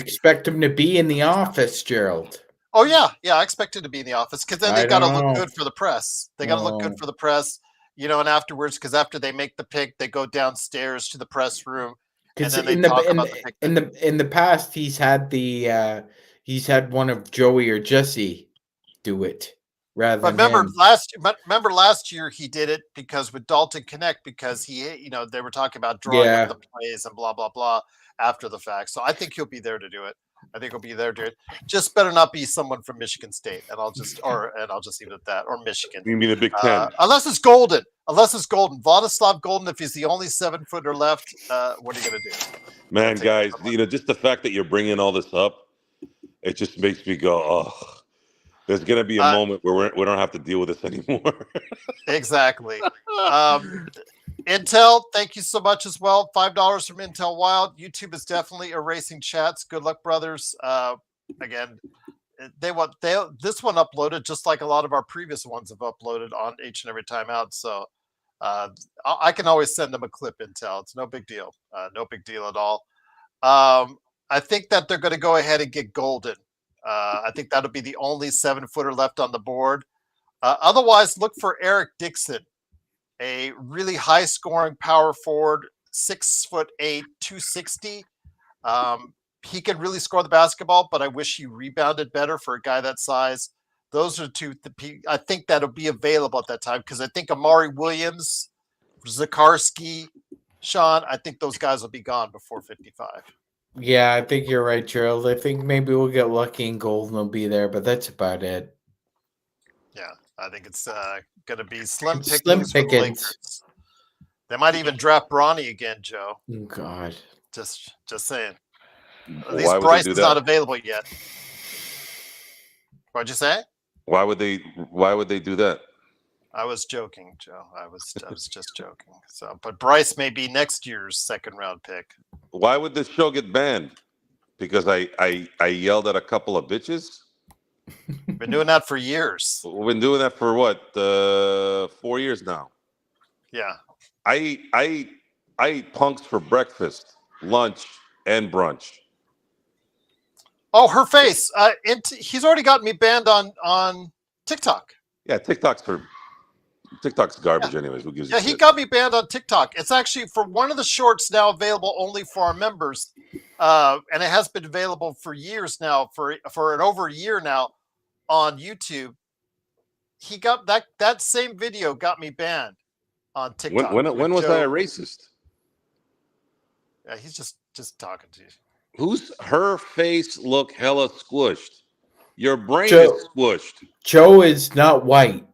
expect him to be in the office, Gerald? Oh yeah. I expect him to be in the office because then they got to look good for the press. They got to look Oh. good for the press, and afterwards, because after they make the pick, they go downstairs to the press room. Because in the past, he's had one of Joey or Jesse do it rather But than remember last year he did it because with Dalton Connect because they were talking about drawing up the plays and blah blah blah after the fact. So I think he'll be there to do it. Just better not be someone from Michigan State, and I'll just leave it at that, or Michigan. You mean the Big Ten? Unless it's Golden. Vladislav Golden, if he's the only 7-footer left, what are you going to do? Man, guys, just the fact that you're bringing all this up, it just makes me go, oh. There's going to be a moment where we don't have to deal with this anymore. Exactly. Intel, thank you so much as well. $5 from Intel Wild. YouTube is definitely erasing chats. Good luck, brothers. Again, this one uploaded just like a lot of our previous ones have uploaded on each and every time out. So I can always send them a clip, Intel. It's no big deal. No big deal at all. I think that they're going to go ahead and get Golden. I think that'll be the only 7-footer left on the board. Otherwise, look for Eric Dixon, a really high-scoring power forward, 6'8", 260. He can really score the basketball, but I wish he rebounded better for a guy that size. Those are two. I think that'll be available at that time because I think Amari Williams, Zakarski, Sean. I think those guys will be gone before 55. Yeah, I think you're right, Gerald. I think maybe we'll get lucky and Golden will be there, but that's about it. Yeah, I think it's going to be slim pickings for the Lakers. They might even draft Bronny again, Joe. Oh, God. Just saying. At Well, least Bryce is not available yet. What'd you say? Why would they do that? I was joking, Joe. I was just joking. So, but Bryce may be next year's 2nd-round pick. Why would this show get banned? Because I yelled at a couple of bitches? Been doing that for years. We've been doing that for what? 4 years now. Yeah. I eat punks for breakfast, lunch, and brunch. Oh, her face. He's already got me banned on TikTok. Yeah, TikTok's garbage anyways. Who gives a Yeah, shit? he got me banned on TikTok. It's actually for one of the shorts now available only for our members. And it has been available for years now, for over a year now on YouTube. He got that same video got me banned on TikTok. When was I a racist? Yeah, he's just talking to you. Who's her face look hella squished? Your brain is squished. Joe is not white.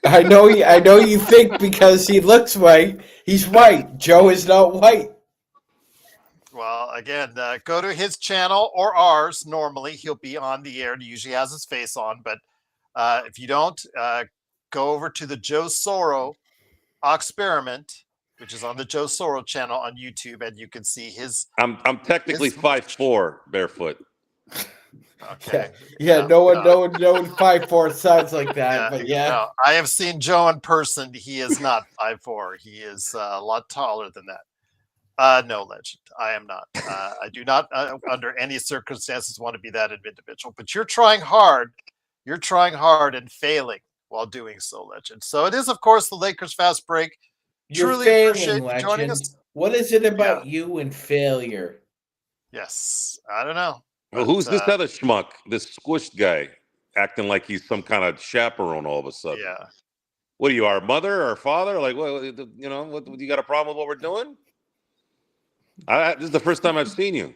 I know you think because he looks white, he's white. Joe is not white. Well, again, go to his channel or ours. Normally, he'll be on the air. He usually has his face on. But if you don't, go over to the Joe Soro experiment, which is on the Joe Soro channel on YouTube, and you can see his. I'm technically 5'4" barefoot. Okay. Yeah. No one 5'4" sounds like that. But yeah. No, I have seen Joe in person. He is not 5'4". He is a lot taller than that. No, Legend. I am not. I do not, under any circumstances, want to be that individual. But you're trying hard. You're trying hard and failing while doing so, Legend. So it is, of course, the Lakers Fast Break. You're Truly failing, appreciate you joining Legend. us. What is it about you and failure? Yes, I don't know. Well, who's this other schmuck? This squished guy acting like he's some kind of chaperone all of a sudden. Yeah. What are you, our mother or father? Like, what, what, you got a problem with what we're doing? This is the first time I've seen you.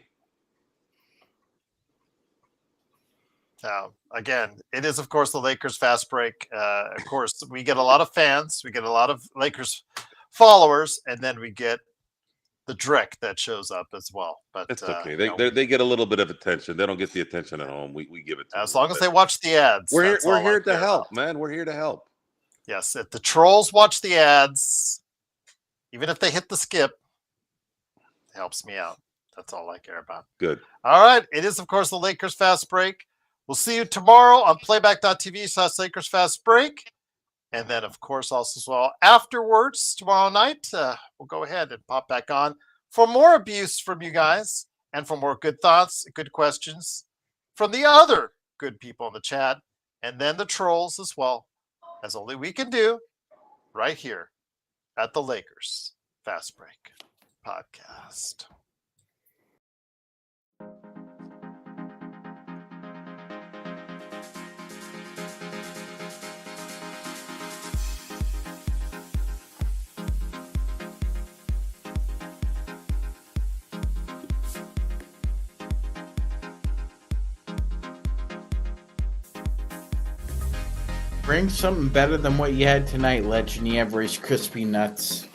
Now, again, it is, of course, the Lakers Fast Break. Of course, we get a lot of fans. We get a lot of Lakers followers, and then we get the Drek that shows up as well. But it's okay. They get a little bit of attention. They don't get the attention at home. We give it to them. As long as they watch the ads. We're here to help, man. We're here to help. Yes, if the trolls watch the ads, even if they hit the skip, it helps me out. That's all I care about. Good. All right. It is, of course, the Lakers Fast Break. We'll see you tomorrow on playback.tv/Lakers Fast Break. And then, of course, also as well, afterwards, tomorrow night, we'll go ahead and pop back on for more abuse from you guys and for more good thoughts, good questions from the other good people in the chat, and then the trolls as well, as only we can do right here at the Lakers Fast Break podcast. Bring something better than what you had tonight, Legend. You have Rice Krispie nuts.